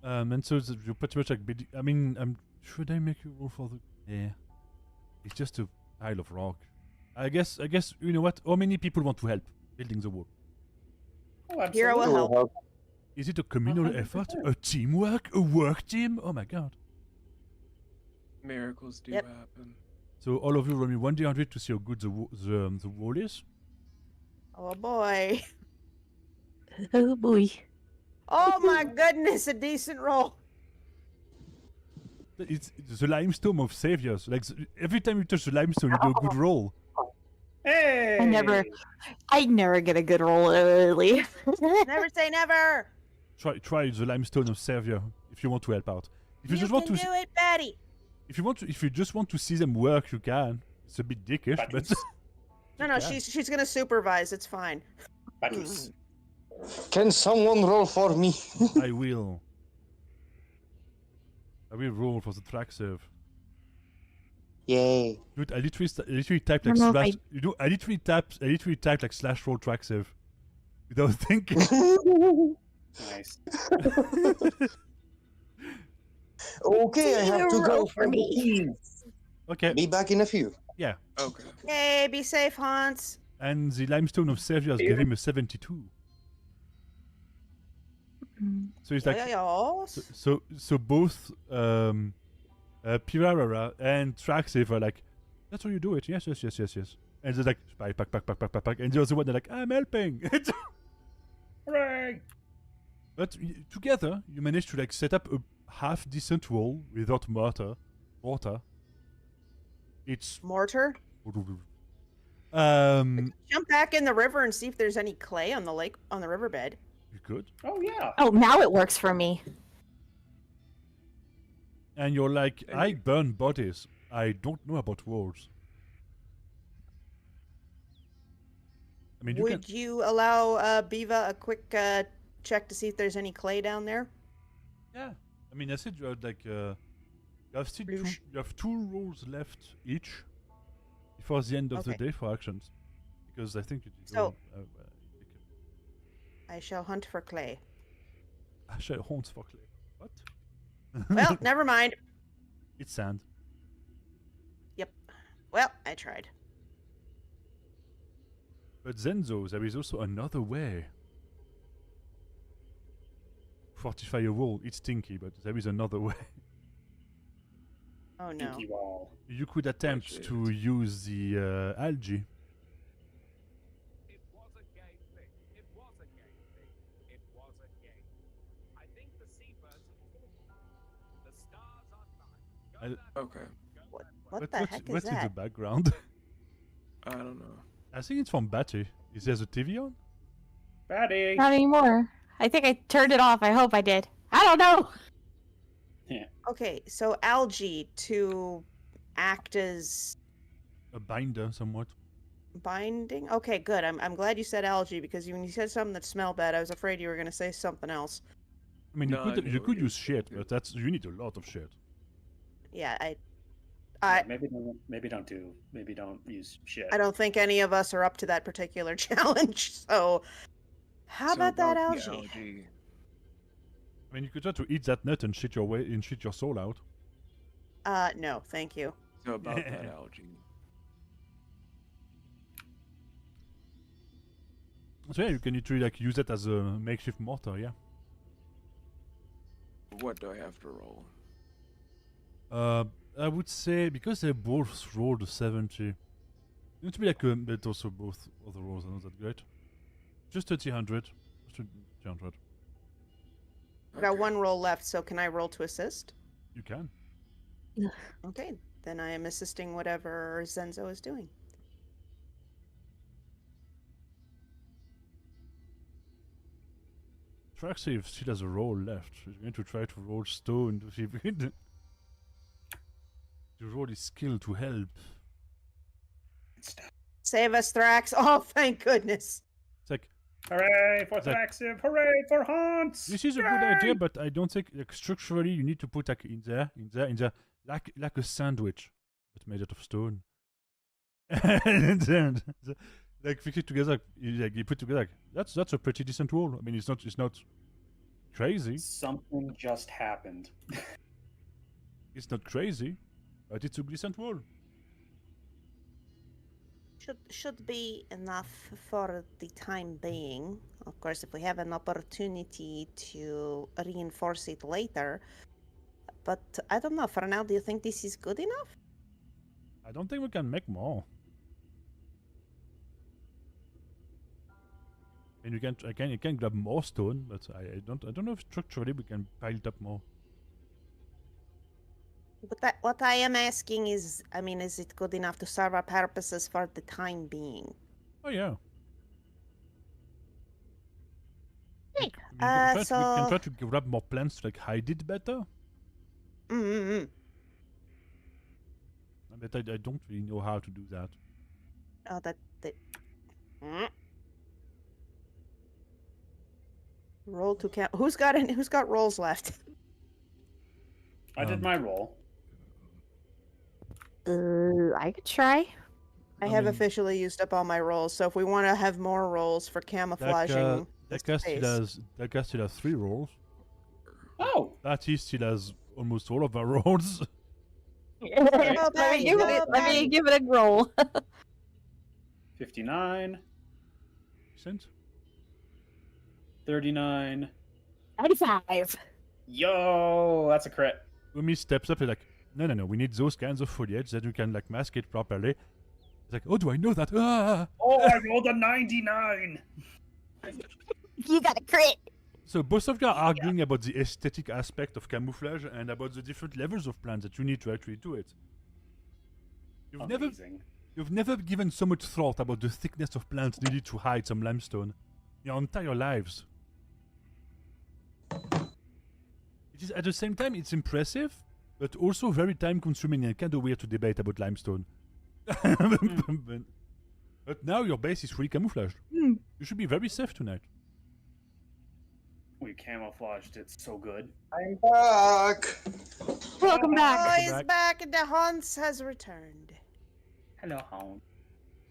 And so you're pretty much like, I mean, should I make you roll for the? Yeah, it's just a pile of rock. I guess you know what? How many people want to help? building the wall. Oh, Hero will absolutely. help. Is it a communal 100%. effort? A teamwork? A work team? Oh my god. Miracles do Yep. happen. So all of you roll me 1d100 to see how good the wall is. Oh boy. Oh boy. Oh my goodness, a decent roll. It's the limestone of saviors. Like every time you touch the limestone, you do a good roll. Hey! I never get a good roll early. Never say never. Try the limestone of savior if you want to help out. If you, You just can want to, do it, Betty. if you just want to see them work, you can. It's a bit dickish, but Batus. No, Yeah. she's gonna supervise. It's fine. Batus. Can someone roll for me? I will. I will roll for the track save. Yay. Dude, I literally typed I like don't know if slash. You know, I literally typed like slash roll track save without thinking. Nice. Okay, I have to go Roll for me. Okay, Be back in a few. yeah. Okay. Yay, be safe, Hans. And the limestone of saviors gave him a 72. So it's like so both Pirara and Traxif are like, that's how you do it. Yes. And they're like, pack. And the other one, they're like, I'm helping. Hooray! But together, you managed to like set up a half decent wall without mortar. It's Mortar. um Jump back in the river and see if there's any clay on the riverbed. you could, Oh, yeah. Oh, now it works for me. and you're like, And I you- burn bodies. I don't know about walls. I mean, you can. Would you allow Biva a quick check to see if there's any clay down there? Yeah. I mean, I said you had like you have still Bloosh. you have 2 rolls left each before the end of the Okay. day for actions, because I think you did. So- all, I shall hunt for clay. I shall hunt for clay. What? Well, never mind. It's sand. Well, I tried. But then, though, there is also another way. Fortify a wall. It's stinky, but there is another way. Oh no. Pinky wall. You could attempt Which to use the algae. It was a gay thing. It was a gay thing. It was a gay thing. I think the seabirds have talked. The stars are night. Go I- that Okay. way. Go What that what way. the heck is what's in the that? background? I don't know. I think it's from Batty. Is there a TV on? Batty! Not anymore. I think I turned it off. I hope I did. I don't know. Okay, so algae to act as A binder, somewhat. binding. Okay, good. I'm glad you said algae because when you said something that smelled bad, I was afraid you were gonna say something else. I mean, No, I you know could you- use shit, but that's you need a lot of shit. Yeah, Yeah, maybe don't use shit. I don't think any of us are up to that particular challenge. So, how So about that the algae? I mean, you could try to eat that nut and shit your soul out. No, thank you. So about that algae. So yeah, you can literally like use it as a makeshift mortar. Yeah. What do I have to roll? I would say because they both rolled a 70. You need to be like but also both other rolls are not that great. Just 300. Just 300. I got one roll left, so can I roll to assist? You can. Okay, then I am assisting whatever Zenzo is doing. Traxie still has a roll left. She's going to try to roll stone to see if we can. To roll his skill to help. Save us, Thrax! Oh, thank goodness! It's like, Hooray for That- Thraxiv! Hooray for Hans! this is a good idea, but I don't think like structurally you need to put like in there, like a sandwich, but made out of stone. And then, like fix it together. You put together. Like, that's a pretty decent wall. I mean, it's not crazy. Something just happened. It's not crazy, but it's a decent wall. Should be enough for the time being. Of course, if we have an opportunity to reinforce it later. But I don't know. For now, do you think this is good enough? I don't think we can make more. And you can grab more stone, but I don't know if structurally we can pile it up more. But what I am asking is, I mean, is it good enough to serve our purposes for the time being? Oh yeah. Hey, We can so- try to grab more plants to like hide it better. But I don't really know how to do that. Oh, that. Mm. Roll to count. Who's got rolls left? I did my roll. I could try. I I have mean- officially used up all my rolls, so if we want to have more rolls for camouflaging, That the guy still has 3 rolls. Oh, That he still has almost all of our rolls. Oh, let me Betty. give it a roll. 59, Cents? 39. 95. Yo, that's a crit. Umi steps up and like, no, we need those kinds of foliage that you can like mask it properly. It's like, oh, do I know that? Ah! Oh, I rolled a 99. You got a crit. So both of you are arguing about the aesthetic aspect of camouflage and about the different levels of plants that you need to actually do it. Amazing. You've never given so much thought about the thickness of plants needed to hide some limestone. Your entire lives. It is at the same time it's impressive, but also very time consuming and kind of weird to debate about limestone. But now your base is fully camouflaged. You should be very safe tonight. We camouflaged it so good. I'm back. Welcome Oh, back. he's back, and the Hans has returned. Hello, Hound.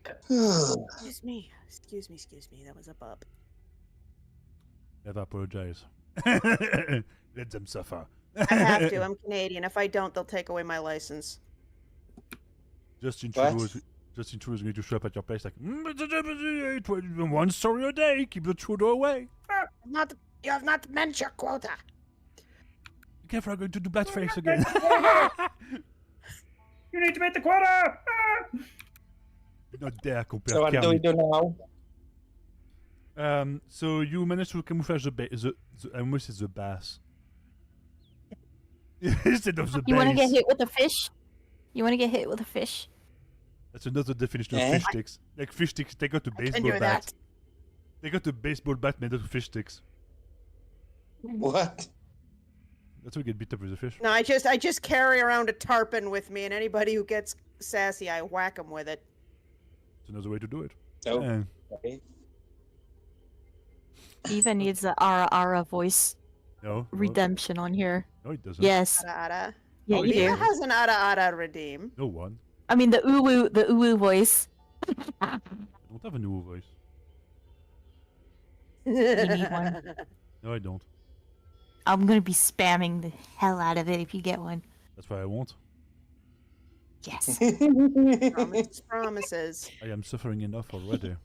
Excuse me. That was a bub. Never apologize. Let them suffer. I have to. I'm Canadian. If I don't, they'll take away my license. Justin What? Trudeau is going to show up at your place like, one story a day, keep the Trudeau away. You have not met your quota. Be careful, I'm going to do blackface again. You need to meet the quota! Ah! Do not dare compare So what do we Kearney. do now? So you managed to camouflage I almost said the bass. Instead of the You want to get base. hit with a fish? You want to get hit with a fish? That's another definition of Eh? fish sticks. Like fish sticks, they got a I can baseball do bat. that. They got a baseball bat made out of fish sticks. What? That's how we get beat up with a fish. No, I just carry around a tarpon with me, and anybody who gets sassy, I whack them with it. It's another way to do it. So, Eh. okay. Even needs the ara ara voice No. redemption on here. No, it doesn't. Yes. Ada ada. Yeah, Oh, you yeah. Viva do. has an ada ada redeem. No one. I mean the uwu voice. I don't have a new voice. need one. No, I don't. I'm gonna be spamming the hell out of it if you get one. That's why I won't. Yes. Promises. I am suffering enough already.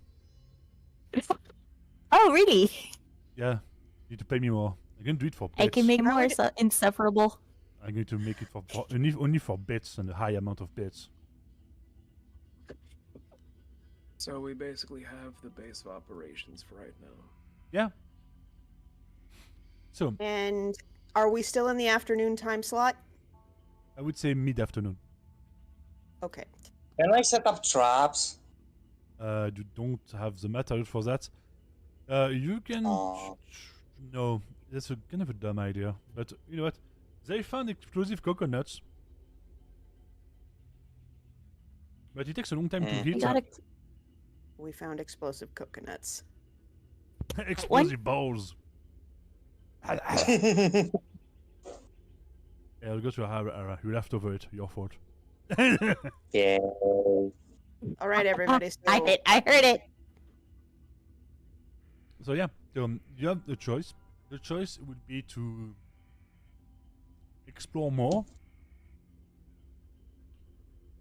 Oh really? Yeah. You need to pay me more. I can do it for bits. I can make How more would- insufferable. I'm going to make it for only for bits and a high amount of bits. So we basically have the base of operations for right now. Yeah. So And are we still in the afternoon time slot? I would say mid-afternoon. Okay. Can I set up traps? You don't have the material for that. You can. Oh. No, that's a kind of a dumb idea. But you know what? They found explosive coconuts. But it takes a long time to Mm. heat You gotta. We found explosive coconuts. explosive balls. Yeah, I'll go to you left over it. Your fault. Yeah. All right, everybody. So I heard it. So yeah, you have the choice. The choice would be to explore more.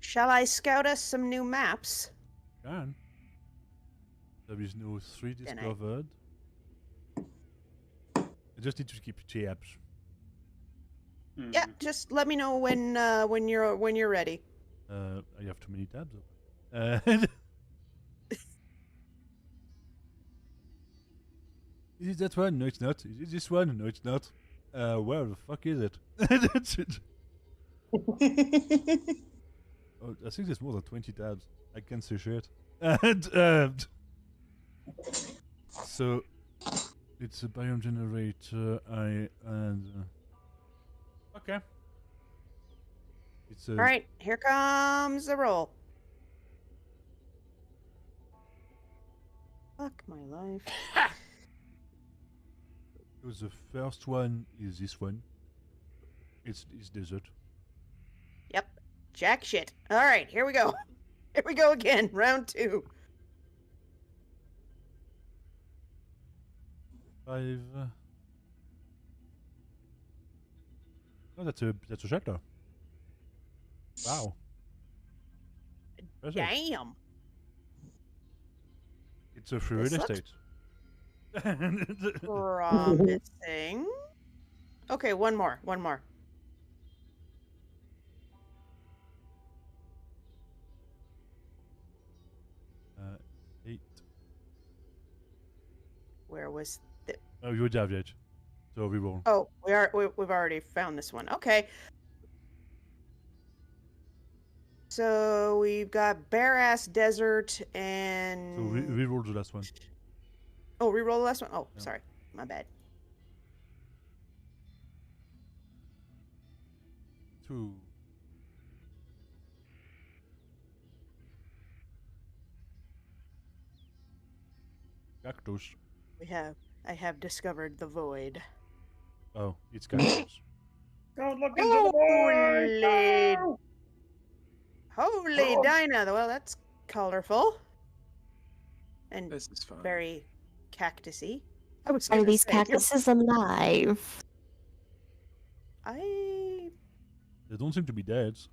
shall I scout us some new maps? Can. There is no 3 Then I- discovered. I just need to keep tabs. Yeah, just let me know when you're ready. I have too many tabs open. Is it that one? No, it's not. Is it this one? No, it's not. Where the fuck is it? That's it. Oh, I think there's more than 20 tabs. I can't see shit. And so it's a biome generator. Okay. It's a All right, here comes the roll. Fuck my life. so the first one is this one. It's desert. Yep. Jack shit. All right, here we go. Here we go again. Round 2. 5. Oh, that's a shelter. Wow. Impressive. Damn. It's a free This real looks- estate. Promising. Okay, one more. 8. Where was the? Oh, you have it. So we roll. Oh, we've already found this one. Okay. So we've got bare ass desert and. So we roll the last one. Oh, reroll the last one. Oh, Yeah. sorry, my bad. 2. Cactus. I have discovered the void. Oh, it's cactus. Don't look into the void! Holy Dinah! Well, that's colorful and This is fine. very cactusy. I was Are gonna these say, you're- cactuses alive? I They don't seem to be dead, so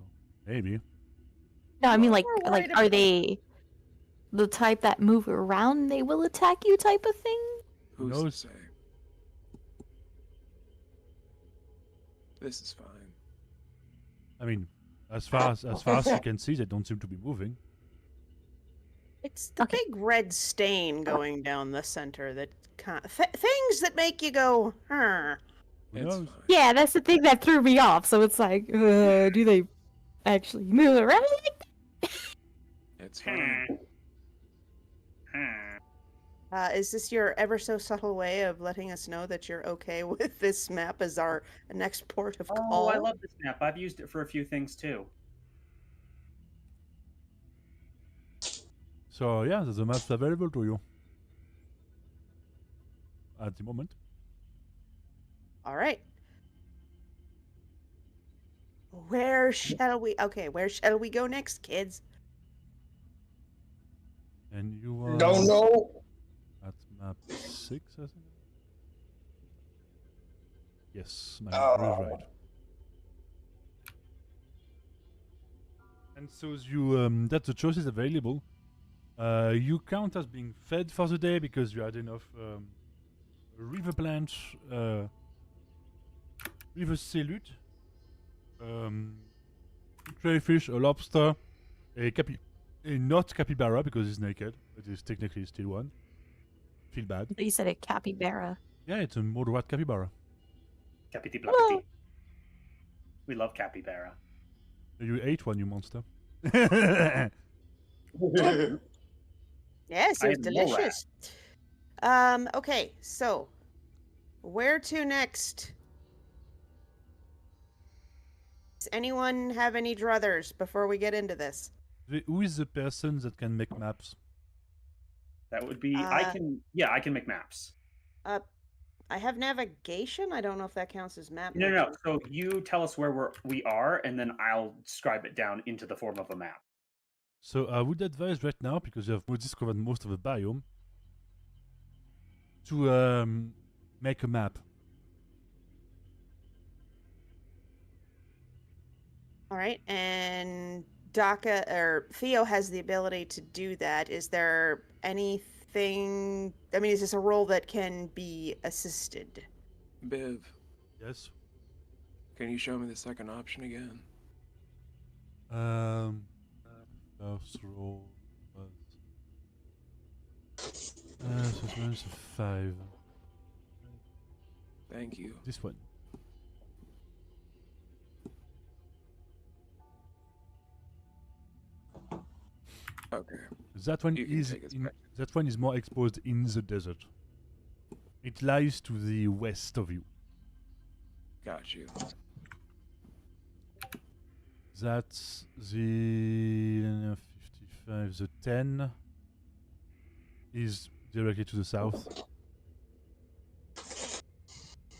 maybe. No, I mean Well, like we're like worried are about- they the type that move around? They will attack you, type of thing. Who's knows? to say? This is fine. I mean, as far as you can see, they don't seem to be moving. It's the Okay. big red stain going down the center that things that make you go, huh. Who It's knows? fine. Yeah, that's the thing that threw me off. So it's like, do they actually move around? It's fine. Is this your ever so subtle way of letting us know that you're okay with this map as our next port of Oh, call? I love this map. I've used it for a few things too. So yeah, the map's available to you at the moment. All right. Where shall we? Okay, where shall we go next, kids? And you are Don't know. at map 6, I think. Yes, my Oh. memory is right. And so you that's the choices available. You count as being fed for the day because you had enough river plants, river salute, crayfish, a lobster, a not capybara because it's naked, but it's technically still one. Feel bad. You said a capybara. Yeah, it's a moderate capybara. Capiti Whoa. Blapiti. We love capybara. You ate one, you monster. Yes, I it was had more rat. delicious. Okay, so where to next? Does anyone have any druthers before we get into this? Who is the person that can make maps? That would be. Uh, I can make maps. I have navigation. I don't know if that counts as map. No. making. So you tell us where we are, and then I'll scribe it down into the form of a map. So I would advise right now, because you have discovered most of the biome, to make a map. All right, and Daka or Theo has the ability to do that, is there anything? I mean, is this a role that can be assisted? Biv, Yes. can you show me the second option again? First roll was so it's minus a 5. Thank you. This one. Okay. That one You can is take us back. that one is more exposed in the desert. It lies to the west of you. Got you. That's the 55. The 10 is directly to the south.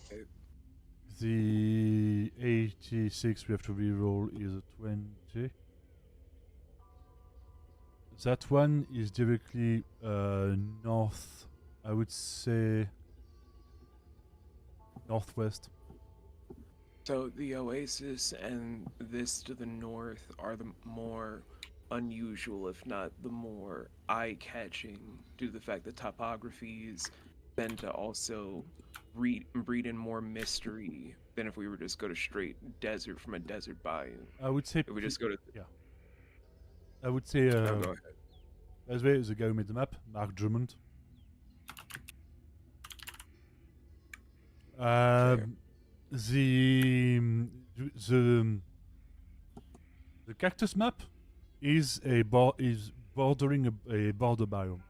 Okay. The 86 we have to reroll is a 20. That one is directly north, I would say northwest. So the oasis and this to the north are the more unusual, if not the more eye-catching, due to the fact that topographies tend to also breed in more mystery than if we were just go to straight desert from a desert biome. I would say If we just go to I would say go ahead. as well as the guy who made the map, Mark Drummond. The cactus map is bordering a border biome.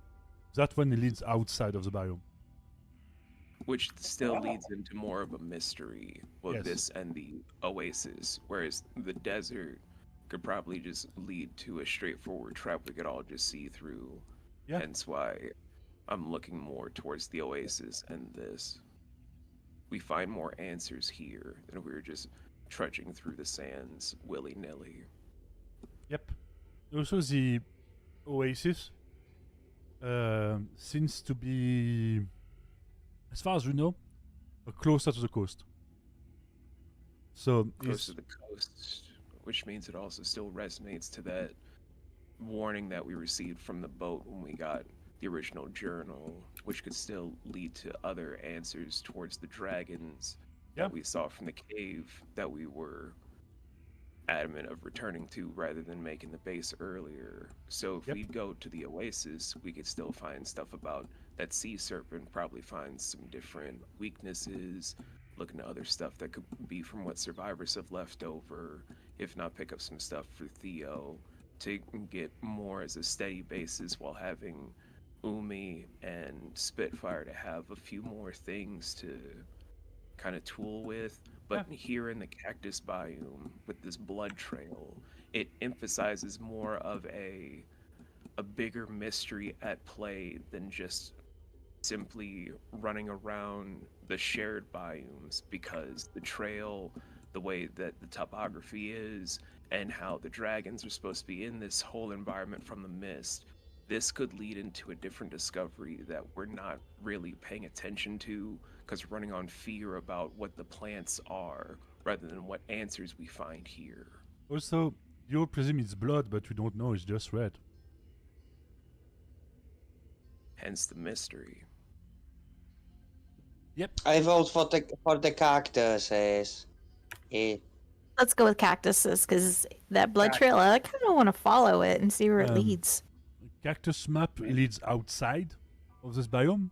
That one leads outside of the biome. Which still leads into more of a mystery of Yes. this and the oasis, whereas the desert could probably just lead to a straightforward trap we could all just see through. Yeah. Hence why I'm looking more towards the oasis and this. We find more answers here than if we were just trudging through the sands willy-nilly. Yep. Also, the oasis seems to be, as far as you know, closer to the coast. So Close to the coast, which means it also still resonates to that warning that we received from the boat when we got the original journal, which could still lead to other answers towards the dragons that we saw from the cave that we were adamant of returning to rather than making the base earlier. So if we go to the oasis, we could still find stuff about that sea serpent, probably find some different weaknesses, look into other stuff that could be from what survivors have left over, if not pick up some stuff for Theo to get more as a steady basis while having Umi and Spitfire to have a few more things to kind of tool with. But here in the cactus biome with this blood trail, it emphasizes more of a bigger mystery at play than just simply running around the shared biomes, because the trail, the way that the topography is, and how the dragons are supposed to be in this whole environment from the mist, this could lead into a different discovery that we're not really paying attention to because we're running on fear about what the plants are rather than what answers we find here. Also, you presume it's blood, but we don't know, it's just red. Hence the mystery. Yep. I vote for the cactuses. Let's go with cactuses, because that blood trail, I kind of want to follow it and see where it leads. Cactus map leads outside of this biome.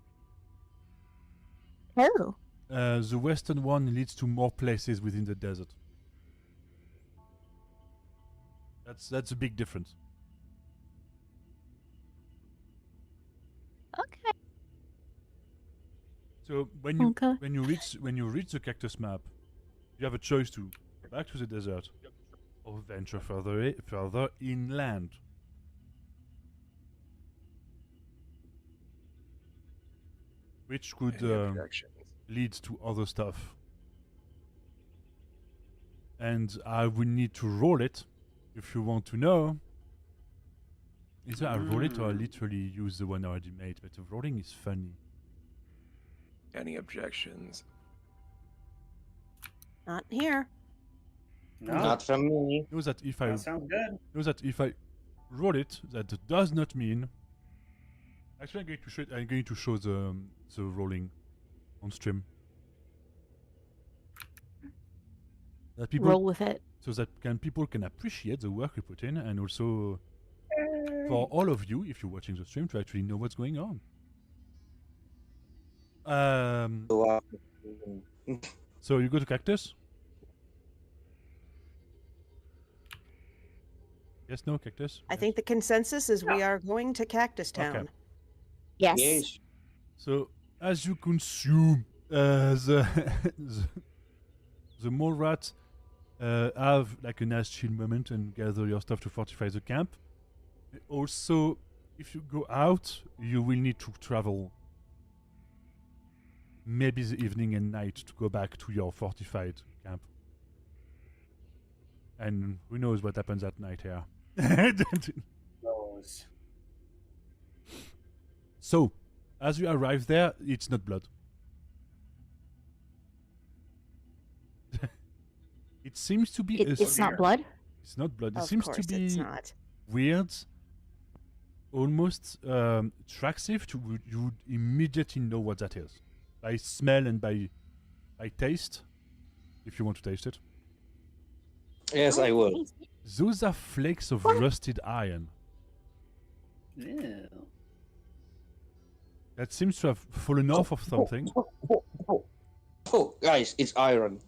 Oh. The western one leads to more places within the desert. That's a big difference. Okay. So when you reach the cactus map, you have a choice to go back to the desert or venture further inland. Which could lead to other stuff. And I will need to roll it if you want to know. Either I roll it or I literally use the one I already made, but the rolling is funny. Any objections? Not here. No, Not from me. Know that if I that sounds good. know that if I roll it, that does not mean. Actually, I'm going to show it. I'm going to show the rolling on stream. That people, Roll with it. so that people can appreciate the work we put in, and also for all of you, if you're watching the stream, to actually know what's going on. So you go to Cactus? Yes, no, Cactus? I Yes. think the consensus is we are going to Cactus Town. Okay. Yes. Yes. So as you consume the the mole rats have like a nice chill moment and gather your stuff to fortify the camp. Also, if you go out, you will need to travel maybe the evening and night to go back to your fortified camp. And who knows what happens at night here. Those. So, as you arrive there, it's not blood. It seems to be. It's not blood. It's not blood. It Of seems course to it's be not. weird, almost attractive. You would immediately know what that is by smell and by taste, if you want to taste it. Yes, I will. Those are flakes of rusted iron Ew. that seems to have fallen off of something. Oh, guys, it's iron.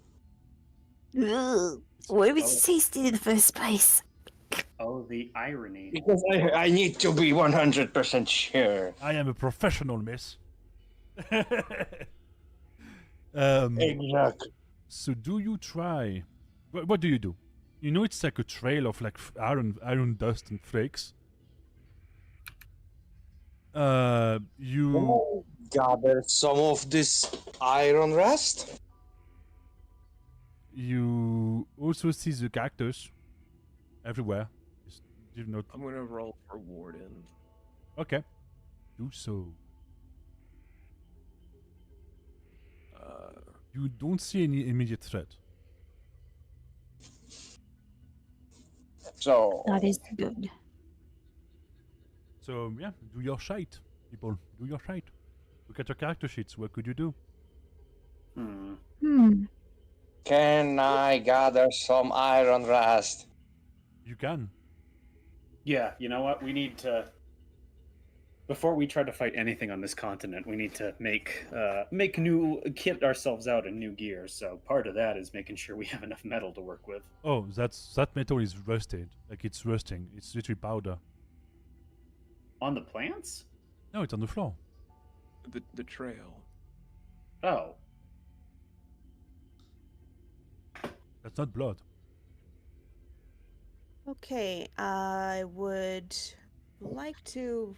Why would you taste it in the first place? Oh, the irony. Because I need to be 100% sure. I am a professional, miss. Exactly. So do you try? What do you do? You know it's like a trail of like iron dust and flakes. You Gather some of this iron rust. you also see the cactus everywhere. You not I'm gonna roll for Warden. okay. Do so. You don't see any immediate threat. So That is good. So yeah, do your shite, people. Do your shite. Look at your character sheets. What could you do? can I gather some iron rust? You can. Yeah, you know what? We need to. Before we try to fight anything on this continent, we need to kit ourselves out in new gear. So part of that is making sure we have enough metal to work with. Oh, that metal is rusted. Like it's rusting. It's literally powder. On the plants? No, it's on the floor. The trail. Oh, That's not blood. Okay, I would like to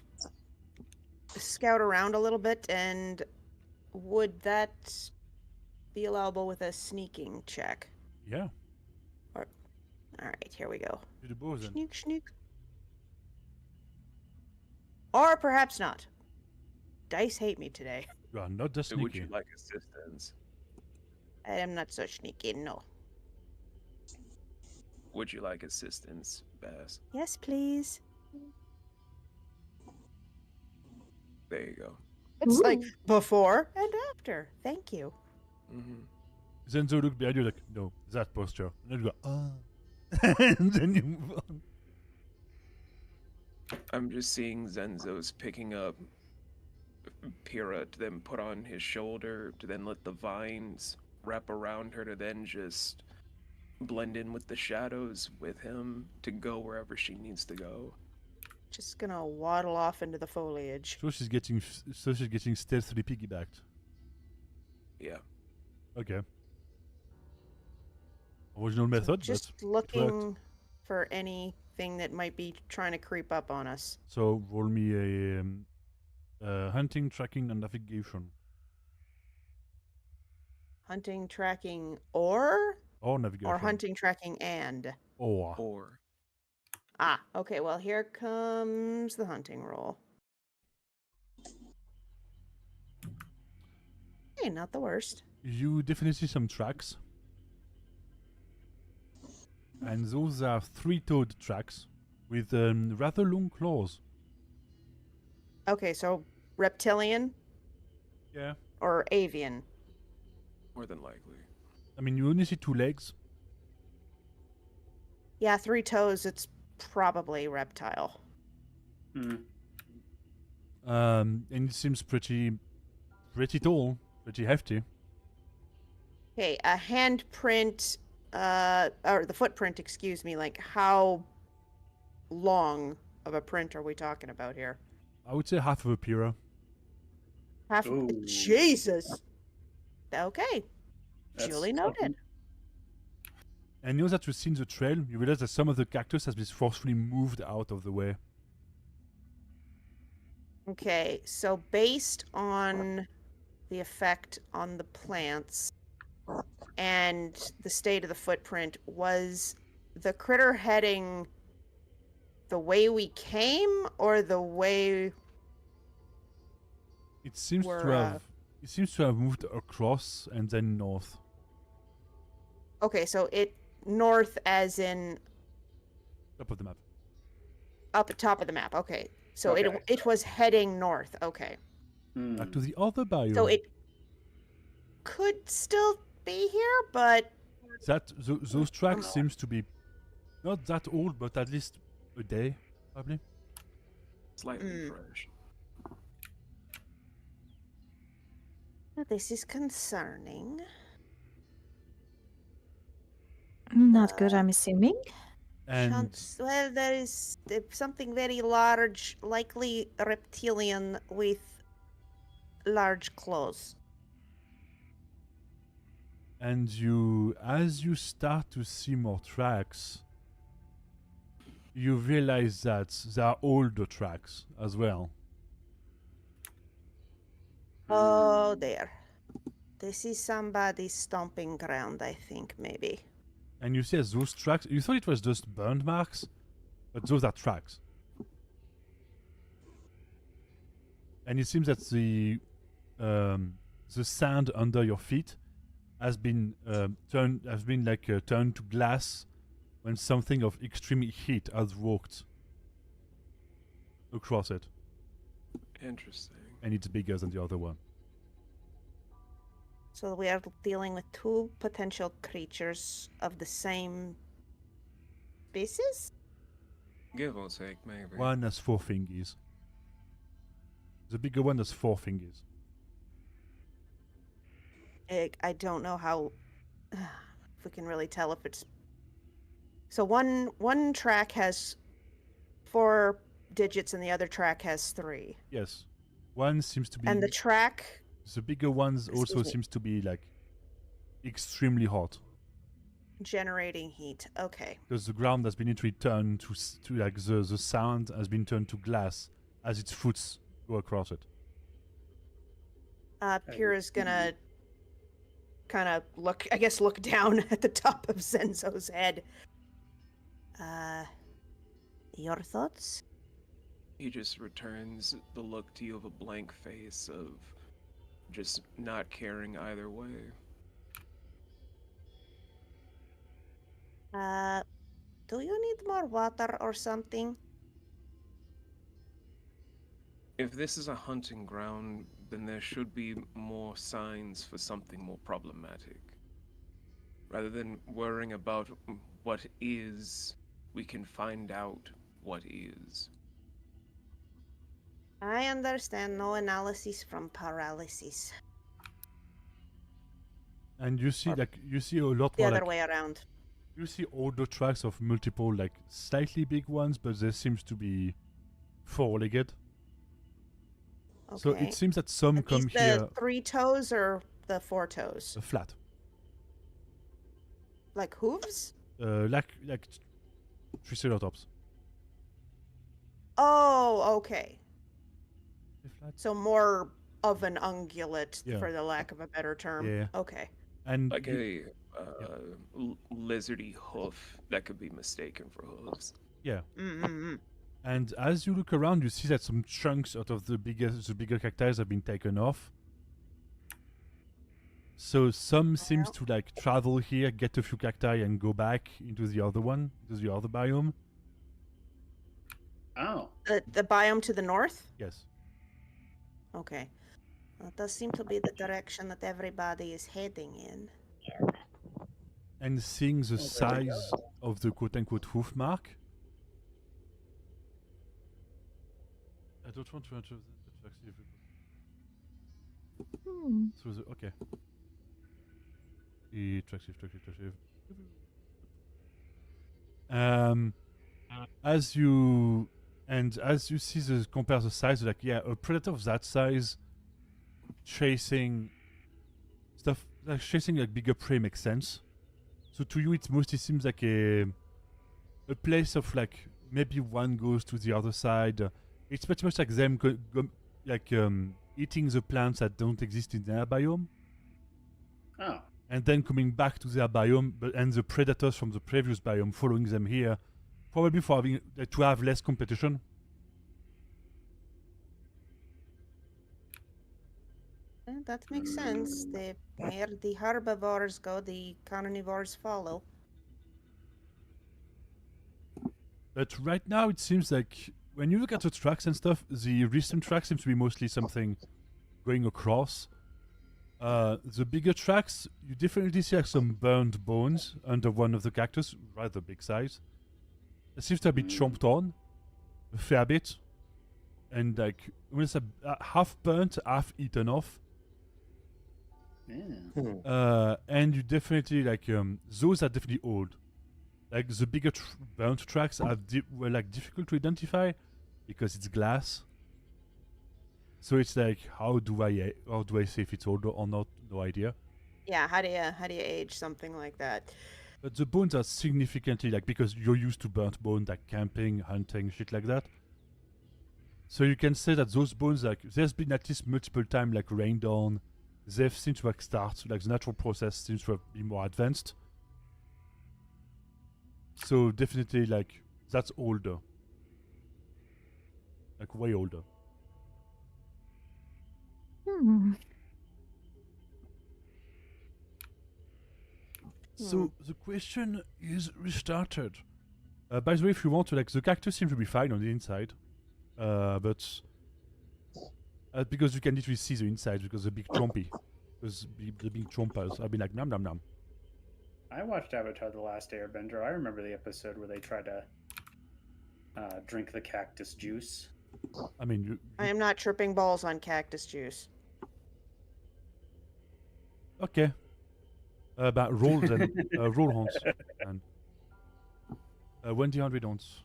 scout around a little bit, and would that be allowable with a sneaking check? Yeah. All right, here we go. Do the bows then. Sneak, sneak. Or perhaps not. Dice hate me today. You are not the So would sneaky. you like assistance? I am not so sneaky, no. Would you like assistance, Bass? Yes, please. There you go. It's like before and after. Thank you. Mm-hmm. Zenzo look behind you like, no, that posture. And then you go, ah. And then you move on. I'm just seeing Zenzo's picking up Pyrrha to then put on his shoulder, to then let the vines wrap around her, to then just blend in with the shadows with him to go wherever she needs to go. Just gonna waddle off into the foliage. So she's getting stealthily piggybacked. Yeah. Okay. Original method, Just but it worked. looking for anything that might be trying to creep up on us. So roll me a hunting, tracking, and navigation. Hunting, tracking, or Navigation. or hunting, tracking, and. Or Ah, okay. Well, here comes the hunting roll. Hey, not the worst. You definitely see some tracks. And those are three-toed tracks with rather long claws. Okay, so reptilian Yeah. or avian? More than likely. I mean, you only see two legs. Yeah, 3 toes. It's probably reptile. Hmm. And it seems pretty tall, pretty hefty. Okay, a handprint, or the footprint, excuse me, like how long of a print are we talking about here? I would say half of a Pyrrha. Half. Ooh. Jesus. Okay, That's duly noted. And now that you've seen the trail, you realize that some of the cactus has been forcefully moved out of the way. Okay, so based on the effect on the plants and the state of the footprint, was the critter heading the way we came or the way It seems to We're, have moved across and then north. okay, so it north as in Top of the map. up the top of the map. Okay. So Okay. it was heading north. Okay. Hmm. Back to the other biome. So it could still be here, but Those tracks seems to be not that old, but at least a day, probably. Slightly fresh. this is concerning. Not good, I'm assuming. And Well, there is something very large, likely reptilian with large claws. as you start to see more tracks, you realize that there are older tracks as well. Oh, there. This is somebody's stomping ground, I think, maybe. And you see as those tracks, you thought it was just burn marks, but those are tracks. And it seems that the sand under your feet has been turned to glass when something of extreme heat has walked across it, Interesting. and it's bigger than the other one. So we are dealing with 2 potential creatures of the same species? Give or take, maybe. One has 4 fingers. The bigger one has 4 fingers. I don't know how if we can really tell if it's so one track has 4 digits and the other track has 3. Yes. One seems to be... And the track The bigger ones also Excuse me. seems to be like extremely hot generating heat. Okay. because the ground has been literally turned to like the sound has been turned to glass as its foot go across it. Pyrrha's gonna kind of look down at the top of Zenzo's head. Your thoughts? He just returns the look to you of a blank face of just not caring either way. Do you need more water or something? If this is a hunting ground, then there should be more signs for something more problematic. Rather than worrying about what is, we can find out what is. I understand. No analysis from paralysis. And you see Or a lot The more other like, way around. you see older tracks of multiple like slightly big ones, but there seems to be 4-legged. Okay. So it seems that some Are come these here the 3 toes or the 4 toes? flat, Like hooves? like triceratops. Oh, okay. Flat. So more of an ungulate, Yeah. for the lack of a better term. Yeah. Okay. And Like you- a lizardy hoof that could be mistaken for hooves. yeah. Mm-mm-mm. And as you look around, you see that some chunks out of the bigger cacti have been taken off. So some seems to like travel here, get a few cacti, and go back into the other one, into the other biome. Oh. The biome to the north? Yes. Okay. Well, it does seem to be the direction that everybody is heading in. And seeing the Oh, there we size of the quote-unquote hoof mark. I don't want to enter the tracks through the okay. Tracks. As you see the compare the size, like yeah, a predator of that size chasing stuff like chasing like bigger prey makes sense. So to you, it mostly seems like a place of like maybe one goes to the other side. It's pretty much like them eating the plants that don't exist in their biome, Oh. and then coming back to their biome, and the predators from the previous biome following them here, probably for having to have less competition. That makes sense. Where the herbivores go, the carnivores follow. But right now, it seems like when you look at the tracks and stuff, the recent track seems to be mostly something going across. The bigger tracks, you definitely see like some burned bones under one of the cactus, rather big size. It seems to have been chomped on a fair bit, and like when it's half burnt, half eaten off. Yeah. And you definitely like those are definitely old. Like the bigger burnt tracks were like difficult to identify because it's glass. So it's like how do I say if it's old or not? No idea. Yeah, how do you age something like that? But the bones are significantly like because you're used to burnt bone, like camping, hunting, shit like that. So you can say that those bones, like there's been at least multiple times like rained on. They've seemed to like start, like the natural process seems to be more advanced. So definitely like that's older. Like way older. So the question is restarted. By the way, if you want to, like, the cactus seems to be fine on the inside, but because you can literally see the inside because the big chompy, because the big chompers have been like nom nom nom. I watched Avatar: The Last Airbender. I remember the episode where they tried to drink the cactus juice. I mean, I am not tripping balls on cactus juice. Okay. But roll then. Roll Hans. And 1d100 Hans.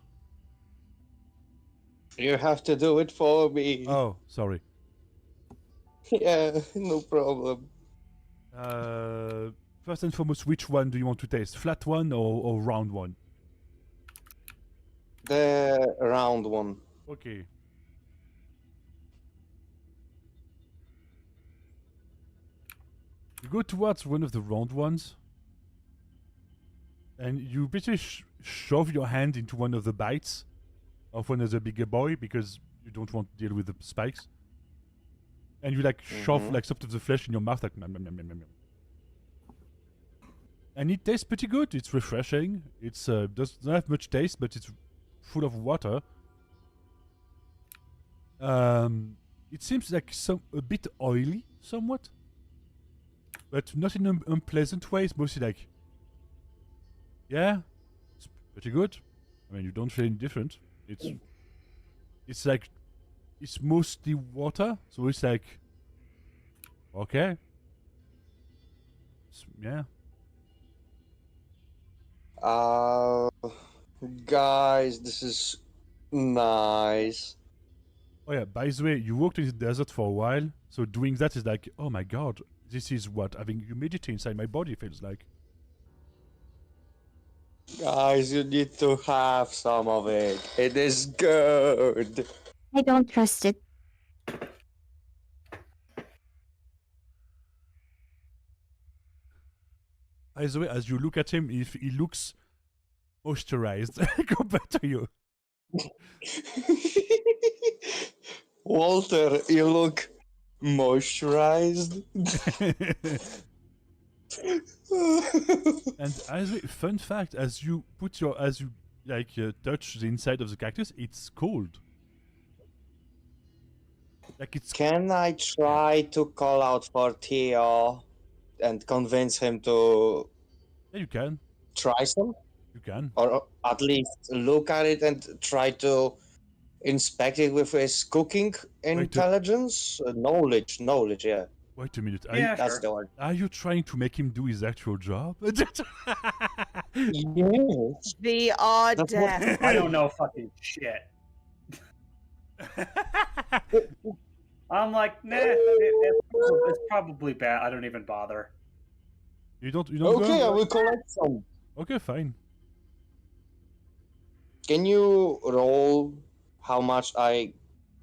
You have to do it for me. Oh, sorry. Yeah, no problem. First and foremost, which one do you want to taste? Flat one or round one? The round one. Okay. You go towards one of the round ones, and you basically shove your hand into one of the bites of one of the bigger boy because you don't want to deal with the spikes. And you like shove like some of the flesh in your mouth, like nom, nom, nom, nom, nom. And it tastes pretty good. It's refreshing. It's doesn't have much taste, but it's full of water. It seems like a bit oily, somewhat, but not in an unpleasant way. It's mostly like, yeah, it's pretty good. I mean, you don't feel any different. It's like, it's mostly water, so it's like, okay, yeah. Guys, this is nice. Oh yeah, by the way, you walked in the desert for a while, so doing that is like, oh my god, this is what having humidity inside my body feels like. Guys, you need to have some of it. It is good. I don't trust it. By the way, as you look at him, if he looks moisturized compared to you. Walter, you look moisturized. And as a fun fact, as you touch the inside of the cactus, it's cold. Like it's Can I try to call out for Theo and convince him to yeah, you can. try some? You can. Or at least look at it and try to inspect it with his cooking intelligence? Knowledge, yeah. Wait a minute. Yeah, That's sure. the word. Are you trying to make him do his actual job? Yes. The That's what- audacity. I don't know fucking shit. I'm like, nah, it's probably bad. I don't even bother. You don't Okay, I go? will collect some. Okay, fine. Can you roll how much I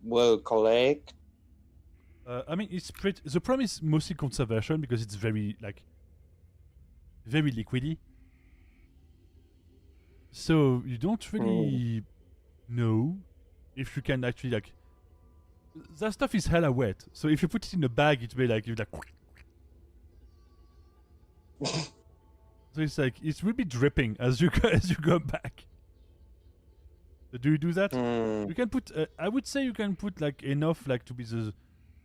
will collect? I mean, it's pretty. The problem is mostly conservation because it's very very liquidy. So you don't really know if you can actually like. That stuff is hella wet. So if you put it in a bag, it will like you like. So it's like it will be dripping as you go back. Do you do that? You can put. I would say you can put like enough like to be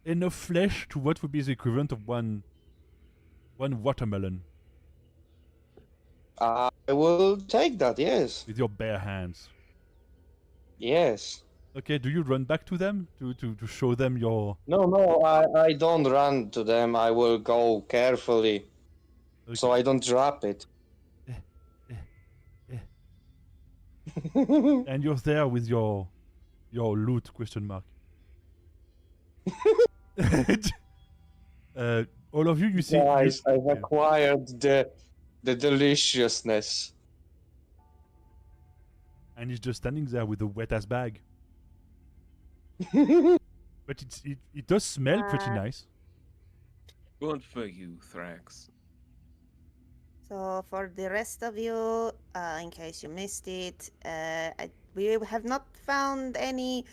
enough flesh to what would be the equivalent of one watermelon I will take that, yes. with your bare hands. Yes. Okay, do you run back to them to show them your? No, I don't run to them. I will go carefully so I don't drop it. And you're there with your loot question mark. All of you see. Guys, I've yeah. acquired the deliciousness. And he's just standing there with a wet ass bag. But it does smell pretty nice. Good for you, Thrax. So for the rest of you, in case you missed it, we have not found any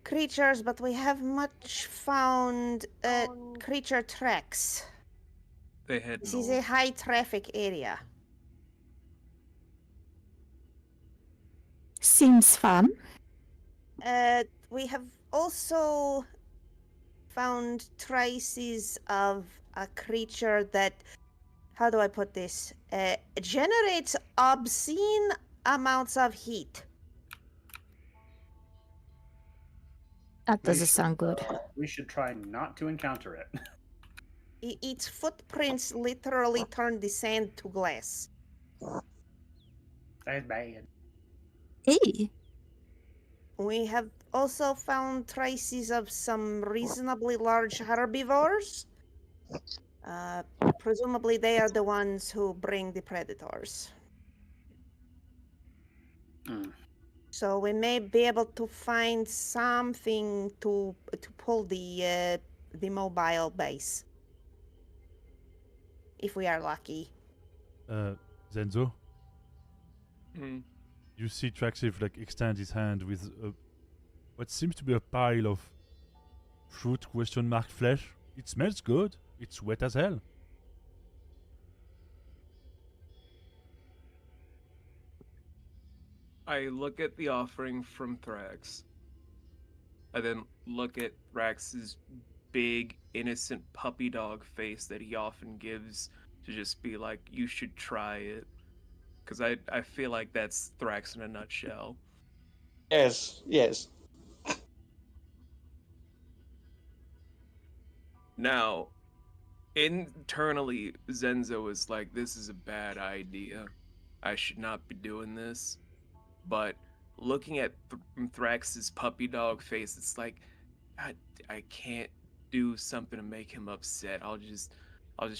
creatures, but we have much found creature tracks. They had This is a high traffic area. Seems fun. We have also found traces of a creature that, how do I put this, generates obscene amounts of heat. That doesn't sound good. We should try not to encounter it. Its footprints literally turn the sand to glass. That's bad. Hey. We have also found traces of some reasonably large herbivores. Presumably they are the ones who bring the predators. So we may be able to find something to pull the mobile base. If we are lucky. Zenzo, Hmm. you see Traxiv like extend his hand with what seems to be a pile of fruit question mark flesh. It smells good. It's wet as hell. I look at the offering from Thrax. I then look at Thrax's big, innocent puppy dog face that he often gives to just be like, you should try it. Because I feel like that's Thrax in a nutshell. Yes. Now, internally, Zenzo is like, this is a bad idea. I should not be doing this. But looking at Thrax's puppy dog face, it's like, I can't do something to make him upset. I'll just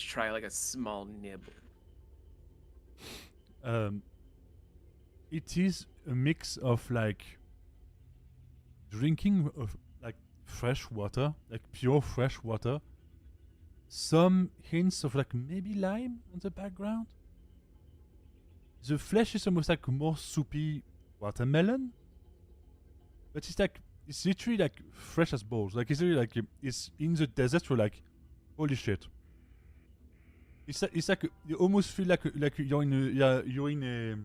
try like a small nibble. It is a mix of like drinking of like fresh water, like pure fresh water. Some hints of like maybe lime on the background. The flesh is almost like more soupy watermelon, but it's literally like fresh as balls. Like it's really like it's in the desert. We're like, holy shit. It's like you almost feel like you're in a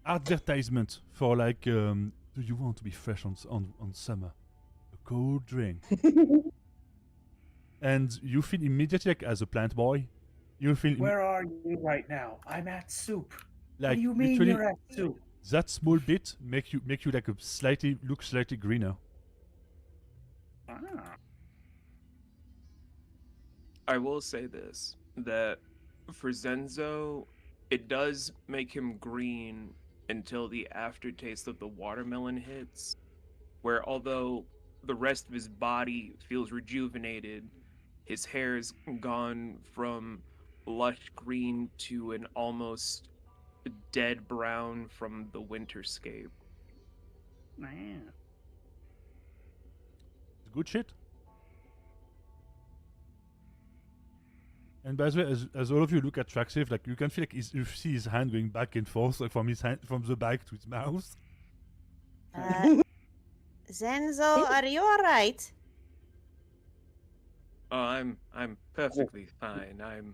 advertisement for like do you want to be fresh on summer? A cold drink. And you feel immediately like as a plant boy, you feel Where are you right now? I'm at soup. What like do you mean literally you're at soup? that small bit make you like a look slightly greener. Ah. I will say this, that for Zenzo, it does make him green until the aftertaste of the watermelon hits, where although the rest of his body feels rejuvenated, his hair's gone from lush green to an almost dead brown from the winterscape. Man. Good shit. And by the way, as all of you look at Traxif, like you can feel like you see his hand going back and forth, like from his hand, from the back to his mouth. Zenzo, are you alright? Oh, I'm perfectly fine. I'm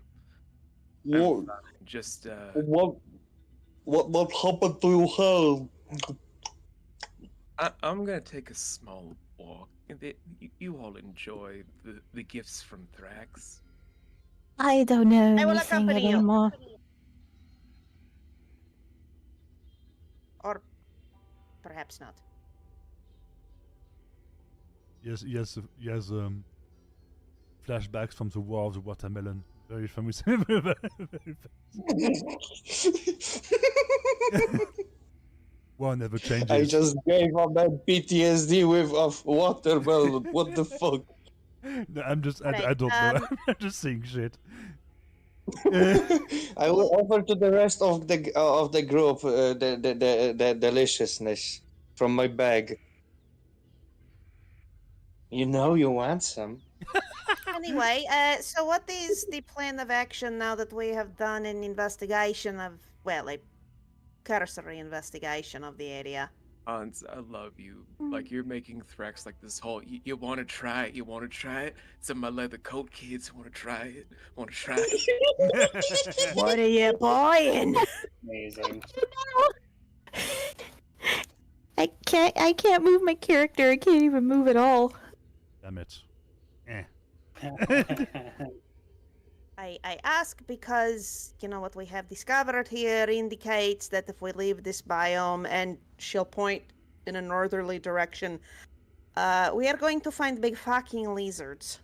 What, fine. Just what happened to your hair? I'm gonna take a small walk. You all enjoy the gifts from Thrax. I don't know I will anything accompany you. anymore. Or perhaps not. Yes, he has flashbacks from the War of the Watermelon. Very famous. War never changes. I just gave a man PTSD with of watermelon. What the fuck? No, I Right, don't know. I'm just saying shit. I will offer to the rest of the group the deliciousness from my bag. You know you want some. Anyway, so what is the plan of action now that we have done an investigation of, well, a cursory investigation of the area? Hans, I love you. Like you're making Thrax like this whole. You want to try it? You want to try it? Some of my leather coat kids want to try it. Want to try it? What are you buying? Amazing. I can't move my character. I can't even move at all. Damn it. Eh. I ask because, you know, what we have discovered here indicates that if we leave this biome, and she'll point in a northerly direction, we are going to find big fucking lizards.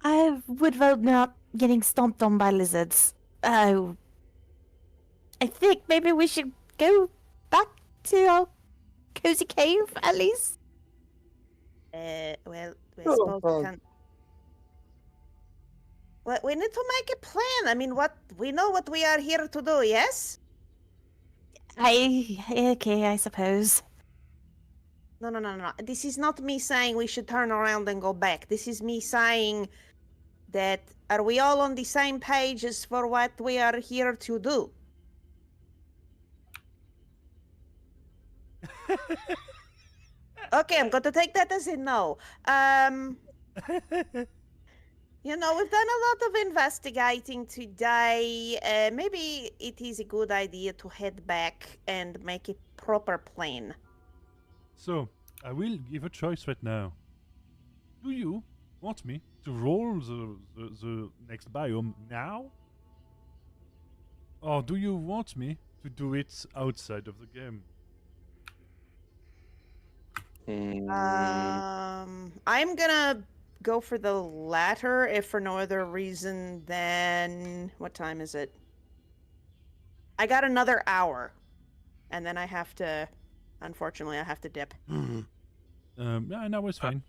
I would vote not getting stomped on by lizards. I think maybe we should go back to our cozy cave, at least. Well, we suppose we can. Well, we need to make a plan. I mean, we know what we are here to do, yes? Okay, I suppose. No. This is not me saying we should turn around and go back. This is me saying that are we all on the same page as for what we are here to do? Okay, I'm going to take that as a no. You know, we've done a lot of investigating today. Maybe it is a good idea to head back and make a proper plan. So, I will give a choice right now. Do you want me to roll the next biome now? Or do you want me to do it outside of the game? I'm gonna go for the latter, if for no other reason than what time is it? I got another hour, and then I have to. Unfortunately, I have to dip. Yeah, no, it's fine.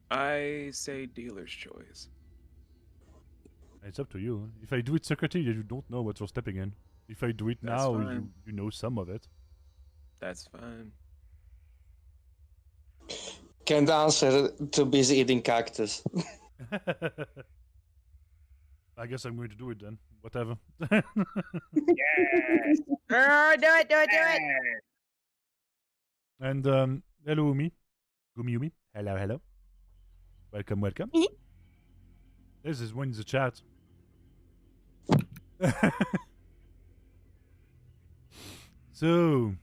I say dealer's choice. It's up to you. If I do it secretly, you don't know what you're stepping in. If I do it That's now, fine. you know some of it. That's fine. Can't answer. Too busy eating cactus. I guess I'm going to do it then. Whatever. Yes. Do it! And hello, Umi. Gumi Umi. Hello. Welcome. Me? This is when the chat. So,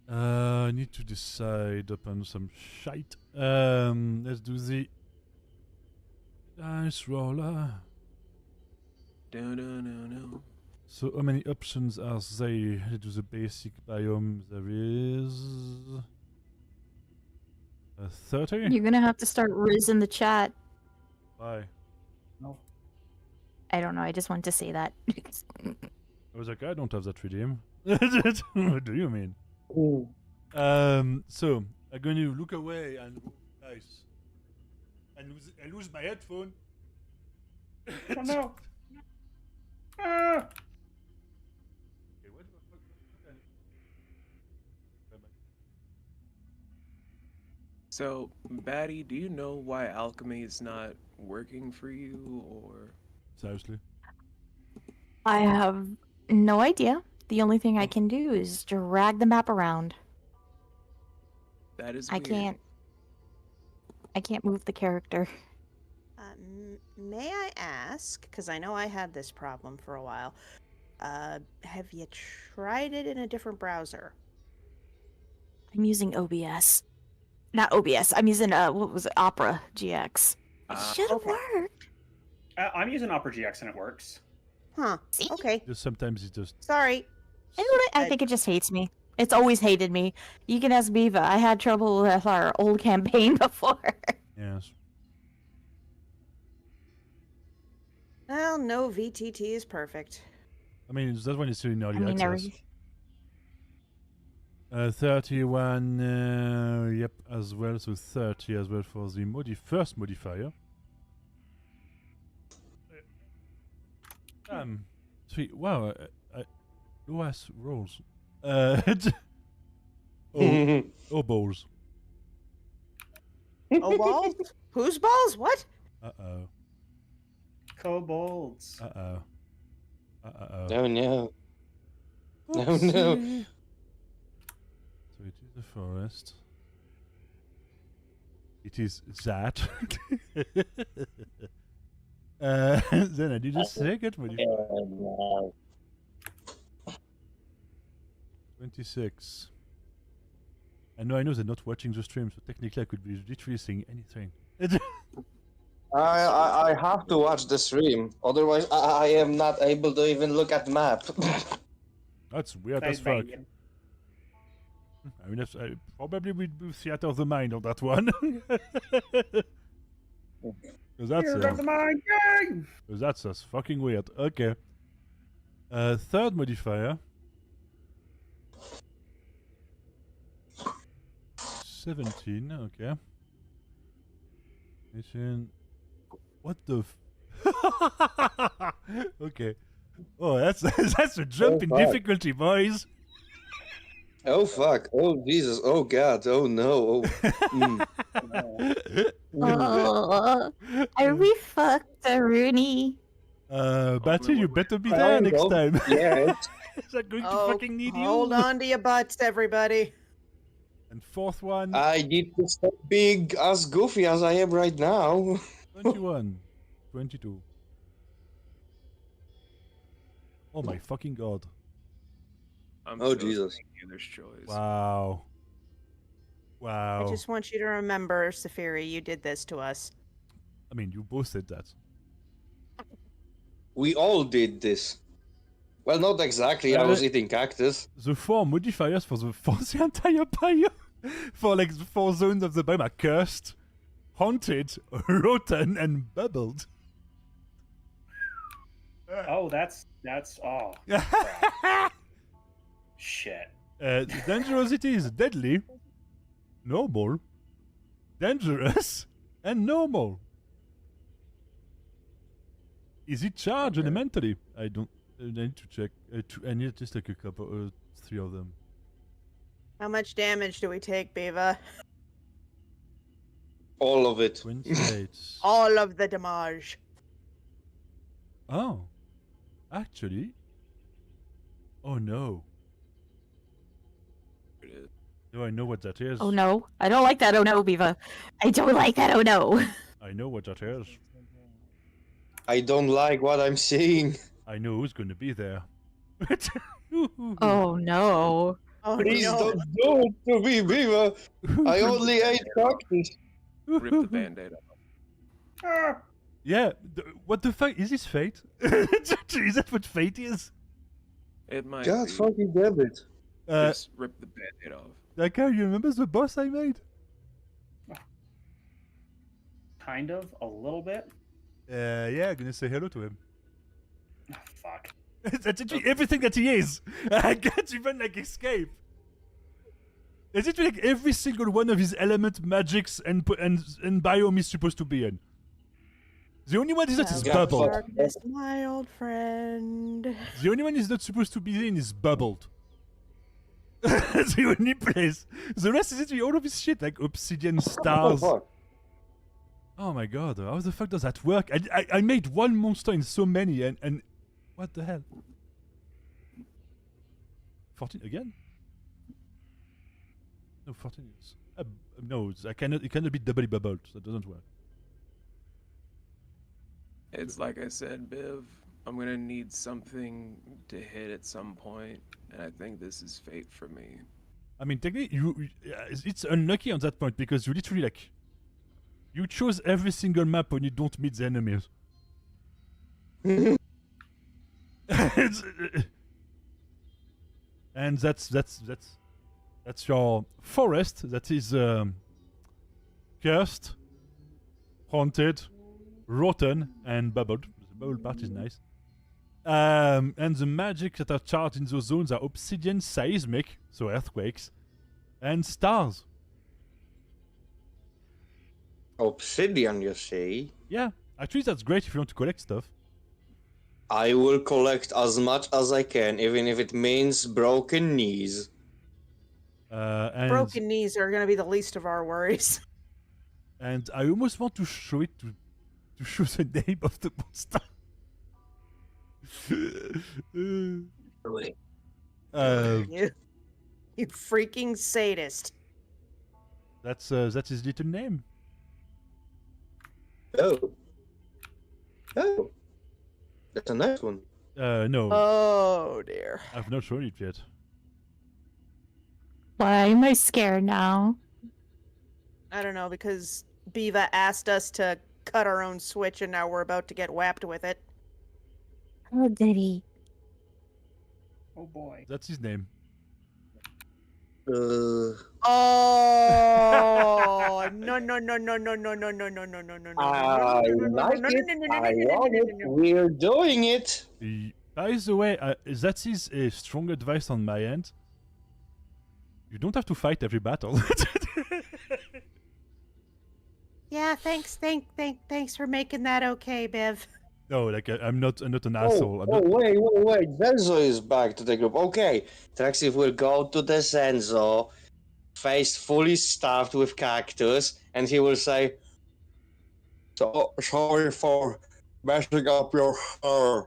I need to decide upon some shite. Let's do the dice roller. No. So, how many options are there? Let's do the basic biome. There is 30. You're gonna have to start Riz in the chat. Why? No. I don't know. I just wanted to say that. I was like, I don't have that redeem. What do you mean? So I'm going to look away and nice, and lose my headphone. Oh no! Ah! Okay, what the fuck? So, Batty, do you know why alchemy is not working for you, or? Seriously? I have no idea. The only thing I can do is drag the map around. That is I weird. can't move the character. May I ask, because I know I had this problem for a while, have you tried it in a different browser? I'm using OBS. Not OBS. I'm using what was it? Opera GX. It should have Okay. worked. I'm using Opera GX and it works. Huh. See? Okay. Just sometimes it just. Sorry. I think it just hates me. It's always hated me. You can ask Viva. I had trouble with our old campaign before. Yes. Well, no VTT is perfect. I mean, that one is still in I early mean, access. 31, yep, as well. So 30 as well for the first modifier. Sweet. Wow. Lowest rolls. Oh, balls. Oh, balls? Whose balls? What? Uh-oh. Kobolds. Uh-oh. Uh-oh. Oh no. No, no. Oopsie. So it is a forest. It is that. Then I did a second modifier. 26. I know they're not watching the stream, so technically I could be literally saying anything. I have to watch the stream, otherwise I am not able to even look at map. That's weird Nice as fuck. banging. I mean, I probably would do theater of the mind on that one. Because Here's the mind game! that's just fucking weird. Okay. Third modifier. 17, okay. Mission. What the Okay. Oh, that's that's a jump in fuck. difficulty, boys. Oh fuck, oh Jesus, oh god, oh no, oh. Oh, are we fucked, Rooney? Batty, you better be there next time. Yes. They're going to Oh, fucking need you. hold on to your butts, everybody. And fourth one, I need to stay big as goofy as I am right now. 21. 22. Oh my fucking god. I'm Oh, so Jesus. sorry, dealer's choice. Wow. Wow. I just want you to remember, Safiri, you did this to us. I mean, you both said that. We all did this. Well, not exactly, I was eating cactus. The 4 modifiers for the entire biome, for like the 4 zones of the biome are cursed, haunted, rotten, and bubbled. Oh, that's oh shit. Dangerosity is deadly, normal, dangerous, and normal. Is it charged elementally? I don't. I need to check. I need just like a couple, 3 of them. How much damage do we take, Biva? All of it. 28. All of the damage. Oh, actually. Oh no. Do I know what that is? Oh no, I don't like that. Oh no, Viva. I don't like that. Oh no. I know what that is. I don't like what I'm seeing. I know who's gonna be there. Oh no. Oh Please no. don't do it to me, Beaver. I only ate cactus. Rip the band-aid off. Ah, Yeah, what the fuck? Is this fate? Is that what fate is? It might God be. fucking damn it. Just rip the band-aid off. Like, you remember the boss I made? kind of, a little bit. Yeah, I'm gonna say hello to him. Oh, fuck. That's literally everything that he is. I can't even, like, escape. It's literally like every single one of his element, magics, and biome is supposed to be in. The only one is not is Yeah, bubbled. fuck. Darkness, my old friend. The only one is not supposed to be in is bubbled. That's the only place. The rest is literally all of his shit, like obsidian What the stars. fuck? Oh my god, how the fuck does that work? I made one monster in so many, and what the hell? 14 again? No, 14 is... no, it cannot be doubly bubbled. That doesn't work. It's like I said, Biv. I'm gonna need something to hit at some point, and I think this is fate for me. I mean, technically, it's unlucky on that point because you literally, like... You chose every single map when you don't meet the enemies. And that's your forest that is cursed, haunted, rotten, and bubbled. The bubble part is nice. And the magic that are charged in those zones are obsidian, seismic, so earthquakes, and stars. Obsidian, you say? Yeah, actually that's great if you want to collect stuff. I will collect as much as I can, even if it means broken knees. And Broken knees are gonna be the least of our worries. And I almost want to show it to show the name of the monster. You freaking sadist. That's his little name. Oh. Oh. That's a nice one. No, Oh dear. I've not shown it yet. Why am I scared now? I don't know, because Biva asked us to cut our own switch and now we're about to get whapped with it. Oh, did he? Oh boy. That's his name. Oh no no no no no no no no no no no no I like it. I want it. We're doing it. By the way, that is a strong advice on my end. You don't have to fight every battle. Yeah, thanks for making that okay, Biv. No, like I'm not an asshole. I'm Oh, not... wait. Zenzo is back to the group. Okay. Traxif will go to the Zenzo, face fully stuffed with cactus, and he will say, "So sorry for messing up your hair."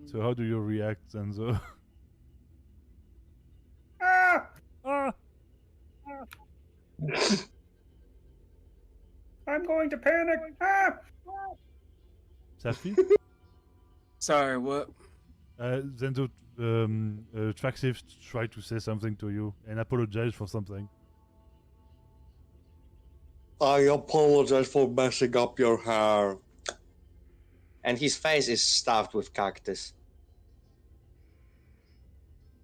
So how do you react, Zenzo? Ah! Ah! I'm going to panic. Ah! Safi? Sorry, what? Zenzo, Traxif tried to say something to you and apologize for something. I apologize for messing up your hair. And his face is stuffed with cactus.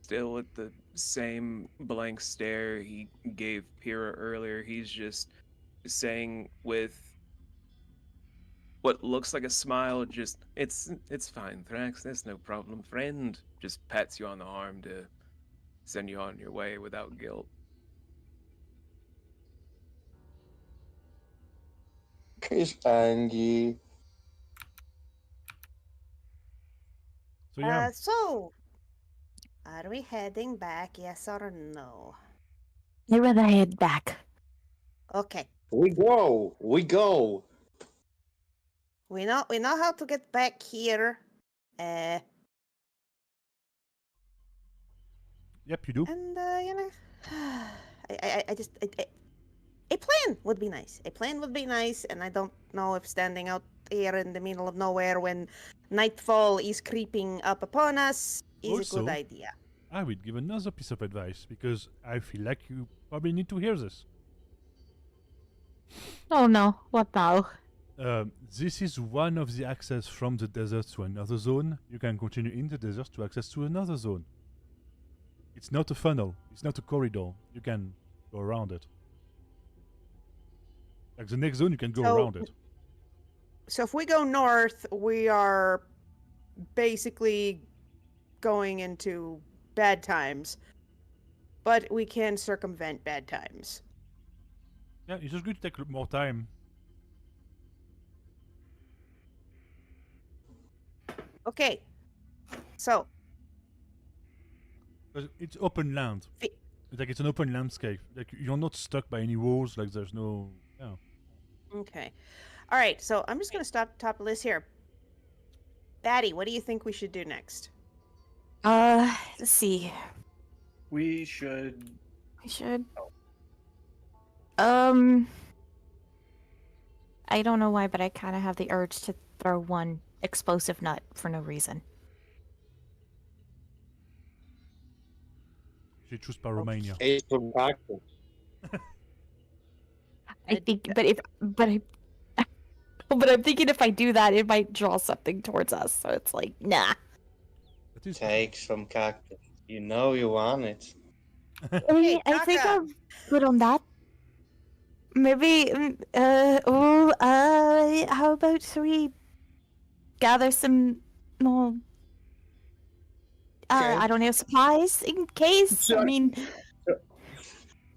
Still with the same blank stare he gave Pyrrha earlier. He's just saying with what looks like a smile, just it's fine, Thrax, that's no problem, friend. Just pats you on the arm to send you on your way without guilt. He's angry. So yeah, So, are we heading back, yes or no? I'd rather head back. Okay. We go. We know how to get back here. yep, you do. And A plan would be nice. A plan would be nice, and I don't know if standing out here in the middle of nowhere when nightfall is creeping up upon us is a good Also, idea. I will give another piece of advice because I feel like you probably need to hear this. Oh no, what now? This is one of the access from the desert to another zone. You can continue in the desert to access to another zone. It's not a funnel. It's not a corridor. You can go around it. Like the next zone, you can go So- around it. So if we go north, we are basically going into bad times, but we can circumvent bad times. Yeah, it's just going to take more time. Okay. So, Because it's open land. Fi- It's an open landscape. Like you're not stuck by any walls. Like there's no. Yeah. okay. All right, so I'm just going to stop top of the list here. Batty, what do you think we should do next? Let's see. We should. I should. Oh. I don't know why, but I kind of have the urge to throw one explosive nut for no reason. You should choose Pyromania. It's from cactus. I think, but I'm thinking if I do that, it might draw something towards us. So it's like, nah. That is. Take some cactus. You know you want it. Hey, I think Taka. I'm good on that. Maybe, how about we gather some more, Okay. I don't know, supplies in case? I Sure. mean,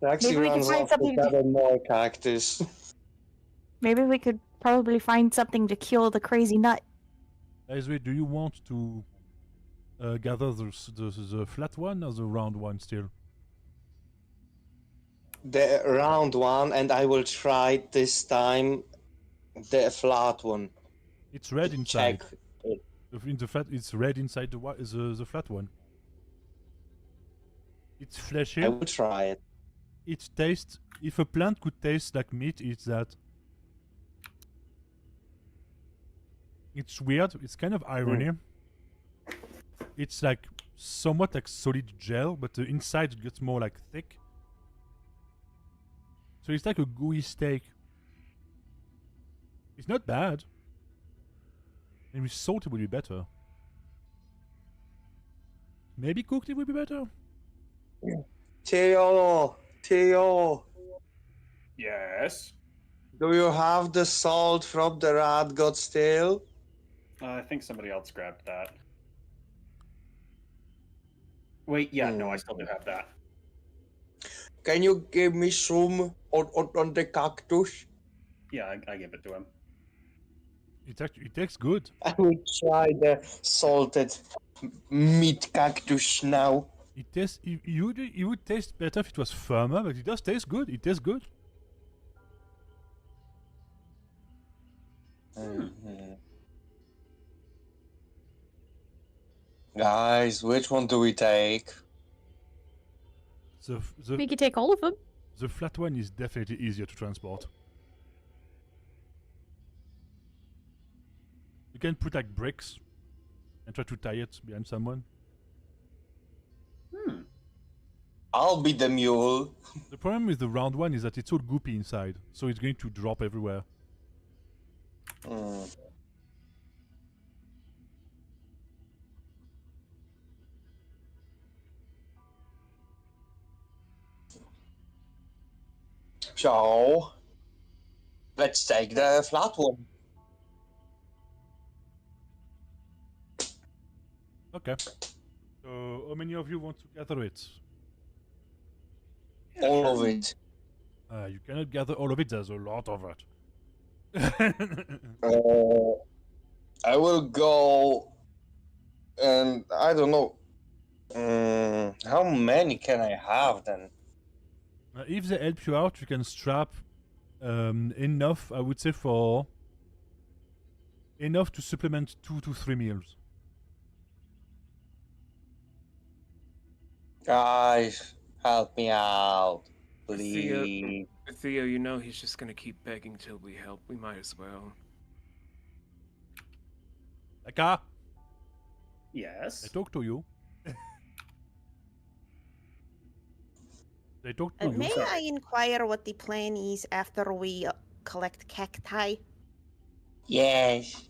Taxi Maybe we can runs find off to something to- gather more cactus. maybe we could probably find something to kill the crazy nut. Ezra, do you want to gather the flat one or the round one still? The round one, and I will try this time the flat one. It's red inside. Check. In the flat, it's red inside the flat one. It's fleshy. I will try it. It tastes. If a plant could taste like meat, it's that. It's weird. It's kind of irony. It's like somewhat like solid gel, but the inside gets more like thick. So it's like a gooey steak. It's not bad. And with salt it would be better. Maybe cooked it would be better. Theo, Yes. do you have the salt from the rat god still? I think somebody else grabbed that. Wait, yeah, no, I still do have that. Can you give me some on the cactus? Yeah, I give it to him. It tastes good. I will try the salted meat cactus now. It tastes. It would taste better if it was firmer, but it does taste good. It tastes good. Mhm. Guys, which one do we take? We could take all of them. The flat one is definitely easier to transport. You can put like bricks and try to tie it behind someone. I'll be the mule. The problem with the round one is that it's all goopy inside, so it's going to drop everywhere. Hmm. So, let's take the flat one. Okay. So, how many of you want to gather it? All of it. You cannot gather all of it. There's a lot of it. I will go, and I don't know. How many can I have then? If they help you out, you can strap enough, I would say, for enough to supplement 2 to 3 meals. Guys, help me out. Please. Theo, you know he's just gonna keep begging till we help. We might as well. Eka, I Yes. talk to you. They talk to you. May Sorry. I inquire what the plan is after we collect cacti? Yes.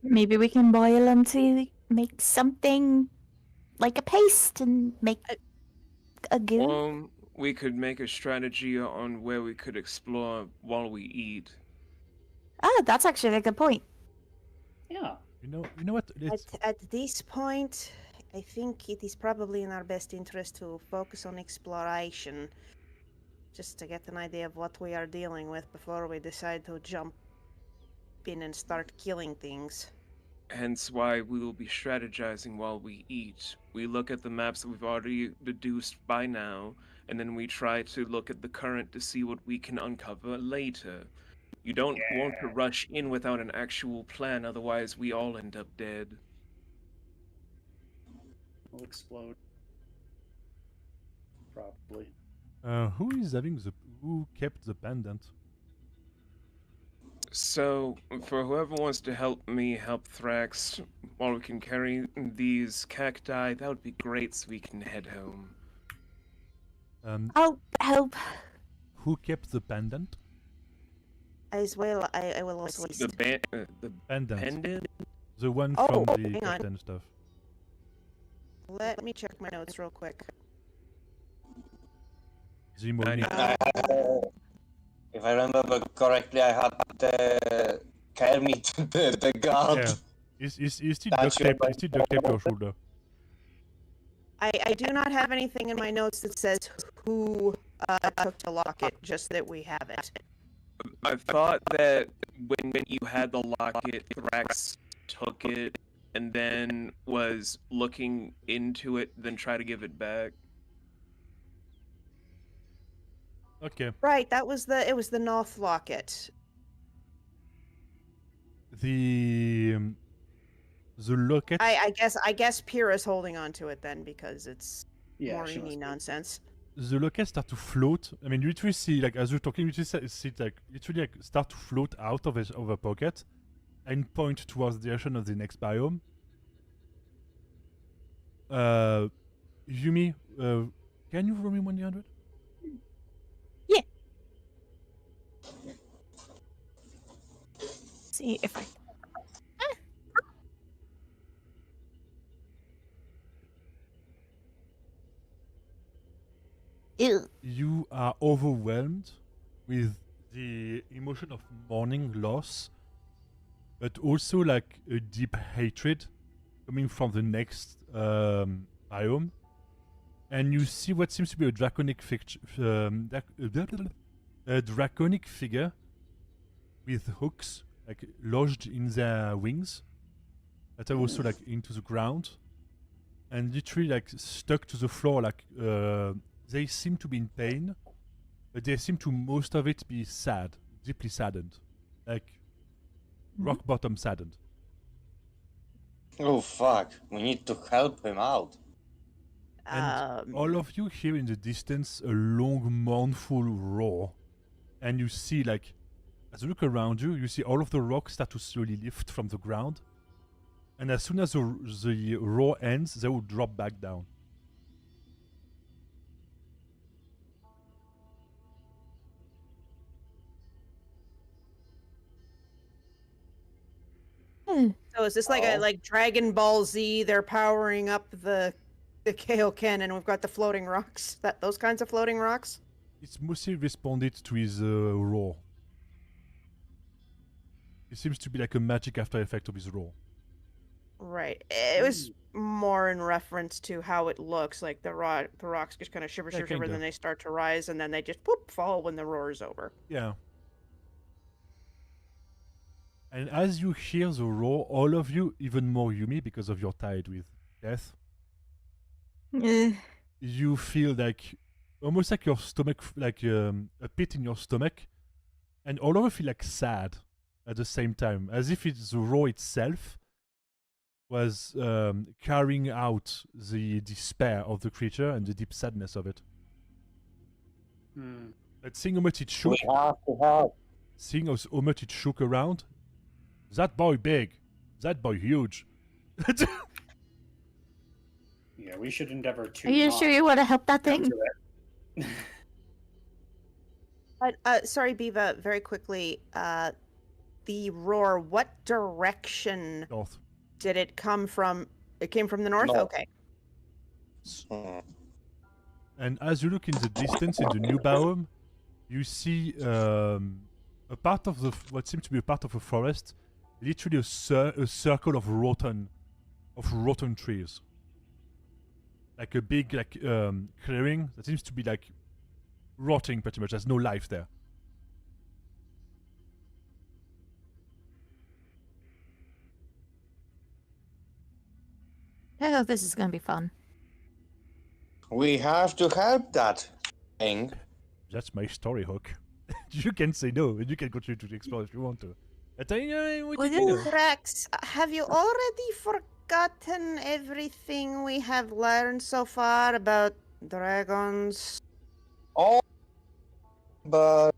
Maybe we can boil them to make something like a paste and make a goo. We could make a strategy on where we could explore while we eat. Oh, that's actually a good point. Yeah. You know what? At this point, I think it is probably in our best interest to focus on exploration, just to get an idea of what we are dealing with before we decide to jump in and start killing things. Hence why we will be strategizing while we eat. We look at the maps that we've already deduced by now, and then we try to look at the current to see what we can uncover later. You don't want to rush in without an actual plan, otherwise we all end up dead. We'll explode. Probably. Who kept the pendant? So, for whoever wants to help me help Thrax while we can carry these cacti, that would be great so we can head home. I'll help. Who kept the pendant? As well, I will also The, the Pendant. pendant? The one Oh, from the hang on. captain stuff. Let me check my notes real quick. The morning. If I remember correctly, I had Kermit, the guard. Yeah. Is still duct tape? Is still duct tape to your shoulder? I do not have anything in my notes that says who took the locket, just that we have it. I thought that when you had the locket, Thrax took it and then was looking into it, then try to give it back. Okay. Right, it was the North locket. The locket. I guess Pyrrha's holding on to it then because it's Yeah. she Morini must be. nonsense. The lockets start to float. I mean, you literally see, like, as you're talking, you just see it, like, literally, like, start to float out of a pocket and point towards the direction of the next biome. Yumi, can you roll me 100? See if I. Ew. You are overwhelmed with the emotion of mourning loss, but also like a deep hatred coming from the next biome. And you see what seems to be a draconic a draconic figure with hooks like lodged in their wings that are also like into the ground and literally like stuck to the floor. Like they seem to be in pain, but they seem to most of it be sad, deeply saddened, like rock bottom saddened. Oh fuck, we need to help him out. And all of you hear in the distance a long mournful roar, and you see, like, as you look around you, you see all of the rocks start to slowly lift from the ground, and as soon as the roar ends, they will drop back down. So is this like a like Dragon Ball Z? They're powering up the Kaioken, and we've got the floating rocks. Those kinds of floating rocks. It's mostly responded to his roar. It seems to be like a magic after effect of his roar. Right. It was more in reference to how it looks. Like the rocks just kind of shiver, shiver, shiver, kinda. then they start to rise, and then they just poof fall when the roar is over. Yeah. And as you hear the roar, all of you, even more Yumi because of your tied with death, you feel like almost like your stomach, like a pit in your stomach, and all of you feel like sad at the same time, as if it's the roar itself was carrying out the despair of the creature and the deep sadness of it. Hmm. But seeing how much it shook, We have to help. seeing how much it shook around, that boy big, that boy huge. Yeah, we should endeavor to. Are you not sure you want to help that thing? counter it. But sorry, Biva, very quickly. The roar. What direction North. did it come from? It came from the north. North. Okay. And as you look in the distance in the new biome, you see a part of what seems to be a part of a forest, literally a circle of rotten trees, like a big clearing that seems to be like rotting pretty much. There's no life there. Oh, this is gonna be fun. We have to help that thing. That's my story hook. You can say no, and you can continue to explore if you want to. But what you know. Rex, have you already forgotten everything we have learned so far about dragons? Oh, but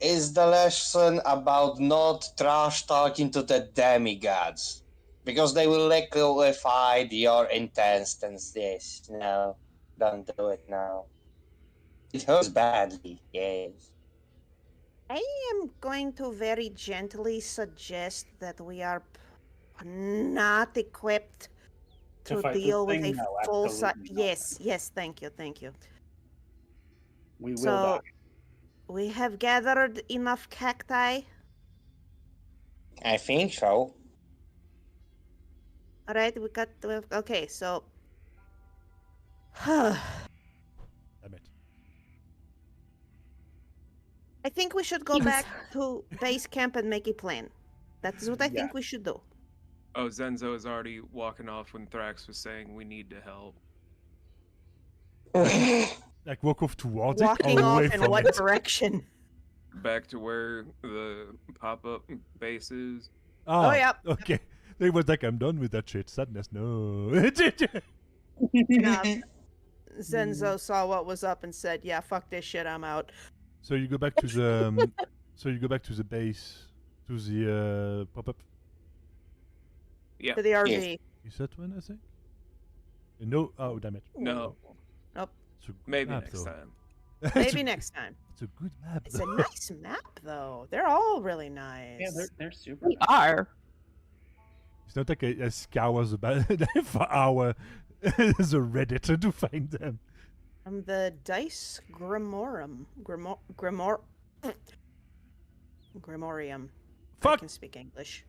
is the lesson about not trash talking to the demigods? Because they will liquefy your intestines. Yes, no, don't do it now. It hurts badly, yes. I am going to very gently suggest that we are not equipped To to fight this deal with thing? a No, full size. absolutely not. Yes, thank you. We will So, die. we have gathered enough cacti. I think so. All right, okay, so. Damn it. I think we should go Yes. back to base camp and make a plan. That is what I think we should do. Oh, Zenzo is already walking off when Thrax was saying we need to help. Like walk off towards Walking it or off away in from what it. direction? Back to where the pop-up base is. Ah, Oh, yep. Okay. They was like, I'm done with that shit. Sadness, no. Zenzo saw what was up and said, "Yeah, fuck this shit. I'm out." So you go back to the base, to the pop-up. Yeah. To the RV. Is that one, I think? No. Oh, damn it. No. Nope. It's a good Maybe map, next though. time. Maybe next time. It's a good map. It's a though. nice map, though. They're all really nice. Yeah, they're super. We are. It's not like I scours about for hour the Reddit to find them. From the Dice Grimorum. Grimorium. I Fuck! can speak English.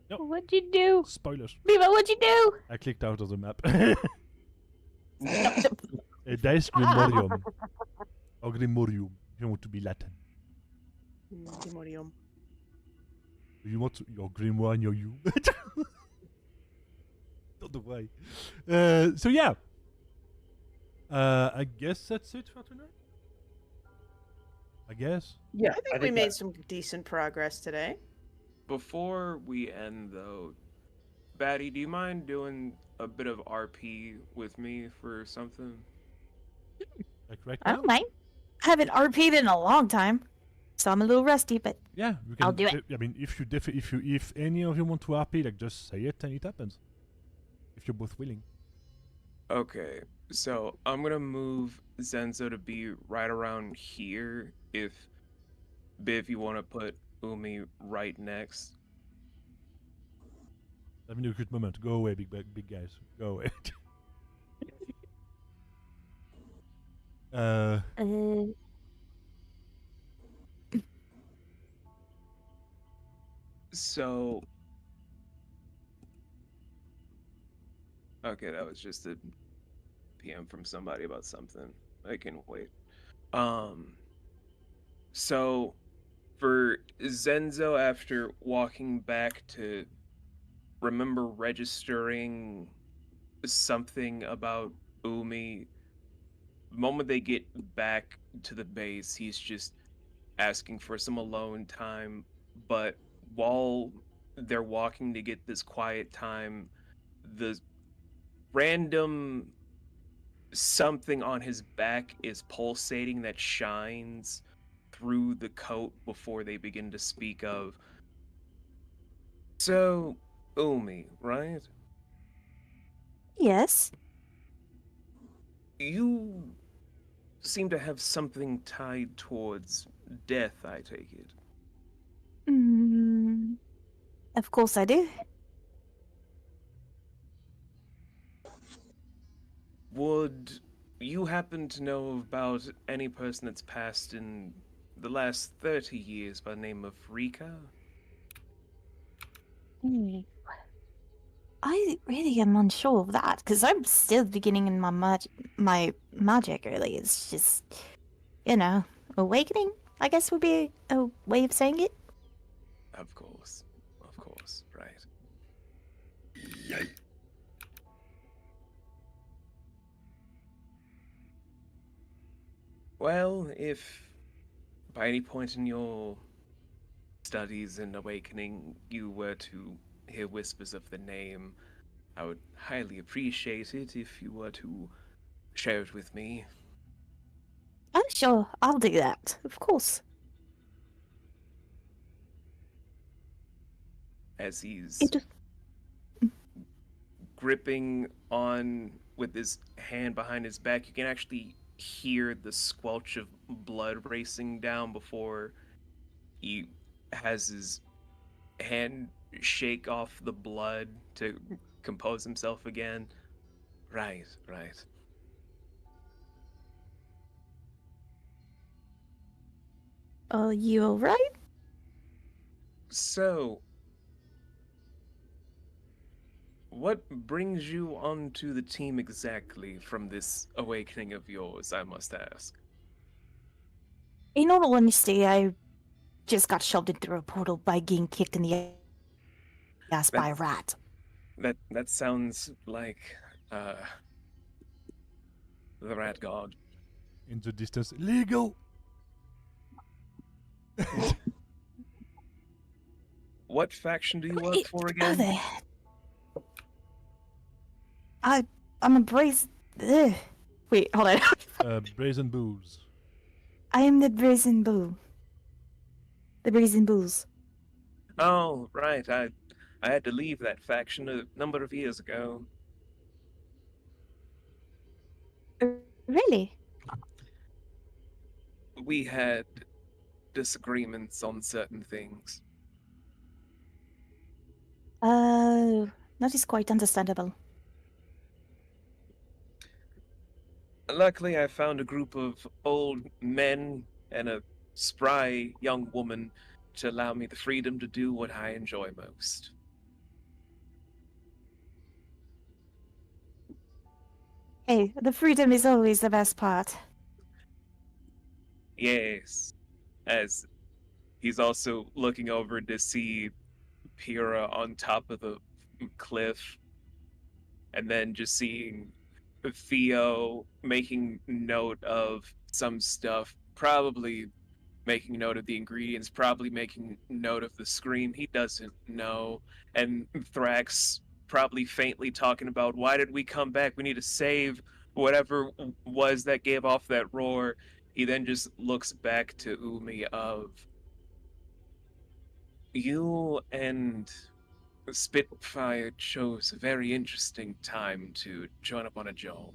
What'd you do? Spoilers. Viva, what'd you do? I clicked out of the map. A dice Grimorium. Or Grimorium, if you want to be Latin. Grimorium. You want your grimoire and your you? Don't know why. So yeah. I guess that's it for tonight. I guess. Yeah, I think we made some decent progress today. Before we end, though, Batty, do you mind doing a bit of RP with me for something? Like right I now. don't mind. I haven't RP'd in a long time, so I'm a little rusty, but Yeah, we can, I'll do it. I mean, if any of you want to RP, like just say it and it happens. If you're both willing. Okay, so I'm gonna move Zenzo to be right around here. If Biv, you want to put Umi right next. Having a good moment. Go away, big guys. Go away. uh, So, okay, that was just a PM from somebody about something. I can wait. So for Zenzo, after walking back to remember registering something about Umi, the moment they get back to the base, he's just asking for some alone time. But while they're walking to get this quiet time, the random something on his back is pulsating that shines through the coat before they begin to speak of. So, Umi, right? Yes. You seem to have something tied towards death, I take it. Mm, of course I do. Would you happen to know about any person that's passed in the last 30 years by the name of Rika? Mm, I really am unsure of that because I'm still beginning in my magic. Really, it's just awakening. I guess would be a way of saying it. Of course, right. Well, if by any point in your studies and awakening you were to hear whispers of the name, I would highly appreciate it if you were to share it with me, Oh, sure, I'll do that. Of course. as he's It. gripping on with his hand behind his back. You can actually hear the squelch of blood racing down before he has his hand shake off the blood to compose himself again. Right, right. Are you alright? So, what brings you onto the team exactly from this awakening of yours, I must ask? In all honesty, I just got shoved into a portal by getting kicked in the ass That by a rat. that sounds like uh the rat god. In the distance, legal. What faction do you work Wait, for oh again? there. I'm a brazen. Ugh. Wait, hold on. Brazen bulls. I am the brazen bull. The brazen bulls. Oh, right. I had to leave that faction a number of years ago. Really? We had disagreements on certain things. Oh, that is quite understandable. Luckily, I found a group of old men and a spry young woman to allow me the freedom to do what I enjoy most. Hey, the freedom is always the best part. Yes, as he's also looking over to see Pyrrha on top of the cliff, and then just seeing Theo making note of some stuff, probably making note of the ingredients, probably making note of the scream he doesn't know, and Thrax probably faintly talking about why did we come back? We need to save whatever was that gave off that roar. He then just looks back to Umi of you and Spitfire chose a very interesting time to join up on a job.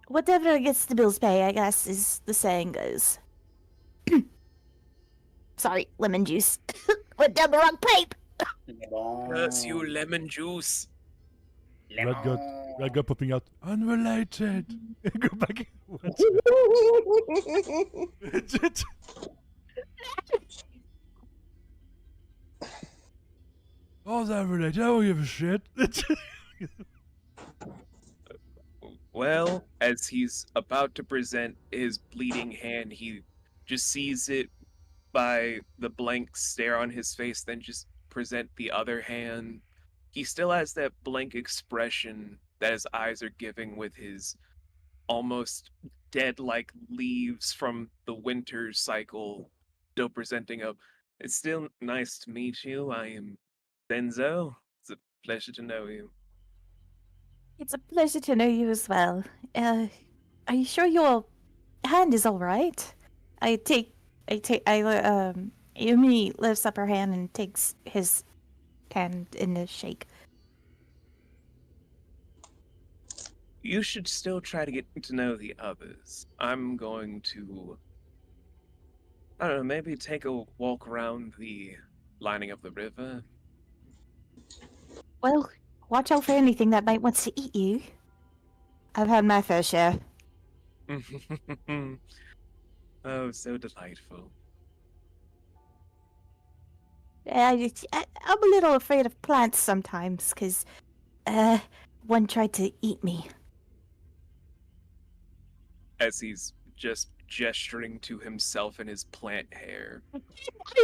Whatever gets the bills pay, I guess, is the saying goes. Sorry, lemon juice. Went down the wrong pipe. Curse you, lemon juice. Red got popping out. Unrelated. Go back. What? Oh, that related. I don't give a shit. Well, as he's about to present his bleeding hand, he just sees it by the blank stare on his face, then just present the other hand. He still has that blank expression that his eyes are giving with his almost dead like leaves from the winter cycle still presenting up. It's still nice to meet you. I am Denzo. It's a pleasure to know you. It's a pleasure to know you as well. Are you sure your hand is all right? Yumi lifts up her hand and takes his hand in a shake. You should still try to get to know the others. I'm going to, I don't know, maybe take a walk around the lining of the river. Well, watch out for anything that might want to eat you. I've had my fair share. Oh, so delightful. I'm a little afraid of plants sometimes, because, one tried to eat me. As he's just gesturing to himself and his plant hair. I'm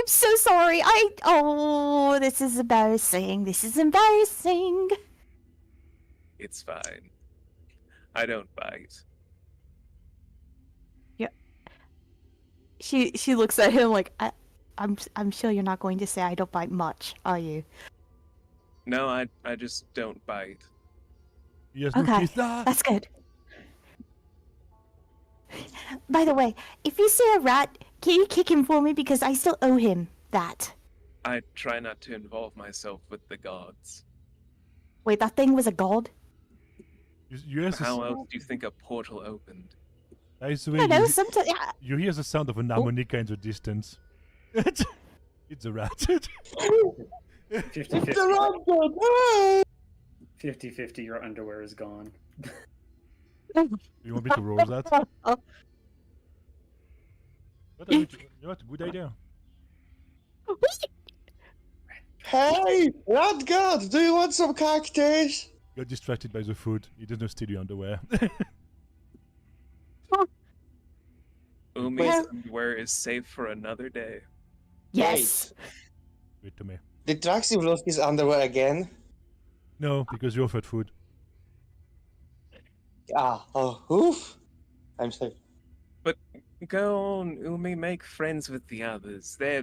so sorry. Oh, this is embarrassing. This is embarrassing. It's fine. I don't bite. She looks at him like, I'm sure you're not going to say I don't bite much, are you? No, I just don't bite. Yes, no Okay, teeth. Ah! that's good. By the way, if you see a rat, can you kick him for me because I still owe him that. I try not to involve myself with the gods. Wait, that thing was a god? Yes, How else do you think a portal opened? by the I way, don't know, sometimes... Yeah. you hear the sound of an harmonica in the distance. It's a rat. 50-50. 50-50, your underwear is gone. You want me to roll that? What you know what? Good idea. Hey, rat god, do you want some cactus? Got distracted by the food. He doesn't steal your underwear. Umi's Well- underwear is safe for another day. Yes. Wait to me. Did Traxi lost his underwear again? No, because you offered food. Ah, oh, oof. I'm safe. Go on, Umi, make friends with the others. They're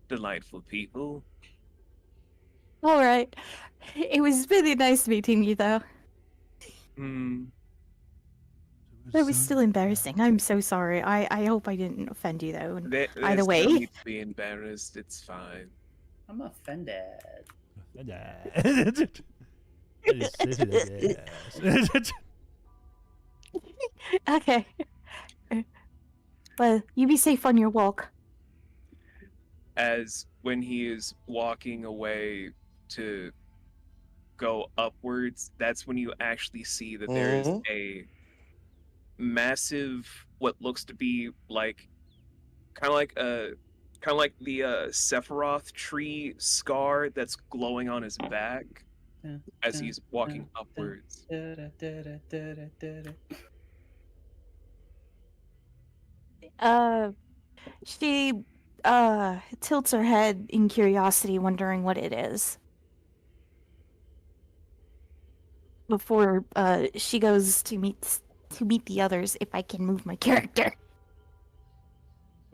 delightful people. All right. It was really nice meeting you, though. Hmm. That was still embarrassing. I'm so sorry. I hope I didn't offend you, though. And There's either no way, need to be embarrassed. It's fine. I'm offended. okay. Well, you be safe on your walk. As when he is walking away to go upwards, that's when you actually see that there's Mhm. a massive, what looks to be like, kind of like the Sephiroth tree scar that's glowing on his back as he's walking upwards. She tilts her head in curiosity, wondering what it is. Before she goes to meet the others, if I can move my character.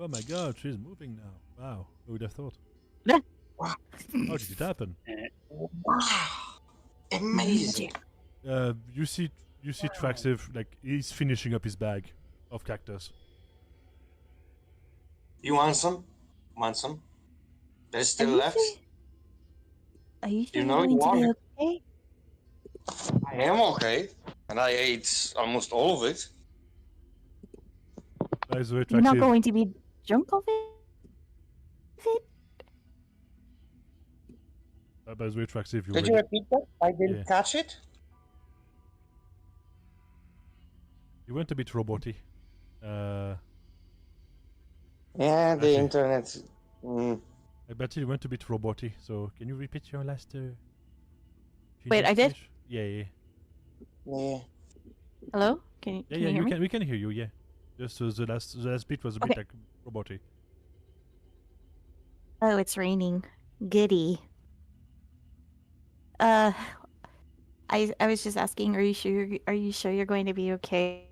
Oh my god, she's moving now. Wow, who would have thought? Yeah. Wow. How did it happen? Wow. Amazing. You see Traxiv, like, he's finishing up his bag of cactus. You want some? Want some? There's Are still you left? sure? Are you sure You you're know you going to be want it. okay? I am okay. And I ate almost all of it. By the way, You're not Traxiv, going to be drunk of it? by the way, Traxiv, Did you repeat that? I didn't Yeah. catch it. you went a bit roboty. Yeah, the Okay. internet. Mm. I bet you went a bit roboty. So can you repeat your last? Wait, I did? speech? Yeah. Yeah. Hello? Can you Yeah, hear me? we can hear you. Yeah, just the last bit was a bit Okay. like roboty. Oh, it's raining. Goody. I was just asking, are you sure you're going to be okay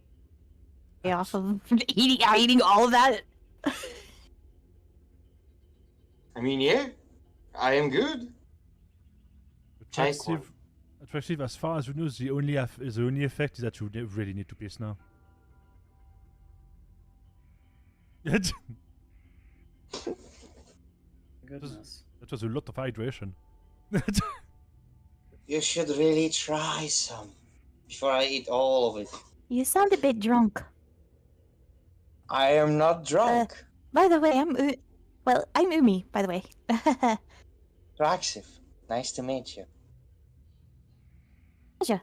off of eating all of that? I mean, yeah. I am good. Take one. Attractive, as far as you know, the only effect is that you really need to piss now. that Goodness. was a lot of hydration. You should really try some before I eat all of it. You sound a bit drunk. I am not drunk. By the way, I'm Umi, by the way. Traxif, nice to meet you. Pleasure.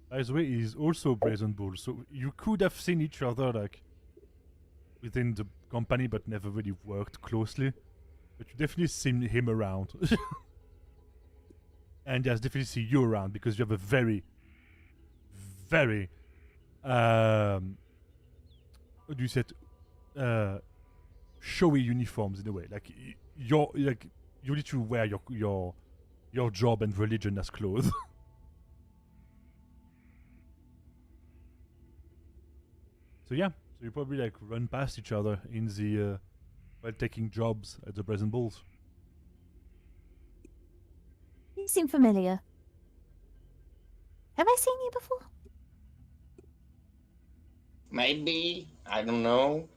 By the way, he's also Brazen Bull, so you could have seen each other like within the company, but never really worked closely. But you definitely seen him around, and yes, definitely see you around because you have a very, very, what do you say? Showy uniforms in a way. Like you need to wear your job and religion as clothes. So yeah, so you probably like run past each other in the while taking jobs at the Brazen Bulls. You seem familiar. Have I seen you before? Maybe, I don't know.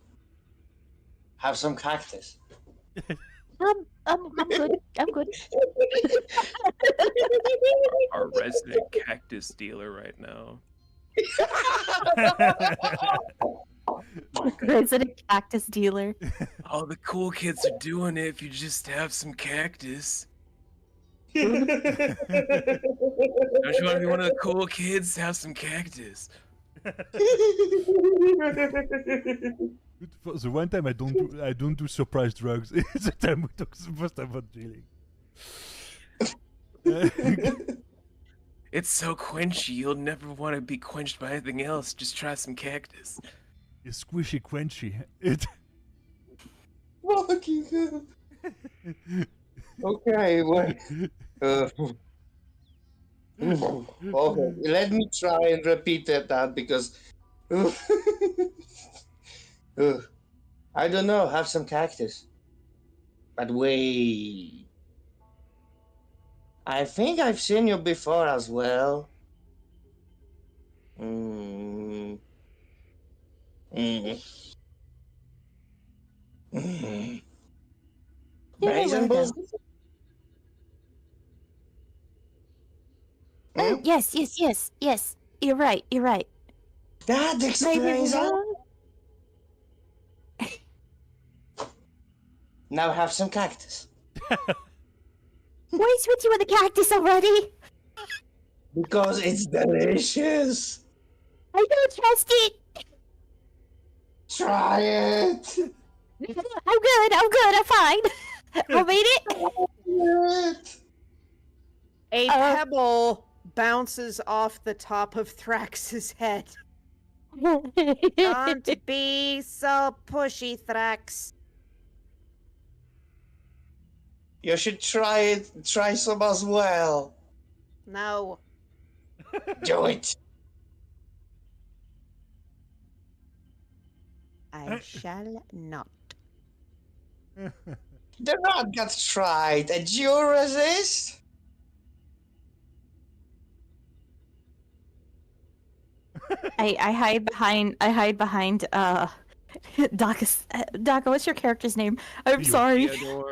Have some cactus. I'm good. I'm good. Our resident cactus dealer right now. Resident cactus dealer. All the cool kids are doing it if you just have some cactus. Don't you want to be one of the cool kids? Have some cactus. For the one time I don't do surprise drugs. It's the time we talk the first time about dealing. It's so quenchy, you'll never want to be quenched by anything else. Just try some cactus. It's squishy, quenchy. It. Fucking hell. Okay, well, okay, let me try and repeat that because I don't know. Have some cactus, but wait. I think I've seen you before as well. Mm. Mm. Mm. Brazen Bulls? Oh, yes. You're right. That Maybe explains we all. will. Now have some cactus. What's with you with the cactus already? Because it's delicious. I don't trust it. Try it. I'm good. I'm fine. I made it. A pebble bounces off the top of Thrax's head. Don't be so pushy, Thrax. You should try it. Try some as well. No. Do it. I shall not. The rat got tried, and you resist? I hide behind Daka. Daka, what's your character's name? I'm Theo. sorry.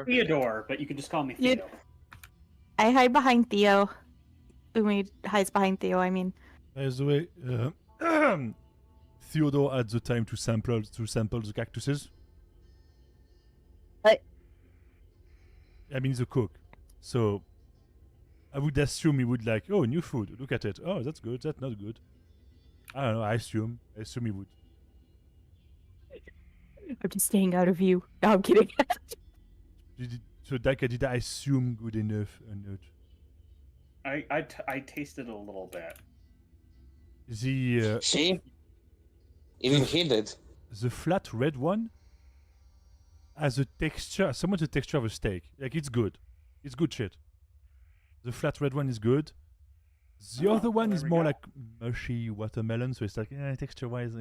Theodore, but you can just call me You- Theo. I hide behind Theo. Umi hides behind Theo, I mean. By the way, Theodore had the time to sample the cactuses. I mean, the cook. So I would assume he would like, oh, new food. Look at it. Oh, that's good. That's not good. I don't know. I assume he would. I'm just staying out of view. No, I'm kidding. So Daka, did I assume good enough or not? I tasted a little bit. The See? Even he did. the flat red one has a texture, somewhat the texture of a steak. Like it's good. It's good shit. The flat red one is good. The other one there is we more go. like mushy watermelon, so it's like texture wise,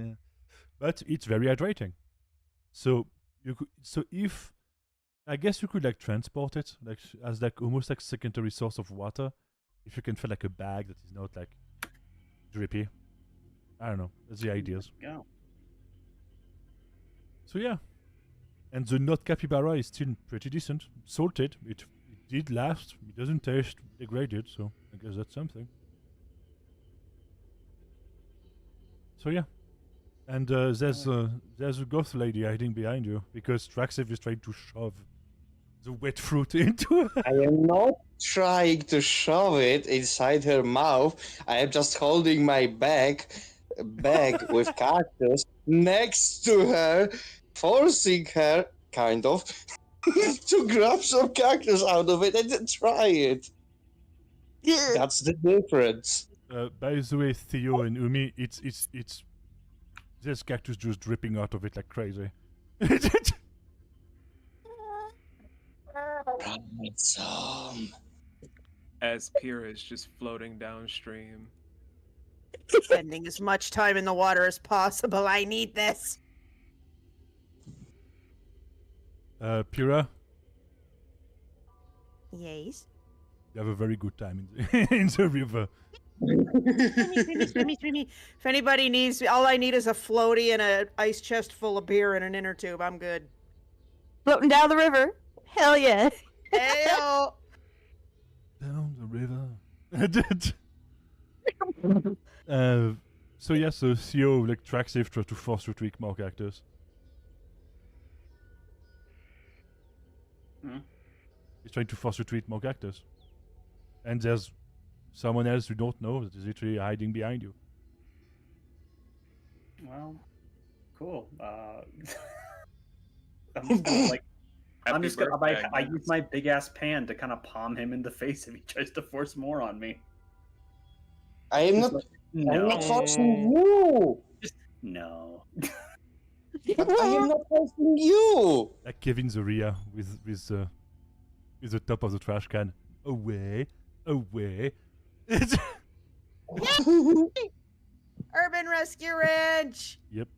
but it's very hydrating. So you could, if I guess you could like transport it like as like almost like secondary source of water if you can find like a bag that is not like drippy. I don't know. That's the ideas. Go. So yeah. And the not capybara is still pretty decent. Salted. It did last. It doesn't taste degraded, so I guess that's something. So yeah. And there's a ghost lady hiding behind you because Traxev is trying to shove the wet fruit into her. I am not trying to shove it inside her mouth. I am just holding my bag with cactus next to her, forcing her, kind of, to grab some cactus out of it and then try it. That's the difference. By the way, Theo and Umi, it's there's cactus juice dripping out of it like crazy. Right, some. As Pyrrha is just floating downstream. Spending as much time in the water as possible. I need this. Pyrrha, Yes. you have a very good time in the river. Swimmy. If anybody needs, all I need is a floaty and an ice chest full of beer and an inner tube. I'm good. Floating down the river. Hell yeah. Heyo. Down the river. So yeah, so Theo like Traxev tries to force you to eat more cactus. Hmm? He's trying to force you to eat more cactus. And there's someone else you don't know that is literally hiding behind you. Well, cool. I'm just gonna, like, I'm Happy just gonna. birthday, I Max. use my big ass pan to kind of palm him in the face if he tries to force more on me. I am Just not. like, I'm not no, forcing you. no. But I am not forcing you. Like Kevin Zaria with the top of the trash can. Away. Urban Rescue Ranch. Yep.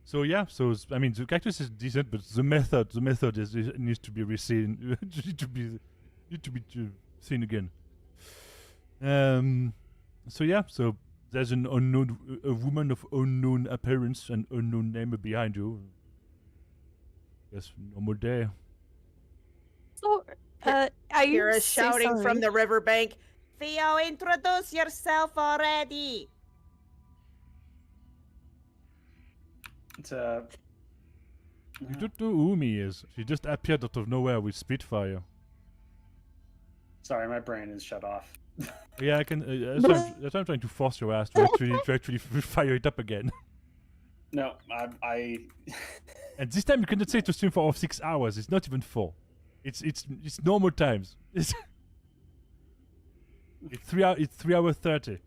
So yeah, I mean the cactus is decent, but the method is needs to be reseen, need to be seen again. So yeah, so there's a woman of unknown appearance and unknown name behind you. Yes, normal day. So, are you Kira's so shouting from sorry? the riverbank. Theo, introduce yourself already. It's You don't know who Umi is. She just appeared out of nowhere with Spitfire. sorry, my brain is shut off. Yeah, I can. That's why I'm trying to force your ass to actually fire it up again. No, I And this time you cannot say to stream for 6 hours. It's not even 4. It's normal times. It's 3 hours. It's 3 hours 30.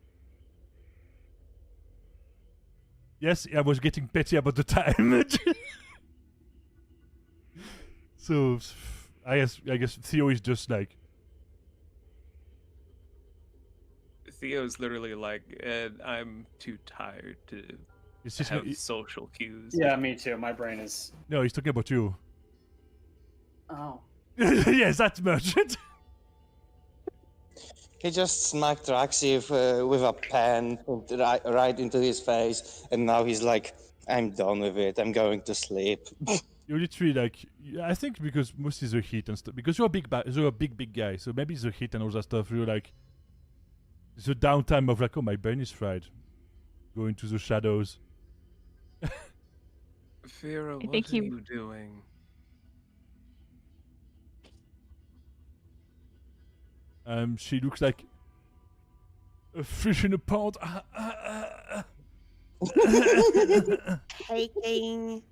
Yes, I was getting petty about the time. So I guess Theo is just like, Theo's literally like, I'm too tired to it's just have social cues. yeah, me too. My brain is. no, he's talking about you. Oh. Yes, that much. He just smacked Raxiv with a pen right into his face, and now he's like, I'm done with it. I'm going to sleep. You're literally like, I think because mostly the heat and stuff. Because you're a big guy, so maybe the heat and all that stuff. You're like, the downtime of like, oh, my brain is fried. Go into the shadows. Vera, what think are you- you doing? She looks like a fish in a pond. Taking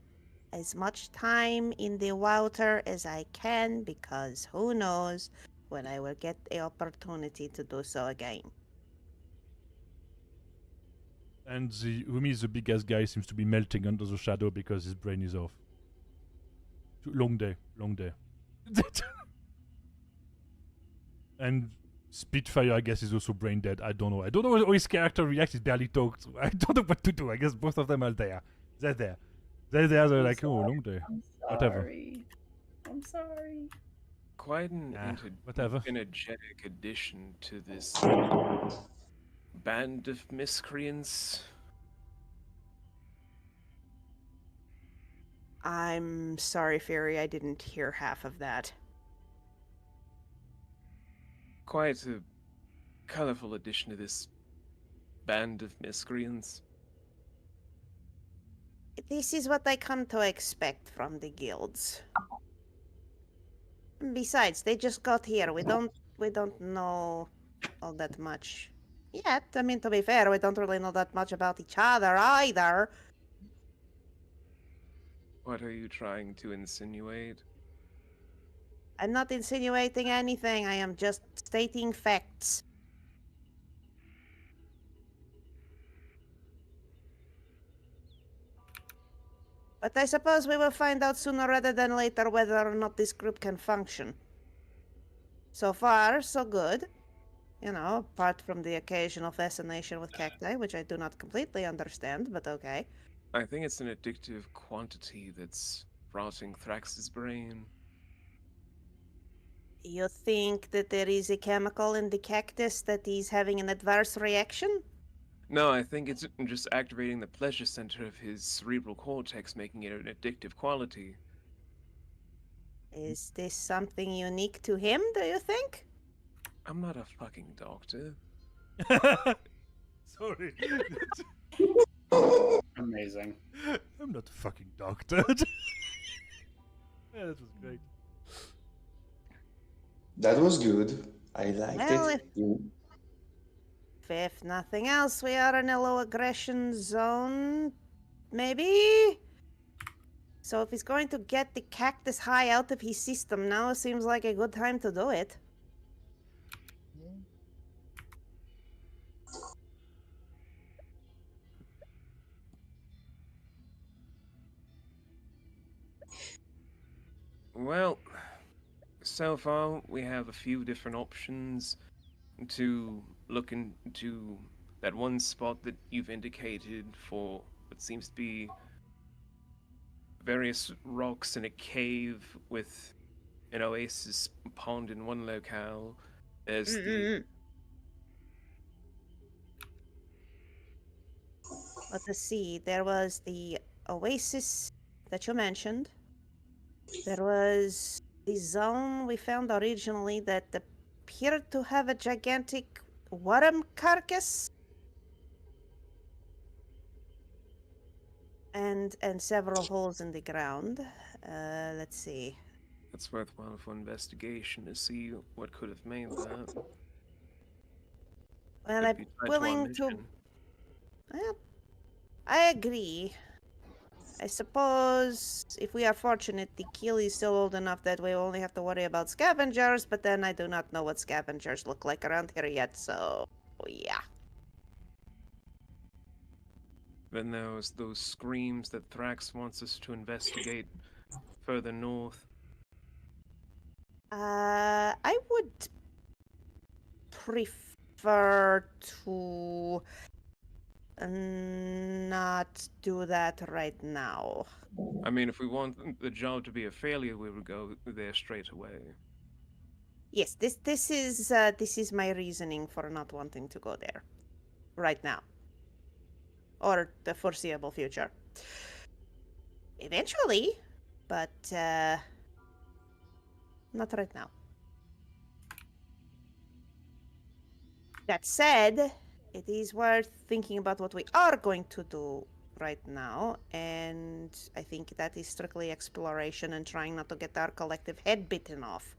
as much time in the water as I can because who knows when I will get the opportunity to do so again. And the Umi, the big ass guy, seems to be melting under the shadow because his brain is off. Long day. And Spitfire, I guess, is also brain dead. I don't know how his character reacts. He barely talks. I don't know what to do. I guess both of them are there. They're there. They're like, oh, long day. I'm Whatever. sorry. I'm sorry. Quite an whatever. energetic addition to this band of miscreants. I'm sorry, Fury, I didn't hear half of that. Quite a colorful addition to this band of miscreants. This is what I come to expect from the guilds. Besides, they just got here. We don't know all that much yet. I mean, to be fair, we don't really know that much about each other either. What are you trying to insinuate? I'm not insinuating anything. I am just stating facts. But I suppose we will find out sooner rather than later whether or not this group can function. So far, so good. You know, apart from the occasional fascination with cacti, which I do not completely understand, but okay. I think it's an addictive quantity that's rotting Thrax's brain. You think that there is a chemical in the cactus that is having an adverse reaction? No, I think it's just activating the pleasure center of his cerebral cortex, making it an addictive quality. Is this something unique to him, do you think? I'm not a fucking doctor. Sorry. Amazing. I'm not a fucking doctor. Yeah, that was great. That was good. I liked Well, it. If nothing else, we are in a low aggression zone, maybe? So if he's going to get the cactus high out of his system now, seems like a good time to do it. Well, so far we have a few different options to look into that one spot that you've indicated for what seems to be various rocks in a cave with an oasis pond in one locale. There's the Let's see, there was the oasis that you mentioned. There was the zone we found originally that appeared to have a gigantic worm carcass. And several holes in the ground. Let's see. That's worthwhile for investigation to see what could have made that. Well, Could I'm be tied to our willing to. mission. Well, I agree. I suppose if we are fortunate, the kill is still old enough that we only have to worry about scavengers, but then I do not know what scavengers look like around here yet, so yeah. Then there was those screams that Thrax wants us to investigate further north. I would prefer to not do that right now. I mean, if we want the job to be a failure, we would go there straight away. Yes, this is my reasoning for not wanting to go there right now or the foreseeable future. Eventually, but not right now. That said, it is worth thinking about what we are going to do right now, and I think that is strictly exploration and trying not to get our collective head bitten off.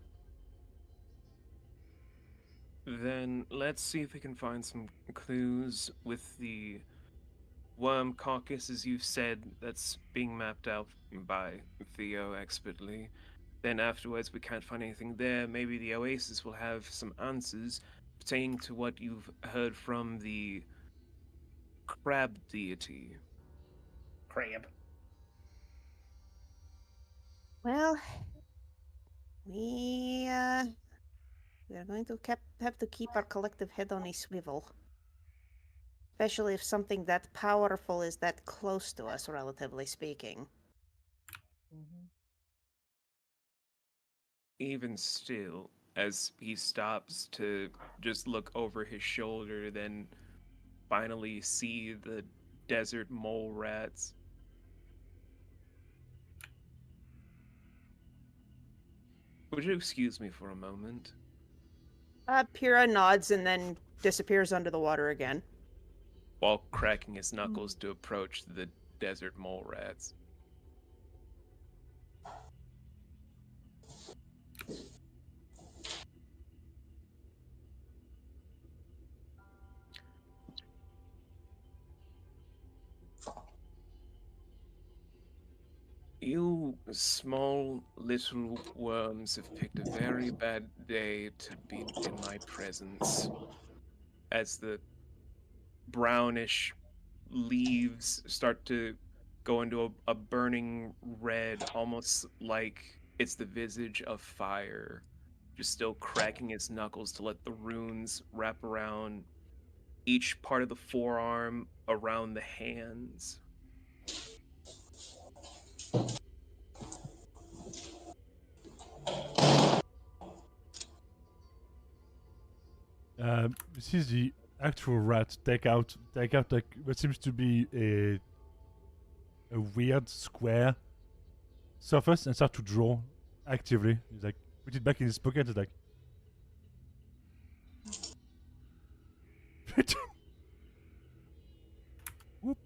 Then let's see if we can find some clues with the worm carcass, as you've said, that's being mapped out by Theo expertly. Then afterwards, we can't find anything there. Maybe the Oasis will have some answers pertaining to what you've heard from the crab deity. Crab. Well, we are going to have to keep our collective head on a swivel. Especially if something that powerful is that close to us, relatively speaking. Even still, as he stops to just look over his shoulder, then finally see the desert mole rats. Would you excuse me for a moment? Pyrrha nods and then disappears under the water again. While cracking his knuckles to approach the desert mole rats. You small little worms have picked a very bad day to be in my presence. As the brownish leaves start to go into a burning red, almost like it's the visage of fire, just still cracking his knuckles to let the runes wrap around each part of the forearm, around the hands. This is the actual rat. Take out like what seems to be a weird square surface and start to draw actively. He's like put it back in his pocket. It's like. Whoop.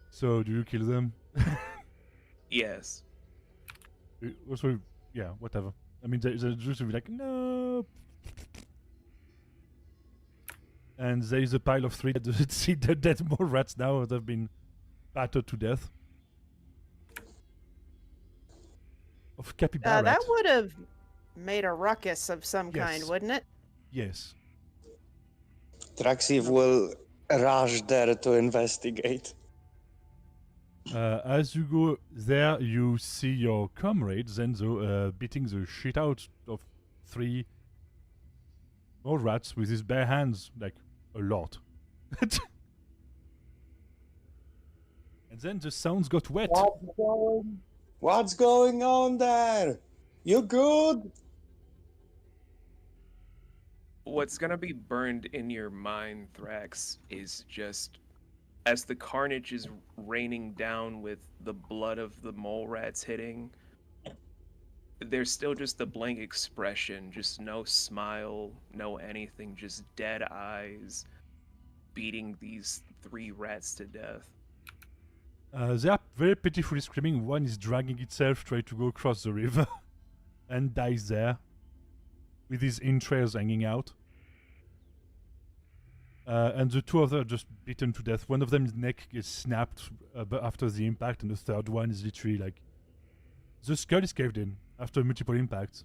So do you kill them? Yes. Also, yeah, whatever. I mean, they're just be like, no. And there is a pile of 3 dead mole rats now that have been battered to death. Of capybara. That would have made a ruckus of some kind, Yes. wouldn't it? Yes. Traxiv will rush there to investigate. As you go there, you see your comrade Zenzo beating the shit out of 3 more rats with his bare hands, like a lot. And then the sounds got wet. What's going on there? You good? What's gonna be burned in your mind, Thrax, is just as the carnage is raining down with the blood of the mole rats hitting, there's still just the blank expression, just no smile, no anything, just dead eyes beating these 3 rats to death. They are very pitifully screaming. One is dragging itself, trying to go across the river, and dies there, with his entrails hanging out. And the 2 others are just beaten to death. One of them's neck is snapped after the impact, and the 3rd one is literally like... The skull is caved in after multiple impacts.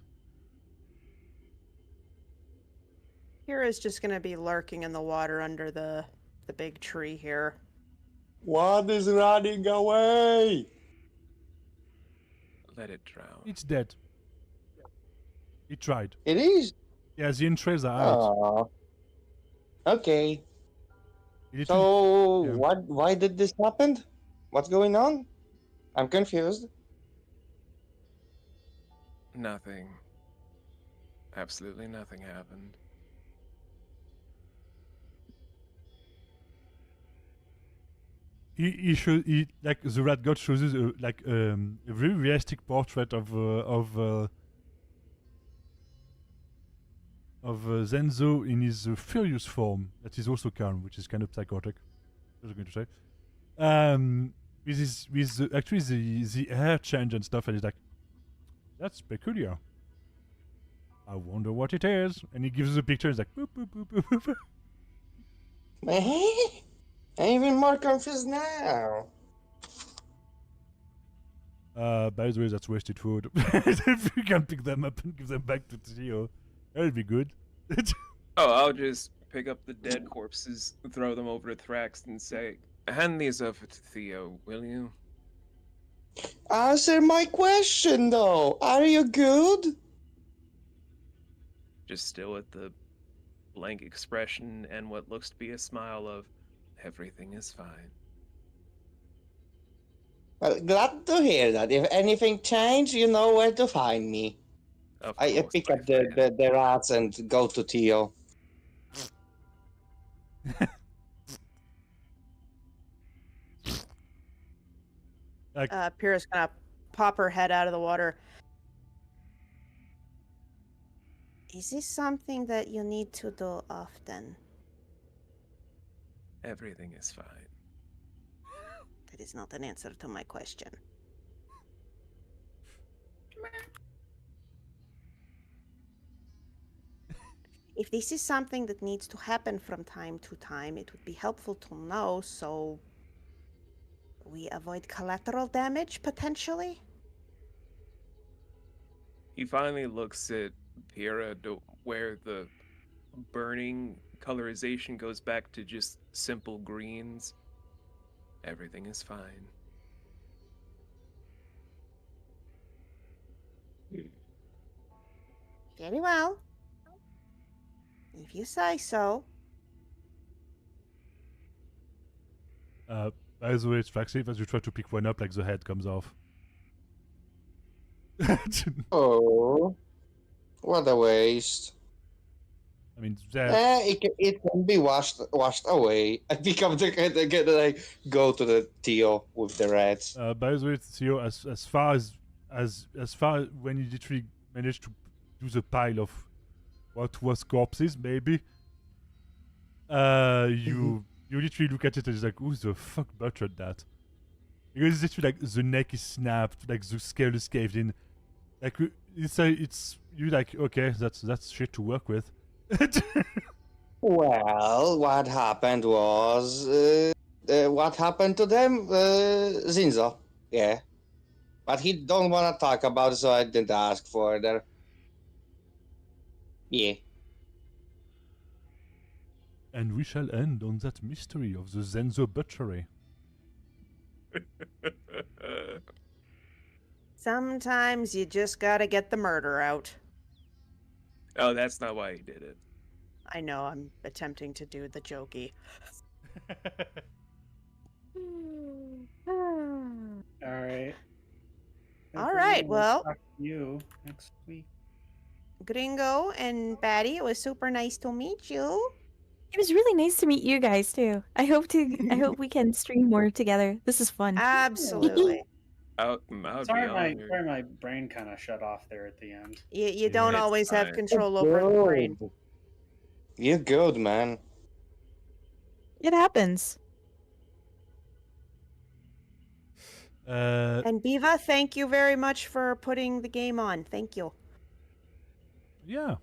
Pyrrha's just gonna be lurking in the water under the big tree here. One is running away. Let it drown. It's dead. It tried. It is. Yeah, the entrails are out. Oh. Okay. It So yeah. why did this happen? What's going on? I'm confused. Nothing. Absolutely nothing happened. He like the rat god shows us a very realistic portrait of Zenzo in his furious form that is also calm, which is kind of psychotic. I was going to say, with actually the hair change and stuff, and he's like, that's peculiar. I wonder what it is. And he gives us a picture. He's like, boop, boop, boop, boop, boop. I'm even more confused now. By the way, that's wasted food. If you can pick them up and give them back to Theo, that'll be good. Oh, I'll just pick up the dead corpses, throw them over to Thrax, and say, hand these over to Theo, will you? Answer my question, though. Are you good? Just still with the blank expression and what looks to be a smile of, everything is fine. Well, glad to hear that. If anything changes, you know where to find me. Of I course, pick my up friend. the rats and go to Theo. Like, Pyrrha's gonna pop her head out of the water. Is this something that you need to do often? Everything is fine. That is not an answer to my question. If this is something that needs to happen from time to time, it would be helpful to know so we avoid collateral damage potentially. He finally looks at Pyrrha where the burning colorization goes back to just simple greens. Everything is fine. Very well. If you say so. by the way, it's Traxif, as you try to pick one up, like the head comes off. Oh, what a waste. I mean, that, It can be washed away. I pick up the head again and I go to the Theo with the rats. by the way, Theo, as far as far when you literally managed to do the pile of what was corpses, maybe, you literally look at it and it's like, who the fuck butchered that? Because it's literally like the neck is snapped, like the skull is caved in. Like it's you like, okay, that's shit to work with. Well, what happened was what happened to them? Zinzo, yeah, but he don't want to talk about it, so I didn't ask further. Yeah. And we shall end on that mystery of the Zenzo butchery. Sometimes you just gotta get the murder out. Oh, that's not why he did it. I know, I'm attempting to do the jokey. All right. All right, well. Talk to you next week. Gringo and Batty, it was super nice to meet you. It was really nice to meet you guys too. I hope we can stream more together. This is fun. Absolutely. I would be Sorry, honored. my brain kind of shut off there at the end. You don't It's always have fine. control over the brain. Good. You're good, man. It happens. And Biva, thank you very much for putting the game on. Thank you. Yeah.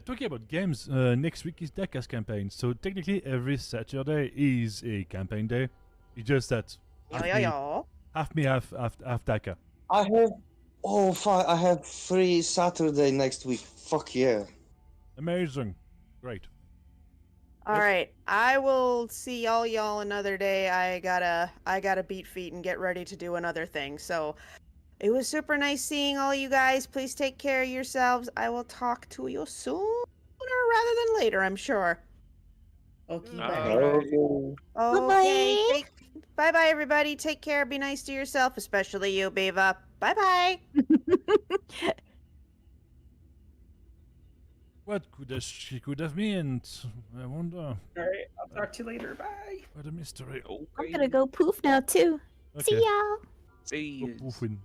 Talking about games, next week is Daka's campaign. So technically, every Saturday is a campaign day. It's just that half me, half Daka. I have fuck, I have free Saturday next week. Fuck yeah. Amazing, great. All right, I will see all y'all another day. I gotta beat feet and get ready to do another thing. So it was super nice seeing all you guys. Please take care of yourselves. I will talk to you sooner rather than later, I'm sure. Okay, All bye. Okay. Bye bye, everybody. Take care. Be nice to yourself, especially you, Biva. Bye bye. What she could have meant? I wonder. All right, I'll talk to you later. Bye. What a mystery. I'm gonna go poof now too. See y'all. See Go poofing.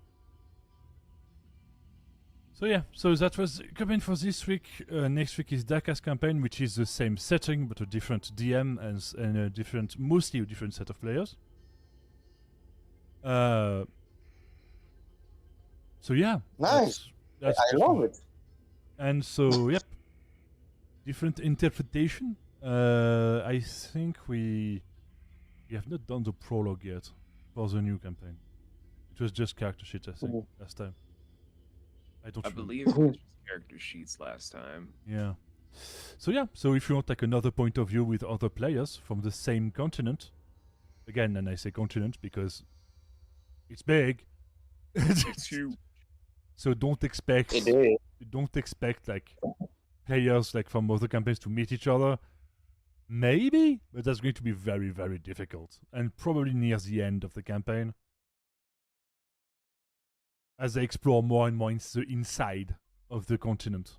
So yeah, so that was campaign for this week. Next week is Daka's campaign, which is the same setting but a different DM and a different, mostly a different set of players. So yeah, Nice. That's I love it. And so yep, different interpretation. I think we have not done the prologue yet for the new campaign. It was just character sheet, I think, last time. I believe it was just character sheets last time. Yeah. So yeah, so if you want like another point of view with other players from the same continent, again, and I say continent because it's big. It's huge. So don't expect like players like from other campaigns to meet each other. Maybe, but that's going to be very, very difficult and probably near the end of the campaign. as they explore more and more the inside of the continent,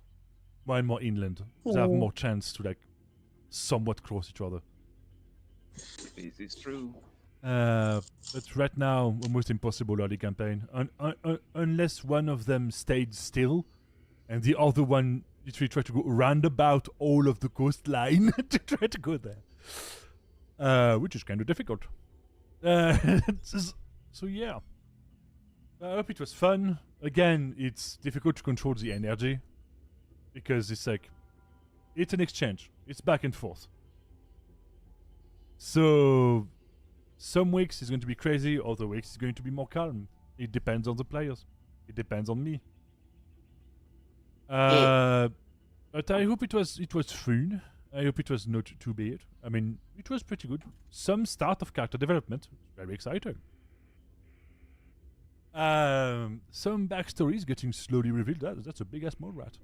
more and more inland. They have more chance to like somewhat cross each other. This is true. But right now, almost impossible early campaign. Unless one of them stayed still, and the other one literally tried to go roundabout all of the coastline to try to go there. Which is kind of difficult. So yeah. I hope it was fun. Again, it's difficult to control the energy. Because it's like, it's an exchange. It's back and forth. So, some weeks is going to be crazy, other weeks is going to be more calm. It depends on the players. It depends on me. But I hope it was fun. I hope it was not too bad. I mean, it was pretty good. Some start of character development. Very exciting. Some backstories getting slowly revealed. That's a big ass mole rat.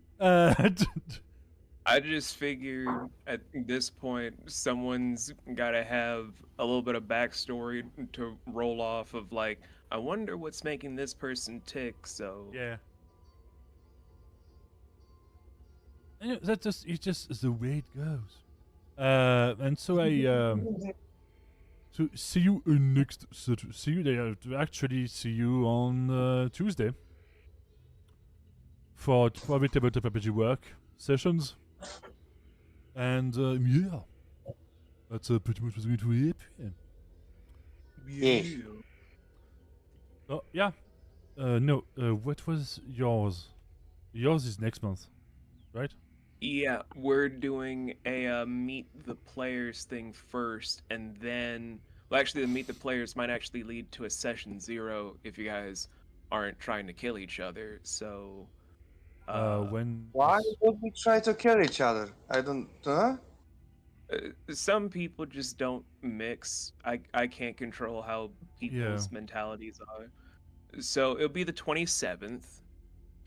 I just figured at this point, someone's got to have a little bit of backstory to roll off of, like, I wonder what's making this person tick, so... Yeah. And it's just the way it goes. And so so see you next. See you there. Actually, see you on Tuesday for probably tabletop RPG work sessions. And yeah, that's pretty much what's going to happen. Yeah. Oh yeah. No. What was yours? Yours is next month, right? Yeah, we're doing a meet the players thing first, and then... Well, actually, the meet the players might actually lead to a session 0 if you guys aren't trying to kill each other, so... When? Why would we try to kill each other? I don't. Some people just don't mix. I can't control how people's mentalities are. So it'll be the 27th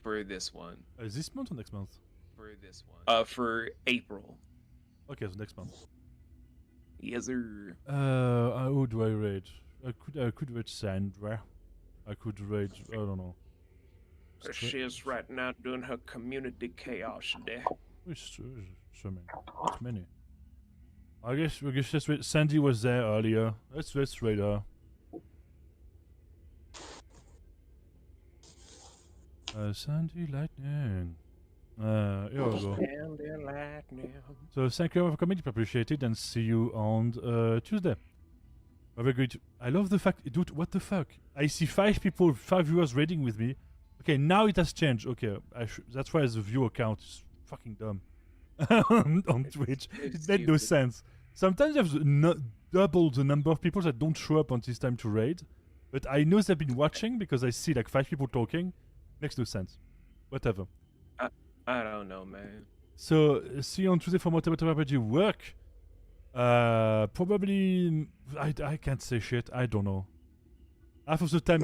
for this one. Is this month or next month? For this one. For April. Okay, so next month. Yes, sir. Who do I raid? I could raid Sandra. I could raid. I don't know. She's right now doing her community chaos day. So many. That's many. I guess just wait. Sandy was there earlier. Let's raid her. Sandy Lightning. Here we go. Sandy Lightning. So thank you for coming. Appreciate it, and see you on Tuesday. Very good. I love the fact, dude. What the fuck? I see 5 viewers raiding with me. Okay, now it has changed. Okay, that's why the viewer count is fucking dumb on Twitch. It made no sense. Sometimes you have double the number of people that don't show up on this time to raid, but I know they've been watching because I see like 5 people talking. Makes no sense. Whatever. I don't know, man. So see you on Tuesday for more tabletop RPG work. Probably I can't say shit. I don't know. Half of the time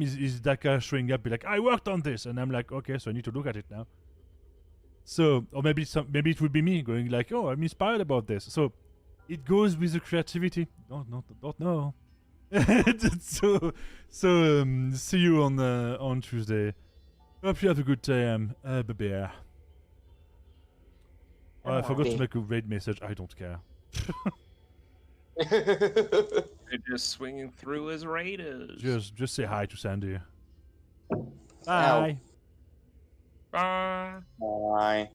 is Daka showing up, be like, I worked on this, and I'm like, okay, so I need to look at it now. So, or maybe it would be me going like, oh, I'm inspired about this. So, it goes with the creativity. Don't know. so see you on Tuesday. Hope you have a good time. Bye. I forgot to make a raid message. I don't care. They're just swinging through as raiders. Just say hi to Sandy. Bye. Bye. Bye.